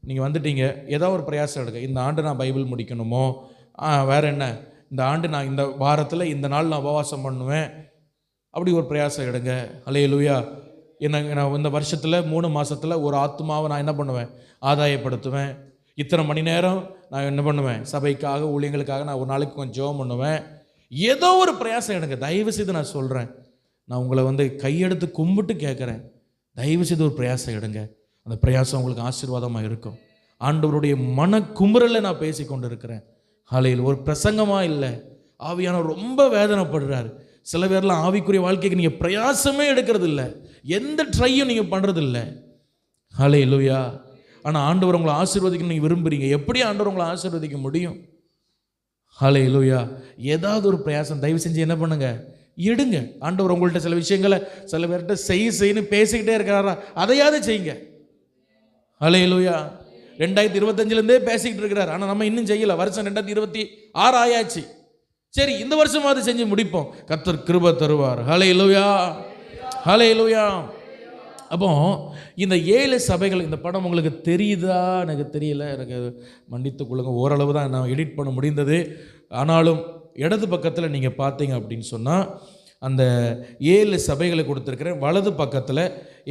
நீங்கள் வந்துட்டீங்க, ஏதாவது ஒரு பிரயாசம் எடுங்க. இந்த ஆண்டு நான் பைபிள் முடிக்கணுமோ, வேறு என்ன, இந்த ஆண்டு நான் இந்த வாரத்தில் இந்த நாள் நான் உபவாசம் பண்ணுவேன், அப்படி ஒரு பிரயாசம் எடுங்க. ஹல்லேலூயா. நான் இந்த வருஷத்தில் 3 மாதத்தில் ஒரு ஆத்மாவை நான் என்ன பண்ணுவேன்? ஆதாயப்படுத்துவேன். இத்தனை மணி நேரம் நான் என்ன பண்ணுவேன்? சபைக்காக ஊழியங்களுக்காக நான் ஒரு நாளைக்கு கொஞ்சம் ஜெபம் பண்ணுவேன். ஏதோ ஒரு பிரயாசம் எடுங்க. தயவு செய்து நான் சொல்கிறேன், நான் உங்களை கையெடுத்து கும்பிட்டு கேட்குறேன், தயவு செய்து ஒரு பிரயாசம் எடுங்க. அந்த பிரயாசம் உங்களுக்கு ஆசீர்வாதமாக இருக்கும். ஆண்டவருடைய மன குமுறலை நான் பேசி கொண்டு இருக்கிறேன். ஹல்லேலூயா. ஒரு பிரசங்கமாக இல்லை, ஆவியானவர் ரொம்ப வேதனைப்படுறாரு. சில பேர்லாம் ஆவிக்குரிய வாழ்க்கைக்கு நீங்கள் பிரயாசமே எடுக்கிறது இல்லை, எந்த ட்ரையும் நீங்கள் பண்ணுறது இல்லை. ஹல்லேலூயா. ஆனால் ஆண்டவர் உங்களை ஆசீர்வதிக்க நீங்கள் விரும்புகிறீங்க. எப்படி ஆண்டவர் உங்களை ஆசீர்வதிக்க முடியும்? ஹல்லேலூயா. ஏதாவது ஒரு பிரயாசம் தயவு செஞ்சு என்ன பண்ணுங்க? எடுங்க. ஆண்டவர் உங்கள்கிட்ட சில விஷயங்களை சில பேர்கிட்ட செய்யன்னு பேசிக்கிட்டே இருக்கிறாரா, அதையாவது செய்யுங்க. ஹல்லேலூயா. 2025 பேசிக்கிட்டு இருக்கிறார், ஆனால் நம்ம இன்னும் செய்யலை. வருஷம் 2026 ஆயாச்சு. சரி இந்த வருஷமாவது செஞ்சு முடிப்போம், கர்த்தர் கிருபை தருவார். ஹல்லேலூயா, ஹல்லேலூயா. அப்போ இந்த 7 சபைகள், இந்த படம் உங்களுக்கு தெரியுதா? எனக்கு தெரியல, எனக்கு மன்னித்து கொள்ளுங்க. ஓரளவு தான் நான் எடிட் பண்ண முடிந்தது. ஆனாலும் இடது பக்கத்தில் நீங்கள் பார்த்தீங்க அப்படின்னு சொன்னால் அந்த 7 சபைகளை கொடுத்துருக்கிறேன். வலது பக்கத்தில்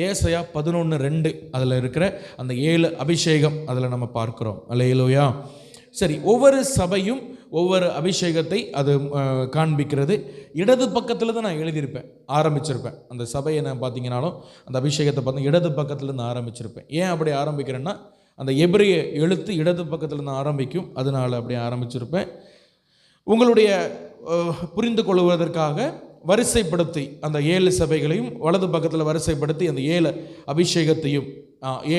ஏசாயா 11:2 அதில் இருக்கிற அந்த 7 அபிஷேகம் அதில் நம்ம பார்க்குறோம். ஹல்லேலூயா. சரி, ஒவ்வொரு சபையும் ஒவ்வொரு அபிஷேகத்தை அது காண்பிக்கிறது. இடது பக்கத்தில் தான் நான் எழுதியிருப்பேன், ஆரம்பிச்சிருப்பேன். அந்த சபையை நான் பார்த்தீங்கன்னாலும் அந்த அபிஷேகத்தை பார்த்து இடது பக்கத்துலேருந்து ஆரம்பிச்சிருப்பேன். ஏன் அப்படி ஆரம்பிக்கிறேன்னா, அந்த எபிரிய எழுத்து இடது பக்கத்துலேருந்து ஆரம்பிக்கும், அதனால் அப்படி ஆரம்பிச்சிருப்பேன். உங்களுடைய புரிந்து கொள்வதற்காக வரிசைப்படுத்தி அந்த 7 சபைகளையும் வலது பக்கத்தில் வரிசைப்படுத்தி அந்த 7 அபிஷேகத்தையும்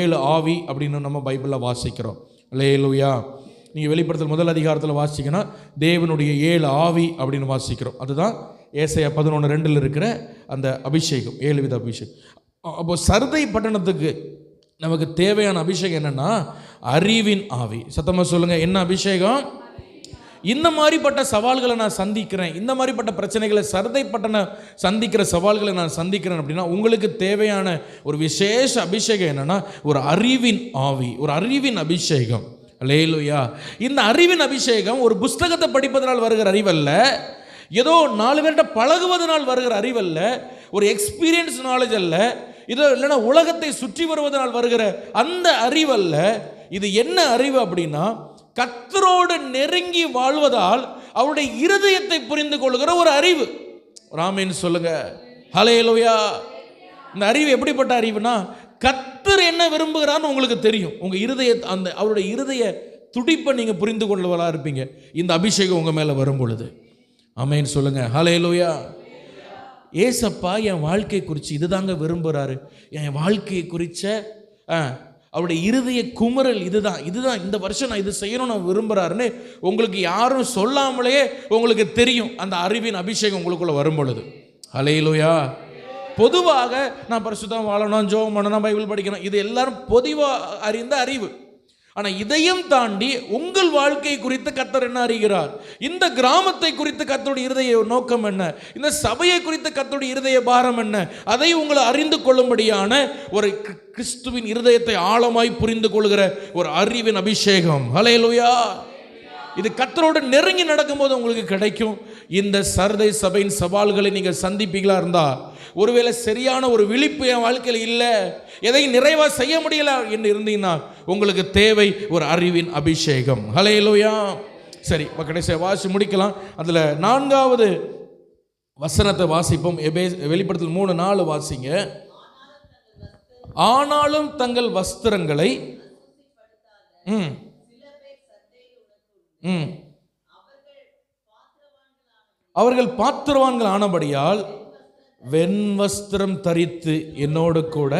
7 ஆவி அப்படின்னு நம்ம பைபிளில் வாசிக்கிறோம். ஹல்லேலூயா. நீங்கள் வெளிப்படுத்தல் 1 அதிகாரத்தில் வாசிங்கன்னா தேவனுடைய 7 ஆவி அப்படின்னு வாசிக்கிறோம். அதுதான் ஏசாயா 11:2 இருக்கிற அந்த அபிஷேகம், 7 வித அபிஷேகம். அப்போ சர்தை பட்டணத்துக்கு நமக்கு தேவையான அபிஷேகம் என்னன்னா அறிவின் ஆவி. சத்தமாக சொல்லுங்க, என்ன அபிஷேகம்? இந்த மாதிரிப்பட்ட சவால்களை நான் சந்திக்கிறேன், இந்த மாதிரிப்பட்ட பிரச்சனைகளை சர்தை பட்டணம் சந்திக்கிற சவால்களை நான் சந்திக்கிறேன் அப்படின்னா உங்களுக்கு தேவையான ஒரு விசேஷ அபிஷேகம் என்னன்னா ஒரு அறிவின் ஆவி, ஒரு அறிவின் அபிஷேகம். ஹல்லேலூயா. இந்த அறிவின் அபிஷேகம் ஒரு புஸ்தகத்தை படிப்பதனால் வருகிற அறிவல்ல, ஏதோ 4 பேர்கிட்ட பழகுவதனால் வருகிற அறிவல்ல, ஒரு எக்ஸ்பீரியன்ஸ் நாலேஜ் அல்ல, இதோ இல்லைன்னா உலகத்தை சுற்றி வருவதனால் வருகிற அந்த அறிவல்ல. இது என்ன அறிவு அப்படின்னா கர்த்தரோடு நெருங்கி வாழ்வதால் அவருடைய இருதயத்தை புரிந்து கொள்கிற ஒரு அறிவு. ஆமென் சொல்லுங்க. ஹல்லேலூயா. இந்த அறிவு எப்படிப்பட்ட அறிவுனா கர்த்தர் என்ன விரும்புகிறான்னு உங்களுக்கு தெரியும். உங்க இருதய அந்த அவருடைய இருதய துடிப்பை நீங்க புரிந்து கொள்வதா இருப்பீங்க இந்த அபிஷேகம் உங்க மேல வரும் பொழுது. ஆமென் சொல்லுங்க. ஹல்லேலூயா. ஏசப்பா என் வாழ்க்கை குறித்து இதுதாங்க விரும்புகிறாரு, என் வாழ்க்கையை குறித்த அவருடைய இருதய குமரல் இதுதான் இந்த வருஷம் நான் இது செய்யணும்னு நான் விரும்புகிறாருன்னு உங்களுக்கு யாரும் சொல்லாமலேயே உங்களுக்கு தெரியும். அந்த அறிவின் அபிஷேகம் உங்களுக்குள்ள வரும் பொழுது. ஹல்லேலூயா. பொதுவாக நான் பரிசுத்தம் வாழணும், ஜெபம் பண்ணணும், பைபிள் படிக்கணும், இது எல்லாரும் பொதுவாக அறிந்த அறிவு. ஆனால் இதையும் தாண்டி உங்கள் வாழ்க்கை குறித்து கர்த்தர் என்ன அறிகிறார், இந்த கிராமத்தை குறித்து கர்த்தருடைய இருதய நோக்கம் என்ன, இந்த சபையை குறித்து கர்த்தருடைய இருதய பாரம் என்ன, அதை உங்களை அறிந்து கொள்ளும்படியான ஒரு கிறிஸ்துவின் இருதயத்தை ஆழமாய் புரிந்து கொள்கிற ஒரு அறிவின் அபிஷேகம். ஹல்லேலூயா. இது கர்த்தரோடு நெருங்கி நடக்கும்போது உங்களுக்கு கிடைக்கும். இந்த சர்தை சபையின் சவால்களை நீங்கள் சந்திப்பீங்களா இருந்தா, ஒருவேளை சரியான ஒரு விழிப்பு என் வாழ்க்கையில் இல்லை, எதையும் நிறைவா செய்ய முடியல என்று இருந்தீங்கன்னா, உங்களுக்கு தேவை ஒரு அறிவின் அபிஷேகம். ஹல்லேலூயா. சரி, கடைசியாக வாசி முடிக்கலாம். அதில் 4வது வசனத்தை வாசிப்போம். வெளிப்படுத்தல் 3:4 வாசிங்க. ஆனாலும் தங்கள் வஸ்திரங்களை அவர்கள் பாத்திரவான்கள் ஆனபடியால் வெண்வஸ்திரம் தரித்து என்னோடு கூட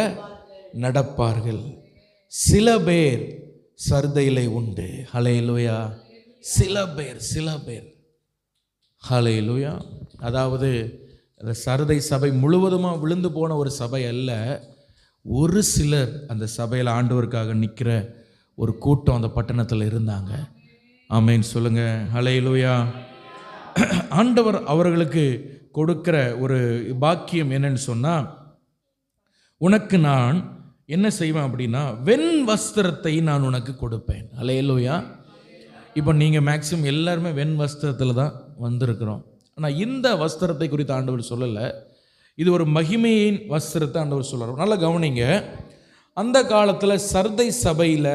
நடப்பார்கள். சில பேர் சர்தையிலே உண்டு. ஹல்லேலூயா. சில பேர் ஹல்லேலூயா. அதாவது சர்தை சபை முழுவதுமாக விழுந்து போன ஒரு சபை அல்ல, ஒரு சிலர் அந்த சபையில் ஆண்டவருக்காக நிற்கிற ஒரு கூட்டம் அந்த பட்டணத்தில் இருந்தாங்க. ஆமென் சொல்லுங்க. ஹல்லேலூயா. ஆண்டவர் அவர்களுக்கு கொடுக்கிற ஒரு பாக்கியம் என்னன்னு சொன்னால், உனக்கு நான் என்ன செய்வேன் அப்படின்னா, வெண் வஸ்திரத்தை நான் உனக்கு கொடுப்பேன். ஹல்லேலூயா. இப்போ நீங்கள் மேக்சிமம் எல்லாருமே வெண் வஸ்திரத்தில் தான் வந்திருக்கிறோம். ஆனால் இந்த வஸ்திரத்தை குறித்து ஆண்டவர் சொல்லலை, இது ஒரு மகிமையின் வஸ்திரத்தை ஆண்டவர் சொல்கிறார். நல்லா கவனிங்க. அந்த காலத்தில் சர்தை சபையில்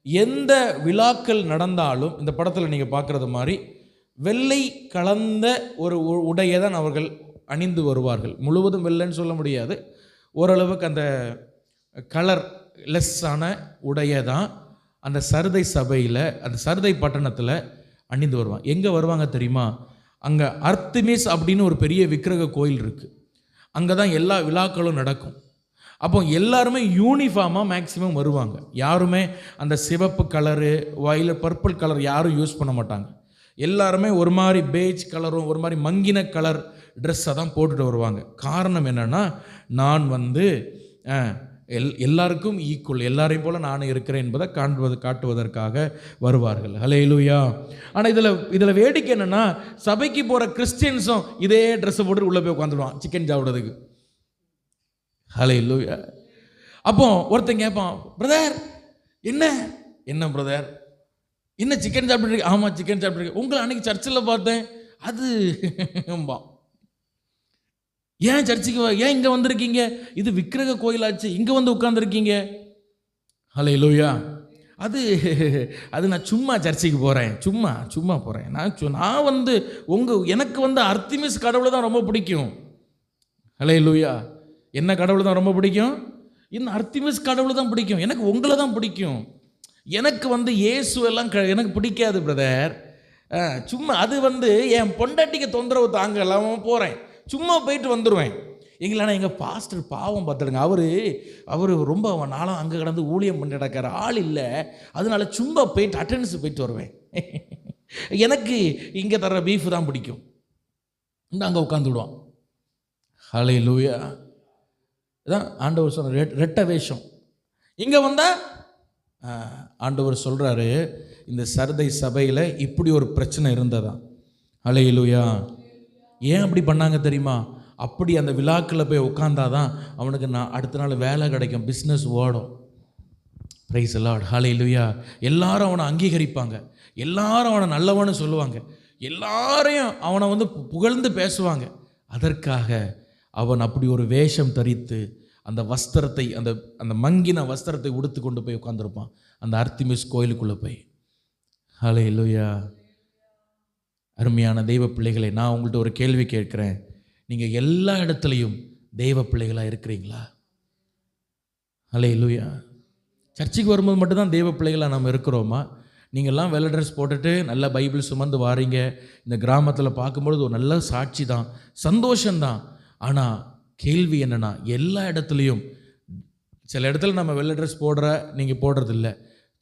எந்த விழாக்கள் நடந்தாலும் இந்த படத்தில் நீங்கள் பார்க்குறது மாதிரி வெள்ளை கலந்த ஒரு உடையை தான் அவர்கள் அணிந்து வருவார்கள். முழுவதும் வெள்ளைன்னு சொல்ல முடியாது, ஓரளவுக்கு அந்த கலர் லெஸ்ஸான உடையை தான் அந்த சர்தை சபையில், அந்த சர்தை பட்டணத்தில் அணிந்து வருவாங்க. எங்கே வருவாங்க தெரியுமா? அங்கே அர்த்தமிஸ் அப்படின்னு ஒரு பெரிய விக்கிரக கோயில் இருக்குது. அங்கே தான் எல்லா விழாக்களும் நடக்கும். அப்போ எல்லாருமே யூனிஃபார்மாக மேக்ஸிமம் வருவாங்க. யாருமே அந்த சிவப்பு கலரு, வயலட், பர்பிள் கலர் யாரும் யூஸ் பண்ண மாட்டாங்க. எல்லாருமே ஒரு மாதிரி பேஜ் கலரும் ஒரு மாதிரி மங்கின கலர் ட்ரெஸ்ஸை தான் போட்டுட்டு வருவாங்க. காரணம் என்னென்னா, நான் எல்லாருக்கும் ஈக்குவல், எல்லாரையும் போல் நான் இருக்கிறேன் என்பதை காட்டுவதற்காக வருவார்கள். ஹல்லேலூயா. ஆனால் இதில் வேடிக்கை என்னென்னா, சபைக்கு போகிற கிறிஸ்டியன்ஸும் இதே ட்ரெஸ்ஸை போட்டு உள்ளே போய் உட்காந்துடுவான் சிக்கன் சாப்பிட்றதுக்கு. ஹல்லேலூயா. அப்போ ஒருத்தன் கேட்பான், பிரதர் என்ன பிரதர் என்ன சிக்கன் சாப்பிட்ருக்கீங்க? ஆமாம் சிக்கன் சாப்பிட்ருக்கேன். உங்களை அன்றைக்கி சர்ச்சில் பார்த்தேன். அது ஏன் சர்ச்சுக்கு ஏன் இங்கே வந்திருக்கீங்க? இது விக்கிரக கோயிலாச்சு, இங்கே வந்து உட்காந்துருக்கீங்க. ஹல்லேலூயா. அது நான் சும்மா சர்ச்சுக்கு போகிறேன், சும்மா போகிறேன். நான் எனக்கு அர்த்தமிஸ் கடவுளை தான் ரொம்ப பிடிக்கும். ஹல்லேலூயா. என்ன கடவுள் தான் ரொம்ப பிடிக்கும்? இந்த அர்த்தமிஸ் கடவுள் தான் பிடிக்கும். எனக்கு உங்களை தான் பிடிக்கும். எனக்கு இயேசு எல்லாம் எனக்கு பிடிக்காது பிரதர். சும்மா அது என் பொண்டாட்டிக்கு தொந்தரவு தாங்க இல்லாமல் போகிறேன், சும்மா போயிட்டு வந்துடுவேன். எங்களான எங்கள் பாஸ்டர் பாவம் பார்த்துடுங்க, அவர் ரொம்ப நாளும் அங்கே கிடந்து ஊழியம் பண்ணி நடக்கிற ஆள் இல்லை, அதனால சும்மா போயிட்டு அட்டெண்டன்ஸ் போயிட்டு வருவேன். எனக்கு இங்கே தர்ற பீஃப் தான் பிடிக்கும். அங்கே உட்காந்துடுவான். ஹல்லேலூயா. இதான் ஆண்டவர் சொன்ன ரெட்ட வேஷம். இங்கே வந்தால் ஆண்டவர் சொல்கிறாரு, இந்த சர்தை சபையில் இப்படி ஒரு பிரச்சனை இருந்ததா. ஹல்லேலூயா. ஏன் அப்படி பண்ணாங்க தெரியுமா? அப்படி அந்த விழாக்களில் போய் உட்காந்தாதான் அவனுக்கு அடுத்த நாள் வேலை கிடைக்கும், பிஸ்னஸ் ஓடும். Praise the Lord. ஹல்லேலூயா. எல்லாரும் அவனை அங்கீகரிப்பாங்க, எல்லாரும் அவனை நல்லவன்னு சொல்லுவாங்க, எல்லாரையும் அவனை புகழ்ந்து பேசுவாங்க. அதற்காக அவன் அப்படி ஒரு வேஷம் தரித்து அந்த வஸ்திரத்தை, அந்த மங்கின வஸ்திரத்தை உடுத்து கொண்டு போய் உட்காந்துருப்பான் அந்த அர்த்தமிஸ் கோயிலுக்குள்ளே போய். ஹல்லேலூயா. அருமையான தெய்வ பிள்ளைகளை, நான் உங்கள்கிட்ட ஒரு கேள்வி கேட்குறேன். நீங்கள் எல்லா இடத்துலையும் தெய்வ பிள்ளைகளாக இருக்கிறீங்களா? ஹல்லேலூயா. சர்ச்சுக்கு வரும்போது மட்டும்தான் தெய்வ பிள்ளைகளாக நம்ம இருக்கிறோமா? நீங்கள்லாம் வெள்ளை ட்ரெஸ் போட்டுட்டு நல்ல பைபிள் சுமந்து வாரீங்க, இந்த கிராமத்தில் பார்க்கும்பொழுது ஒரு நல்ல சாட்சி தான், சந்தோஷந்தான். ஆனால் கேள்வி என்னென்னா, எல்லா இடத்துலையும், சில இடத்துல நம்ம வெள்ளை ட்ரெஸ் நீங்கள் போடுறதில்ல,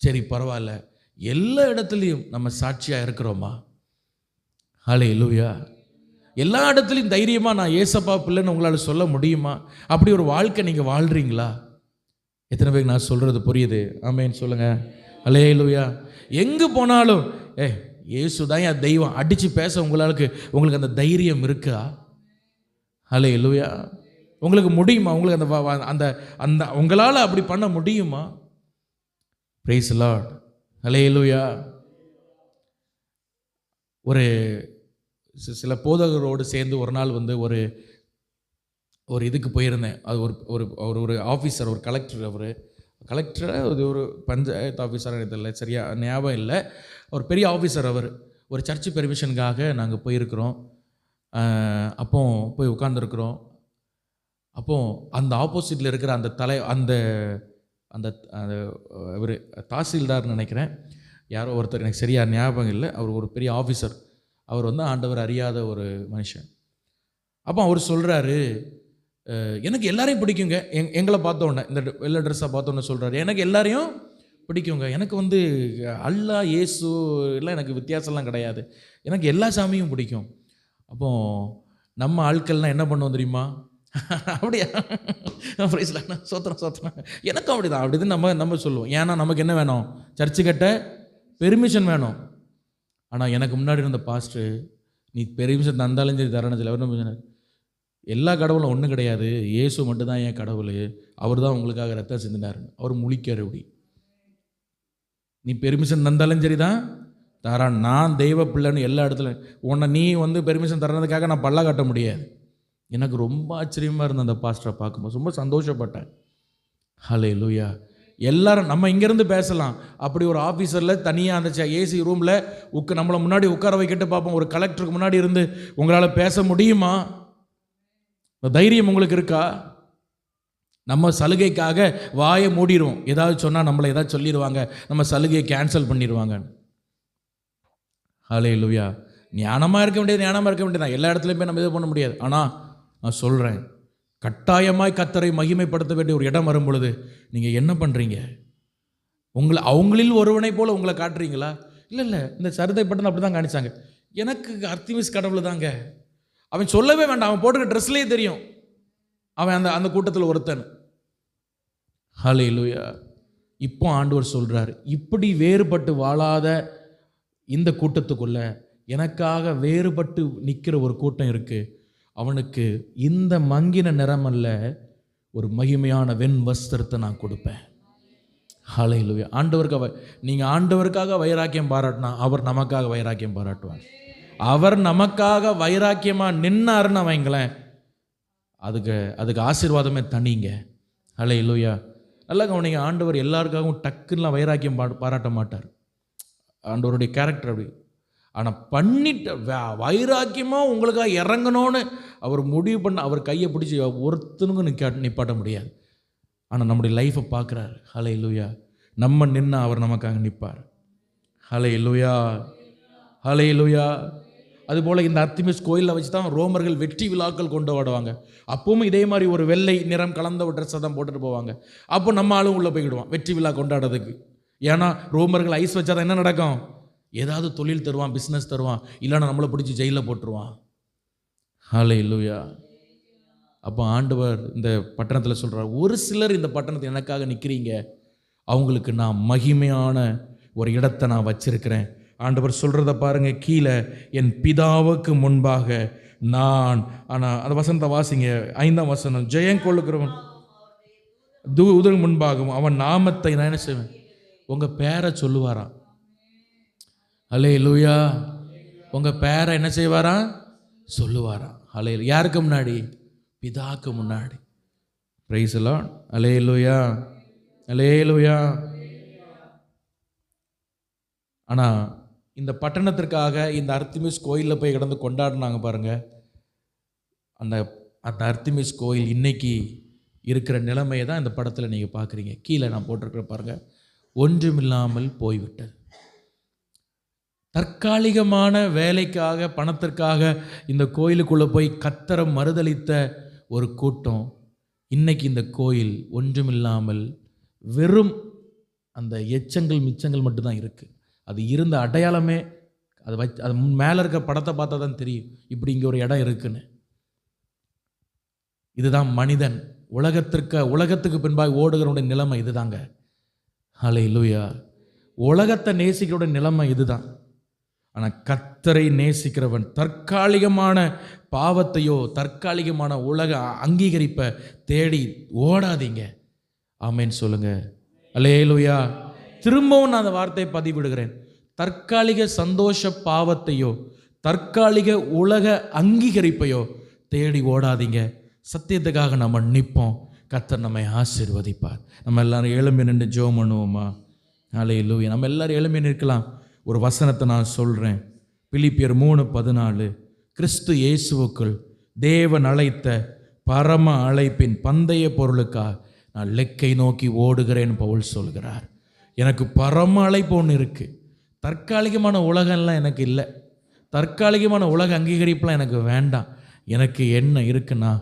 சரி பரவாயில்ல, எல்லா இடத்துலையும் நம்ம சாட்சியாக இருக்கிறோமா? ஹல்லேலூயா. எல்லா இடத்துலையும் தைரியமாக நான் ஏசப்பா பிள்ளைன்னு உங்களால் சொல்ல முடியுமா? அப்படி ஒரு வாழ்க்கை நீங்கள் வாழ்கிறீங்களா? எத்தனை பேருக்கு நான் சொல்கிறது புரியுது? ஆமேன்னு சொல்லுங்கள். அல்லேலூயா. எங்கே போனாலும் இயேசு தான் என் தெய்வம் அடித்து பேச உங்களுக்கு அந்த தைரியம் இருக்கா? அல்லேலூயா. உங்களுக்கு முடியுமா? உங்களுக்கு அந்த அந்த உங்களால் அப்படி பண்ண முடியுமா? Praise the Lord. அல்லேலூயா. ஒரு சில போதகரோடு சேர்ந்து ஒரு நாள் வந்து ஒரு இதுக்கு போயிருந்தேன். அது ஒரு ஆஃபீஸர், ஒரு கலெக்டர். அது ஒரு பஞ்சாயத்து ஆஃபீஸர், எனக்கு தெரியல, சரியா ஞாபகம் இல்லை. ஒரு பெரிய ஆஃபீஸர். ஒரு சர்ச்சு பெர்மிஷனுக்காக நாங்கள் போயிருக்கிறோம். அப்போ போய் உட்காந்துருக்குறோம். அப்போது அந்த ஆப்போசிட்டில் இருக்கிற அந்த அந்த அந்த ஒரு தாசில்தார்னு நினைக்கிறேன், யாரோ ஒருத்தர், எனக்கு சரியாக ஞாபகம் இல்லை. அவர் ஒரு பெரிய ஆஃபீஸர். அவர் வந்து ஆண்டவர் அறியாத ஒரு மனுஷன். அப்போ அவர் சொல்கிறாரு, எனக்கு எல்லாரையும் பிடிக்குங்க. எங்களை பார்த்தோன்னே, இந்த வெள்ளை ட்ரெஸ்ஸாக பார்த்தோன்னே சொல்கிறாரு, எனக்கு எல்லாரையும் பிடிக்குங்க. எனக்கு வந்து அல்லாஹ் இயேசு எல்லாம் எனக்கு வித்தியாசம்லாம் கிடையாது, எனக்கு எல்லா சாமியும் பிடிக்கும். அப்போது நம்ம ஆட்கள்லாம் என்ன பண்ணுவோம் தெரியுமா? அப்படியா, சோத்திரம் எனக்கும் அப்படிதான் அப்படிதான் நம்ம சொல்லுவோம். ஏன்னா நமக்கு என்ன வேணும்? சர்ச்சு கட்ட பெர்மிஷன் வேணும். ஆனால் எனக்கு முன்னாடி இருந்த பாஸ்டர், நீ பெர்மிஷன் தந்தாலும் சரி தரணும் சரி, அவர் என்ன சொன்னார்? எல்லா கடவுளும் ஒன்றும் கிடையாது, இயேசு மட்டும்தான் என் கடவுள், அவர் தான் உங்களுக்காக ரத்தம் சிந்தினார். அவர் முழிக்கார். அப்படி நீ பெர்மிஷன் தந்தாலும் சரி தான் தாரான், நான் தெய்வ பிள்ளைன்னு எல்லா இடத்துலையும் உன்னை நீ வந்து பெர்மிஷன் தரதுக்காக நான் பல்ல காட்ட முடியாது. எனக்கு ரொம்ப ஆச்சரியமாக இருந்தது அந்த பாஸ்டரை பார்க்கும்போது, ரொம்ப சந்தோஷப்பட்டேன். ஹல்லேலூயா. எல்லாரும் நம்ம இங்கேருந்து பேசலாம், அப்படி ஒரு ஆஃபீஸரில் தனியாக அந்த ஏசி ரூமில் நம்மளை முன்னாடி உட்கார வைக்கிட்டு பார்ப்போம். ஒரு கலெக்டருக்கு முன்னாடி இருந்து உங்களால் பேச முடியுமா? தைரியம் உங்களுக்கு இருக்கா? நம்ம சலுகைக்காக வாயை மூடிடுவோம். ஏதாவது சொன்னால் நம்மளை ஏதாவது சொல்லிடுவாங்க, நம்ம சலுகையை கேன்சல் பண்ணிடுவாங்க. ஹல்லேலூயா. ஞானமாக இருக்க வேண்டியது எல்லா இடத்துலையுமே நம்ம இது பண்ண முடியாது. ஆனால் நான் சொல்கிறேன், கட்டாயமாய் கர்த்தரை மகிமைப்படுத்த வேண்டிய ஒரு இடம் வரும் பொழுது நீங்கள் என்ன பண்ணுறீங்க? அவங்களில் ஒருவனை போல் உங்களை காட்டுறீங்களா? இல்லை, இந்த சரிதை பட்டன் அப்படி தான் காணிச்சாங்க. எனக்கு அர்த்திமிஸ் கடவுள் தாங்க. அவன் சொல்லவே வேண்டாம், அவன் போட்டுக்க ட்ரெஸ்லேயே தெரியும் அவன் அந்த கூட்டத்தில் ஒருத்தன். ஹல்லேலூயா. இப்போ ஆண்டவர் சொல்கிறார், இப்படி வேறுபட்டு வாழாத இந்த கூட்டத்துக்குள்ள எனக்காக வேறுபட்டு நிற்கிற ஒரு கூட்டம் இருக்குது. அவனுக்கு இந்த மங்கின நிறமல்ல, ஒரு மகிமையான வெண் வஸ்திரத்தை நான் கொடுப்பேன். ஹல்லேலூயா. நீங்கள் ஆண்டவருக்காக வைராக்கியம் பாராட்டினா அவர் நமக்காக வைராக்கியம் பாராட்டுவார். அவர் நமக்காக வைராக்கியமாக நின்னாருன்னு வைங்களேன், அதுக்கு ஆசீர்வாதமே தனிங்க. ஹல்லேலூயா. நல்லா கவனிங்க, ஆண்டவர் எல்லாருக்காகவும் டக்குன்னெலாம் வைராக்கியம் பாராட்ட மாட்டார். ஆண்டவருடைய கேரக்டர் அப்படி. ஆனால் பண்ணிட்டு வைராக்கியமாக உங்களுக்காக இறங்கணும்னு அவர் முடிவு பண்ண, அவர் கையை பிடிச்சி ஒருத்தனுக்கும் நிப்பாட்ட முடியாது. ஆனால் நம்முடைய லைஃப்பை பார்க்குறாரு. ஹல்லேலூயா. நம்ம நின்று அவர் நமக்காக நிற்பார். ஹல்லேலூயா. ஹல்லேலூயா. அதுபோல் இந்த அர்த்திமிஸ் கோயிலில் வச்சு தான் ரோமர்கள் வெற்றி விழாக்கள் கொண்டாடுவாங்க. அப்பவும் இதே மாதிரி ஒரு வெள்ளை நிறம் கலந்த ஒரு ட்ரெஸ்ஸை தான் போட்டுட்டு போவாங்க. அப்போ நம்ம ஆளும் உள்ளே போய்க்கிடுவான் வெற்றி விழா கொண்டாடுறதுக்கு. ஏன்னா ரோமர்கள் ஐஸ் வச்சா தான் என்ன நடக்கும்? ஏதாவது தொழில் தருவான், பிஸ்னஸ் தருவான், இல்லைன்னா நம்மளை பிடிச்சி ஜெயிலில் போட்டுருவான். ஹல்லேலூயா. அப்போ ஆண்டவர் இந்த பட்டணத்தில் சொல்கிறார், ஒரு சிலர் இந்த பட்டணத்தில் எனக்காக நிற்கிறீங்க, அவங்களுக்கு நான் மகிமையான ஒரு இடத்தை நான் வச்சிருக்கிறேன். ஆண்டவர் சொல்கிறத பாருங்கள், கீழே என் பிதாவுக்கு முன்பாக நான். ஆனால் அந்த வசனத்தை வாசிங்க, 5ஆம் வசனம். ஜெயம் கொள்ளுகிறவன் தூதன் முன்பாகவும் அவன் நாமத்தை நான் என்ன செய்வேன்? உங்கள் பேரை சொல்லுவாராம். ஹல்லேலூயா. உங்கள் பேரை என்ன செய்வாராம்? சொல்லுவாராம். ஹல்லேலூயா. யாருக்கு முன்னாடி? பிதாக்கு முன்னாடி. Praise the Lord. Hallelujah. Hallelujah. ஆனால் இந்த பட்டணத்திற்காக இந்த அர்த்திமிஸ் கோயிலில் போய் கிடந்து கொண்டாடினாங்க பாருங்கள். அந்த அர்த்திமிஸ் கோயில் இன்னைக்கு இருக்கிற நிலைமையை தான் இந்த படத்தில் நீங்கள் பார்க்குறீங்க. கீழே நான் போட்டிருக்கிற பாருங்கள், ஒன்றுமில்லாமல் போய்விட்டது. தற்காலிகமான வேலைக்காக, பணத்திற்காக இந்த கோயிலுக்குள்ளே போய் கர்த்தரை மறுதலித்த ஒரு கூட்டம். இன்னைக்கு இந்த கோயில் ஒன்றுமில்லாமல் வெறும் அந்த எச்சங்கள் மிச்சங்கள் மட்டும்தான் இருக்குது. அது இருந்த அடையாளமே அது மேலே இருக்க படத்தை பார்த்தா தான் தெரியும் இப்படி இங்கே ஒரு இடம் இருக்குன்னு. இதுதான் மனிதன் உலகத்துக்கு பின்பாக ஓடுகிறவனுடைய நிலைமை இதுதாங்க. ஹல்லேலூயா. உலகத்தை நேசிக்கிறோட நிலைமை இதுதான். ஆனால் கர்த்தரை நேசிக்கிறவன் தற்காலிகமான பாவத்தையோ தற்காலிகமான உலக அங்கீகரிப்பை தேடி ஓடாதீங்க. ஆமேன் சொல்லுங்க. அல்லேலூயா. திரும்பவும் நான் அந்த வார்த்தையை பதிவிடுகிறேன். தற்காலிக சந்தோஷ பாவத்தையோ தற்காலிக உலக அங்கீகரிப்பையோ தேடி ஓடாதீங்க. சத்தியத்துக்காக நம்ம நிற்போம். கர்த்தர் நம்மை ஆசீர்வதிப்பார். நம்ம எல்லாரும் எழும்பி நின்று ஜெபம் பண்ணுவோமா? அல்லேலூயா. நம்ம எல்லாரும் எழும்பி நிற்கலாம். ஒரு வசனத்தை நான் சொல்கிறேன். பிலிப்பியர் 3:14. கிறிஸ்து இயேசுவுக்குள் தேவன் அழைத்த பரம அழைப்பின் பந்தய பொருளுக்காக நான் லெக்கை நோக்கி ஓடுகிறேன் பவுல் சொல்கிறார். எனக்கு பரம அழைப்பு ஒன்று இருக்குது. தற்காலிகமான உலகம்லாம் எனக்கு இல்லை. தற்காலிகமான உலக அங்கீகரிப்புலாம் எனக்கு வேண்டாம். எனக்கு என்ன இருக்குன்னா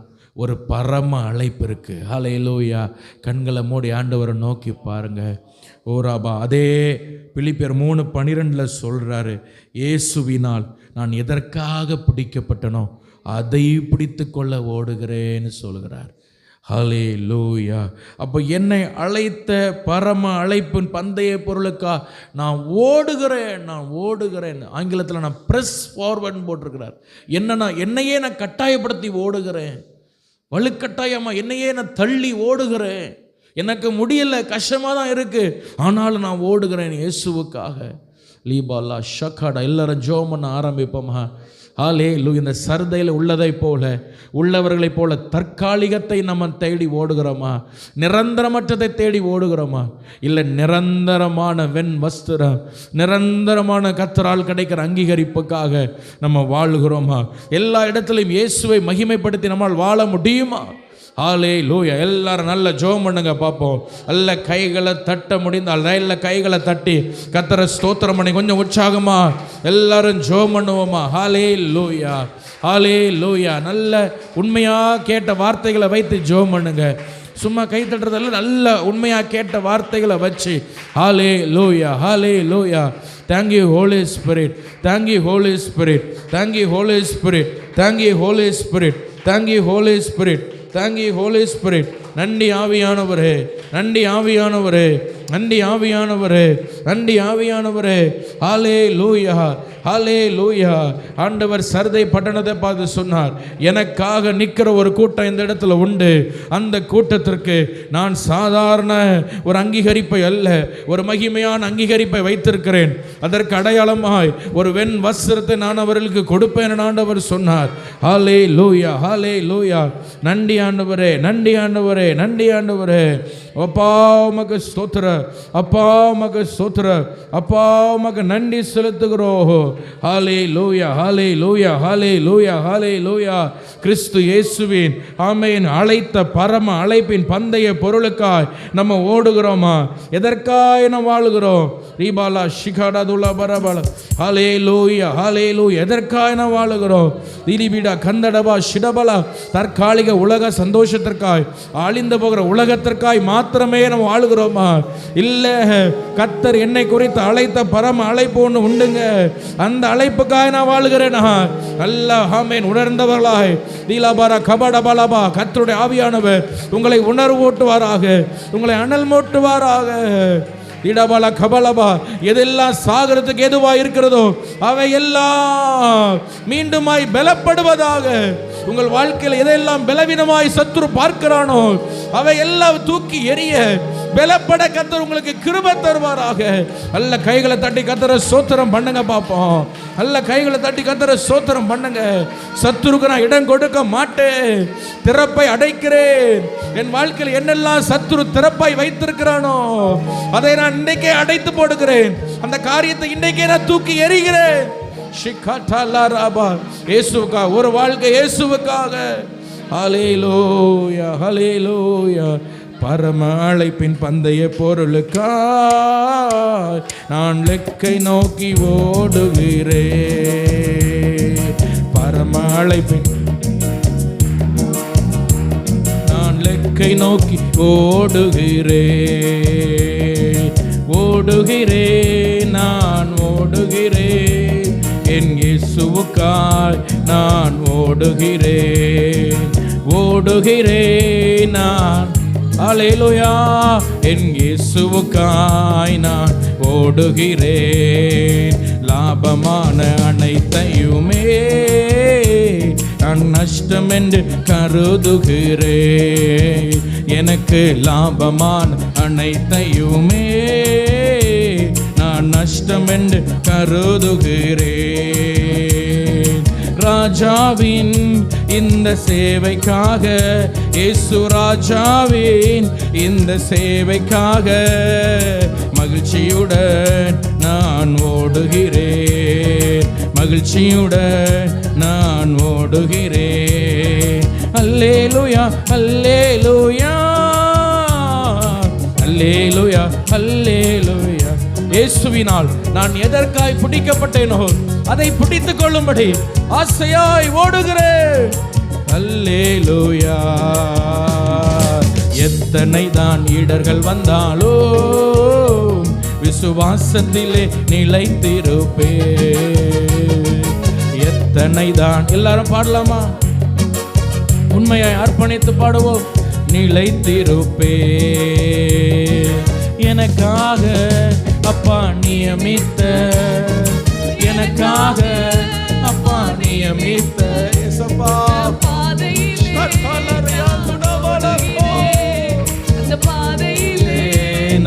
ஒரு பரம அழைப்பு இருக்குது. ஹல்லேலூயா. கண்களை மூடி ஆண்டவரை நோக்கி பாருங்க. ஓராபா. அதே பிலிப்பியர் 3:12 சொல்கிறாரு, இயேசுவினால் நான் எதற்காக பிடிக்கப்பட்டனோ அதை பிடித்து கொள்ள ஓடுகிறேன்னு சொல்கிறார். ஹல்லேலூயா. அப்போ என்னை அழைத்த பரம அழைப்பின் பந்தய பொருளுக்கா நான் ஓடுகிறேன். ஆங்கிலத்தில் நான் ப்ரெஸ் ஃபார்வர்ட்னு போட்டிருக்கிறார். என்னையே நான் கட்டாயப்படுத்தி ஓடுகிறேன். வலுக்கட்டாயமாக என்னையே நான் தள்ளி ஓடுகிறேன். எனக்கு முடியல, கஷ்டமாக தான் இருக்குது, ஆனாலும் நான் ஓடுகிறேன் இயேசுவுக்காக. லீபாலா ஷக்காடா. எல்லாரும் ஜெபம் பண்ண ஆரம்பிப்போமா? ஹல்லேலூயா. இந்த சர்தையில் உள்ளவர்களைப் போல தற்காலிகத்தை நம்ம தேடி ஓடுகிறோமா? நிரந்தரமற்றதை தேடி ஓடுகிறோமா? இல்லை நிரந்தரமான வஸ்திரம், நிரந்தரமான கர்த்தரால் கிடைக்கிற அங்கீகரிப்புக்காக நம்ம வாழுகிறோமா? எல்லா இடத்துலையும் இயேசுவை மகிமைப்படுத்தி நம்மால் வாழ முடியுமா? ஹல்லேலூயா. எல்லாரும் நல்ல ஜெபம் பண்ணுங்க பார்ப்போம். நல்ல கைகளை தட்ட முடிந்தால் நல்ல கைகளை தட்டி கர்த்தரை ஸ்தோத்திரம் பண்ணி கொஞ்சம் உற்சாகமா எல்லாரும் ஜெபம் பண்ணுவோமா? ஹல்லேலூயா. ஹல்லேலூயா. நல்ல உண்மையாக கேட்ட வார்த்தைகளை வைத்து ஜெபம் பண்ணுங்க. சும்மா கை தட்டுறதில்ல, நல்ல உண்மையாக கேட்ட வார்த்தைகளை வச்சு ஹல்லேலூயா. ஹல்லேலூயா. Thank you Holy Spirit. Thank you Holy Spirit. Thank you Holy Spirit. Thank you Holy Spirit. Thank you Holy Spirit. Thank you Holy Spirit. நன்றி ஆவியானவரே, நன்றி ஆவியானவரே, நன்றி ஆவியானவரே, நன்றி ஆவியானவரே. ஹல்லேலூயா. ஹல்லேலூயா. ஆண்டவர் சர்தை பட்டணத்தை பார்த்து சொன்னார், எனக்காக நிற்கிற ஒரு கூட்டம் இந்த இடத்துல உண்டு. அந்த கூட்டத்திற்கு நான் சாதாரண ஒரு அங்கீகரிப்பை அல்ல, ஒரு மகிமையான அங்கீகரிப்பை வைத்திருக்கிறேன். அதற்கு அடையாளமாய் ஒரு வஸ்திரத்தை நான் அவர்களுக்கு கொடுப்பேன் ஆண்டவர் சொன்னார். ஹல்லேலூயா. ஹல்லேலூயா. நன்றி ஆண்டவரே, நன்றி ஆண்டவரே, நன்றி ஆண்டவரே. அப்பா உமக்கு ஸ்தோத்திரம், அப்பா உமக்கு ஸ்தோத்திரம், அப்பா உமக்கு நன்றி செலுத்துகிறோம். ஹல்லேலூயா. ஹல்லேலூயா. ஹல்லேலூயா. ஹல்லேலூயா. கிறிஸ்து இயேசுவின் ஆமென் அழைத்த பரம அழைப்பின் பந்தய பொருளுக்காய் நம்ம ஓடுகிறோமா? எதற்காய் நம்ம வாழுகிறோம்? ரீபாலா ஷிகாடா துலா பரபல. ஹல்லேலூயா. ஹல்லேலூயா. எதற்காய் நாம் வாழுகிறோம்? திலிபிடா கந்தடபா ஷிடபலா. தற்காலிக உலக சந்தோஷத்திற்காய், அழிந்து போகிற உலகத்திற்காய் மாத்திரமே நம்ம வாழுகிறோமா? இல்லை, கர்த்தர் என்னை குறித்து அழைத்த பரம அழைப்பு ஒன்று உண்டுங்க. அந்த அழைப்புக்காய் நான் வாழுகிறேனா? அல்லாஹ் ஆமென். உணர்ந்தவர்களாய் தீலாபாரா கபடபலபா. கர்த்தருடைய ஆவியானவர் உங்களை உணர்வூட்டுவாராக, உங்களை அனல் மூட்டுவாராக. இடபல கபலபா. எதெல்லாம் சாகிறதுக்கு எதுவா இருக்கிறதோ அவை எல்லாம் மீண்டுமாய் பலப்படுவதாக. உங்கள் வாழ்க்கையில் எதெல்லாம் பலவீனமாய் சத்துரு பார்க்கிறானோ அவை எல்லாம் தூக்கி எறிய பலப்பட கர்த்தர் உங்களுக்கு கிருபை தருவாராக. நல்ல கைகளை தட்டி கர்த்தரை ஸ்தோத்திரம் பண்ணுங்க பார்ப்போம். நல்ல கைகளை தட்டி கர்த்தரை ஸ்தோத்திரம் பண்ணுங்க. சத்துருக்கு நான் இடம் கொடுக்க மாட்டேன், திறப்பை அடைக்கிறேன். என் வாழ்க்கையில் என்னெல்லாம் சத்துரு திறப்பாய் வைத்திருக்கிறானோ அதை நான் இன்றைக்கே அடைத்து போடுகிறேன். அந்த காரியத்தை இன்றைக்கே நான் தூக்கி எறிகிறேன். இயேசுவுக்காக ஒரு வாழ்க்கை, இயேசுவுக்காக. ஹல்லேலூயா. ஹல்லேலூயா. பரம அழைப்பின் பந்தய பொருளுக்காய் நான் லெக்கை நோக்கி ஓடுகிறேன். பரம அழைப்பின் நான் லெக்கை நோக்கி ஓடுகிறேன். ஓடுகிறேன், நான் ஓடுகிறேன், என் இயேசுவுக்காய் நான் ஓடுகிறேன் நான். அல்லேலூயா. என் இயேசுவுக்காய் நான் ஓடுகிறேன். லாபமான அனைத்தையுமே நான் நஷ்டம் என்று கருதுகிறேன். எனக்கு லாபமான அனைத்தையுமே நான் நஷ்டம் என்று கருதுகிறேன். ராஜாவின் இந்த சேவைக்காக, இயேசு ராஜாவின் இந்த சேவைக்காக மகிழ்ச்சியுடன் நான் ஓடுகிறேன். மகிழ்ச்சியுடன் நான் ஓடுகிறேன். அல்லேலூயா அல்லேலூயா அல்லேலூயா அல்லேலூயா. இயேசுவினால் நான் எதற்காய் பிடிக்கப்பட்டேனோ அதை பிடித்துக் கொள்ளும்படி ஆசையாய் ஓடுகிறேன். அல்லேலூயா. எத்தனை தான் இடர்கள் வந்தாலோ விசுவாசத்திலே நிலைத்திருப்பே. எத்தனை தான், எல்லாரும் பாடலாமா? உண்மையாய் அர்ப்பணித்து பாடுவோம். நிலைத்திருப்பே. எனக்காக அப்பா நியமித்த, எனக்காக அப்பா நியமித்த இயேசப்பா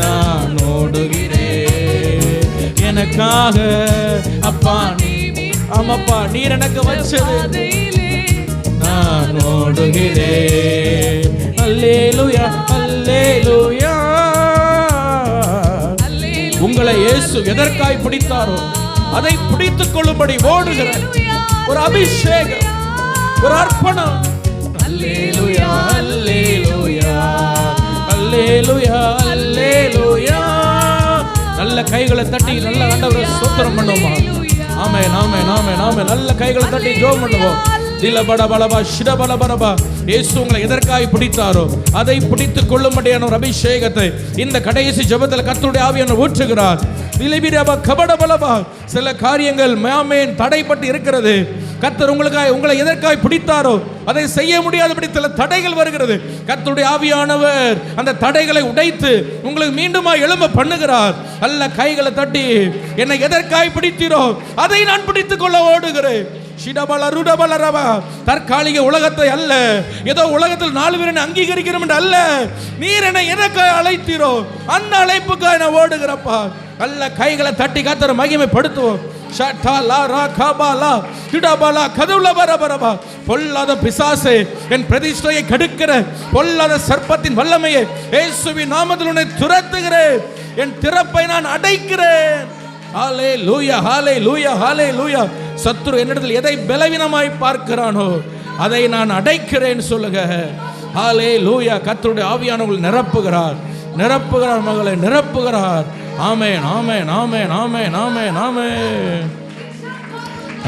நான் ஓடுகிறேன். எனக்காக அப்பா ஆமாப்பா நீர் எனக்கு வச்சது நான் ஓடுகிறேன். அல்லேலூயா அல்லேலூயா. உங்களை இயேசு எதற்காய் பிடித்தாரோ அதை பிடித்துக் கொள்ளும்படி ஓடுகிற ஒரு அபிஷேகம், ஒரு அர்ப்பணம். அல்லேலூயா அல்லேலூயா அல்லேலூயா அல்லேலூயா. நல்ல கைகளை தட்டி நல்ல ஆண்டவரை ஸ்தோத்திரம் பண்ணுவோமா? ஆமென் ஆமென் ஆமென் ஆமென். நல்ல கைகளை தட்டி ஜெபம் பண்ணுவோம். இயேசு உங்களை எதற்காய் பிடித்தாரோ அதை பிடித்துக் கொள்ளும்படியான ஒரு அபிஷேகத்தை இந்த கடைசி ஜெபத்தில் கர்த்தருடைய ஆவியானவர் ஊற்றுகிறார். சில காரியங்கள் மாமேன் தடைப்பட்டு இருக்கிறது. கர்த்தர் உங்களை எதற்காய் பிடித்தாரோ அதை செய்ய முடியாதபடி சில தடைகள் வருகிறது. கர்த்தருடைய ஆவியானவர் அந்த தடைகளை உடைத்து உங்களுக்கு மீண்டுமா எழும்ப பண்ணுகிறார். நல்ல கைகளை தட்டி என்னை எதற்காய் பிடித்தீரோ அதை நான் பிடித்துக் கொள்ள ஓடுகிறேன். தற்காலிக உலகத்தை அல்ல, ஏதோ உலகத்தில் 4 பேரை அங்கீகரிக்கிறோம் என்று அல்ல, நீர் என்னை எதற்காய் அழைத்தீரோ அந்த அழைப்புக்காக நான் ஓடுகிறப்பா. நல்ல கைகளை தட்டி கர்த்தரை மகிமைப்படுத்துவோம். பொல்லாத பிசாசே, என் பிரதிஷ்டையை கெடுக்கிற பொல்லாத சர்ப்பத்தின் வல்லமையை இயேசுவின் நாமத்தில் உன்னை துரத்துகிறேன். என் திறப்பை நான் அடைக்கிறேன். ஹல்லேலூயா ஹல்லேலூயா ஹல்லேலூயா. சத்துரு என்னிடத்தில் எதை பலவீனமாய் பார்க்கிறானோ அதை நான் அடைக்கிறேன் சொல்லுங்க. ஹல்லேலூயா. கர்த்தருடைய ஆவியானவர் நிரப்புகிறார், நிரப்புகிறார் மகளை நிரப்புகிறார். ஆமென் ஆமென் ஆமென் ஆமென் ஆமென் ஆமென்.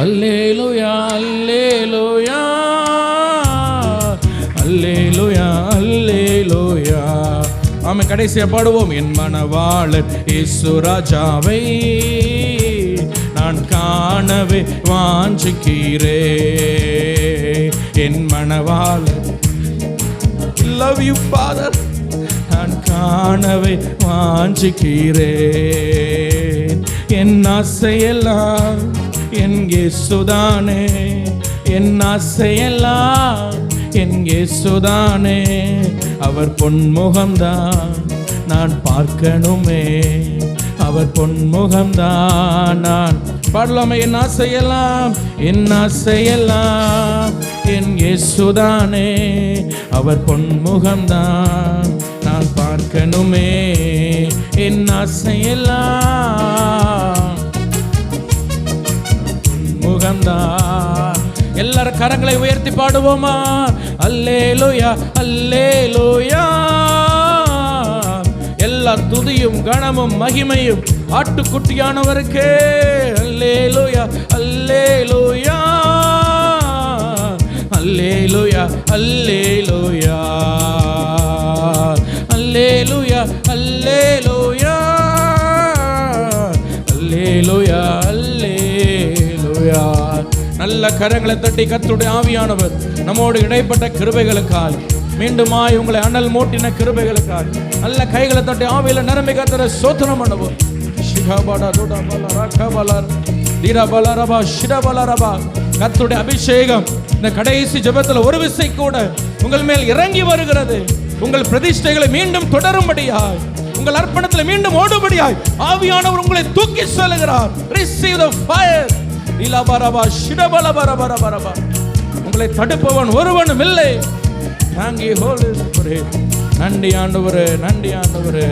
அல்லேலூயா அல்லேலூயா அல்லேலூயா அல்லேலூயா. ஆமென். கடைசியா பாடுவோம். என் மனவாளன் இயேசு ராஜாவை நான் காணவே வாஞ்சிக்கிறேன். என் மனவாளன் love you father நான் காணவே வாஞ்சிக்கிறேன். என் ஆசையெல்லாம் என் இயேசுதானே, என் ஆசையெல்லாம் என் இயேசுதானே. அவர் பொன்முகம்தான் நான் பார்க்கணுமே, அவர் பொன்முகம்தான் நான் பாடலாமே. என் ஆசையெல்லாம் என் ஆசையெல்லாம் என் இயேசுதானே, அவர் பொன்முகம்தான் நான் பார்க்கணுமே. என் ஆசையெல்லாம் முகம்தான். எல்லாரும் கரங்களை உயர்த்தி பாடுவோமா? அல்லேலூயா அல்லேலூயா. எல்லா துதியும் கனமும் மகிமையும் ஆட்டுக்குட்டியானவருக்கே. அல்லேலூயா அல்லேலூயா அல்லேலூயா அல்லேலூயா அல்லேலூயா அல்லேலூயா அல்லேலூயா அல்லேலூயா. நல்ல கரங்களை தட்டி கர்த்தருடைய ஆவியானவர் நம்மோடு இடைப்பட்ட கிருபைகளுக்காய், மீண்டுமாய் உங்களை அனல் மூட்டின கிருபைகளுக்காய் நல்ல கைகளை தட்டி ஆவியில நிரம்பி கர்த்தரை ஸ்தோத்திரம் பண்ணுவோம். கர்த்தருடைய அபிஷேகம் இந்த கடைசி ஜெபத்தில் ஒரு விசை கூட உங்கள் மேல் இறங்கி வருகிறது. உங்கள் பிரதிஷ்டைகளை மீண்டும் தொடரும்படியாய், உங்கள் அர்ப்பணத்தில் மீண்டும் ஓடும்படியாய் ஆவியானவர் உங்களை தூக்கி செல்கிறார். Receive the fire. உங்களை தடுப்பவன் ஒருவனும் இல்லை. நன்றி ஆண்டவரே, நன்றி ஆண்டவரே.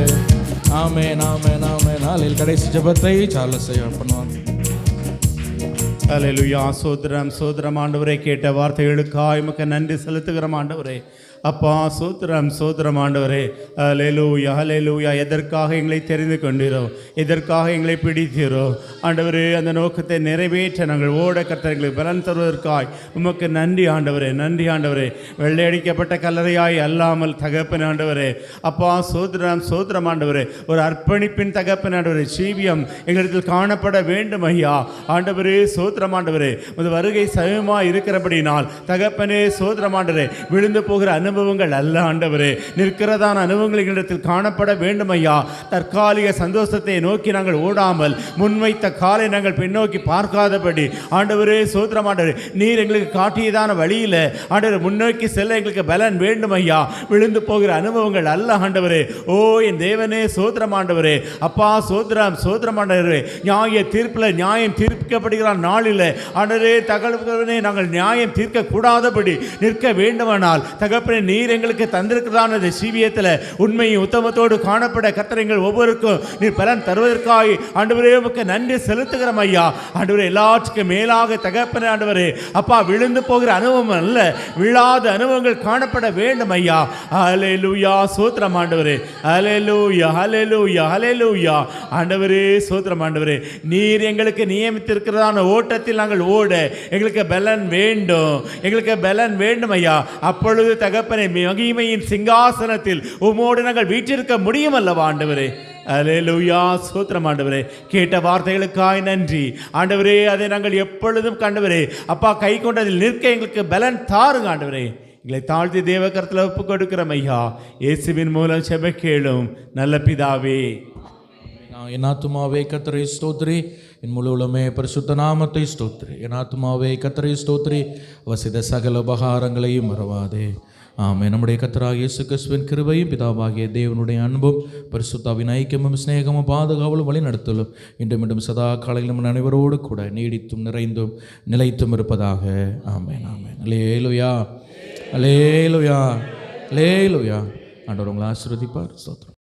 ஆமென், ஆமென், ஆமென். நாளில் கடைசி ஜெபத்தை சார்லஸ் பண்ணுவாங்க. அல்லேலூயா. சோத்திரம், சோத்திரம் ஆண்டவரே. கேட்ட வார்த்தைகளுக்காய் உமக்கு நன்றி செலுத்துகிறோம் ஆண்டவரே. அப்பா சோத்திரம், சோத்திரம் ஆண்டவரே. அல்லேலூயா, அல்லேலூயா. எதற்காக எங்களை தெரிந்து கொண்டீரோ, எதற்காக எங்களை பிடித்தீரோ ஆண்டவரே, அந்த நோக்கத்தை நிறைவேற்ற நாங்கள் ஓட கர்த்தர் எங்களுக்கு பலன் தருவதற்காய் உமக்கு நன்றி ஆண்டவரே, நன்றி ஆண்டவரே. வெள்ளையடிக்கப்பட்ட கல்லறையாய் அல்லாமல் தகப்பன் ஆண்டவரே. அப்பா சோத்திரம், சோத்திரம் ஆண்டவரே. ஒரு அர்ப்பணிப்பின் தகப்பன் ஆண்டவரே. ஜீவியம் எங்களிடத்தில் காணப்பட வேண்டும் ஐயா ஆண்டவரே. சோத்திரம் ஆண்டவரே. ஒரு வருகை சமயமாக இருக்கிறபடினால் தகப்பனே சோத்திரம் ஆண்டவரே. விழுந்து போகிற அனுபவங்கள் அல்ல ஆண்டவரே, நிற்கிறதான அனுபவங்கள் எங்களிடத்தில் காணப்பட வேண்டும் ஐயா. தற்காலிக சந்தோஷத்தை நோக்கி நாங்கள் ஓடாமல், முன்வைத்த காலை நாங்கள் பின்னோக்கி பார்க்காதபடி ஆண்டவரே சோத்திரம் ஆண்டவரே. நீர் எங்களுக்கு காட்டியதான வழியில் ஆண்டவரே முன்னோக்கி செல்ல எங்களுக்கு பலன் வேண்டும் ஐயா. விழுந்து போகிற அனுபவங்கள் அல்ல ஆண்டவரே. ஓ என் தேவனே சோத்திரம் ஆண்டவரே. அப்பா சோத்திரம், சோத்திரம் ஆண்டவரே. நியாய தீர்ப்பில் நியாயம் தீர்க்கப்படுகிற நாளில் ஆண்டவரே தகவல்களே நாங்கள் நியாயம் தீர்க்க கூடாதபடி நிற்க வேண்டுமானால் தகப்பனே நீர் எங்களுக்கு தந்திருக்கிறதான ஜீவியத்தில் உண்மையும் உத்தமத்தோடு காணப்பட கர்த்தர் எங்கள் ஒவ்வொருக்கும் நீர் பலன் தருவதற்காக ஆண்டவரே உமக்கு நன்றி செலுத்துகிறோம் ஐயா. ஆண்டவரே எல்லாத்துக்கும் மேலாக தகப்பனே ஆண்டவரே அப்பா விழுந்து போகிற அனுபவம் அல்ல, விழாத அனுபவங்கள் காணப்பட வேண்டும் ஐயா. ஹல்லேலூயா. சோத்திரம் ஆண்டவரே. ஹல்லேலூயா, ஹல்லேலூயா, ஹல்லேலூயா. ஆண்டவரே சோத்திரம் ஆண்டவரே. நீர் எங்களுக்கு நியமித்திருக்கிறதான ஓட்டத்தில் நாங்கள் ஓட எங்களுக்கு பலன் வேண்டும், எங்களுக்கு பலன் வேண்டும் ஐயா. அப்பொழுது தகப்பனே மகிமையின் சிங்காசனத்தில் உம்மோடு நாங்கள் வீற்றிருக்க முடியும் அல்லவா ஆண்டவரே. அல்லேலூயா. சோத்திரம் ஆண்டவரே. கேட்ட வார்த்தைகளுக்காய் நன்றி ஆண்டவரே. அதை நாங்கள் எப்பொழுதும் கண்டவரே அப்பா கை கொண்டதில் நிற்க எங்களுக்கு பலன் தாருங்க ஆண்டவரே. எங்களை தாழ்த்தி தேவ கரத்தில் ஒப்பு கொடுக்கிறோம் ஐயா. இயேசுவின் மூலம் செப கேளும் நல்ல பிதாவே. என் ஆத்துமாவே கர்த்தரை ஸ்தோத்திரி, என் முழு உலகமே பரிசுத்த நாமத்தை ஸ்தோத்திரி. என் ஆத்துமாவே கர்த்தரை ஸ்தோத்திரி, வசித சகல உபகாரங்களையும் மறவாதே. ஆமென். நம்முடைய கர்த்தராகிய இயேசு கிறிஸ்துவின் கிருபையும் பிதாவாகிய தேவனுடைய அன்பும் பரிசுத்தாவின் ஐக்கியமும் சிநேகமும் பாதுகாவலும் வழி நடத்தலும் இன்று மீண்டும் சதா காலையிலும் அனைவரோடு கூட நீடித்தும் நிறைந்தும் நிலைத்தும் இருப்பதாக. ஆமென், ஆமென். அல்லேலூயா, அல்லேலூயா, அல்லேலூயா. ஆண்டவர் உங்களை ஆசீர்வதிப்பார். ஸ்தோத்திரம்.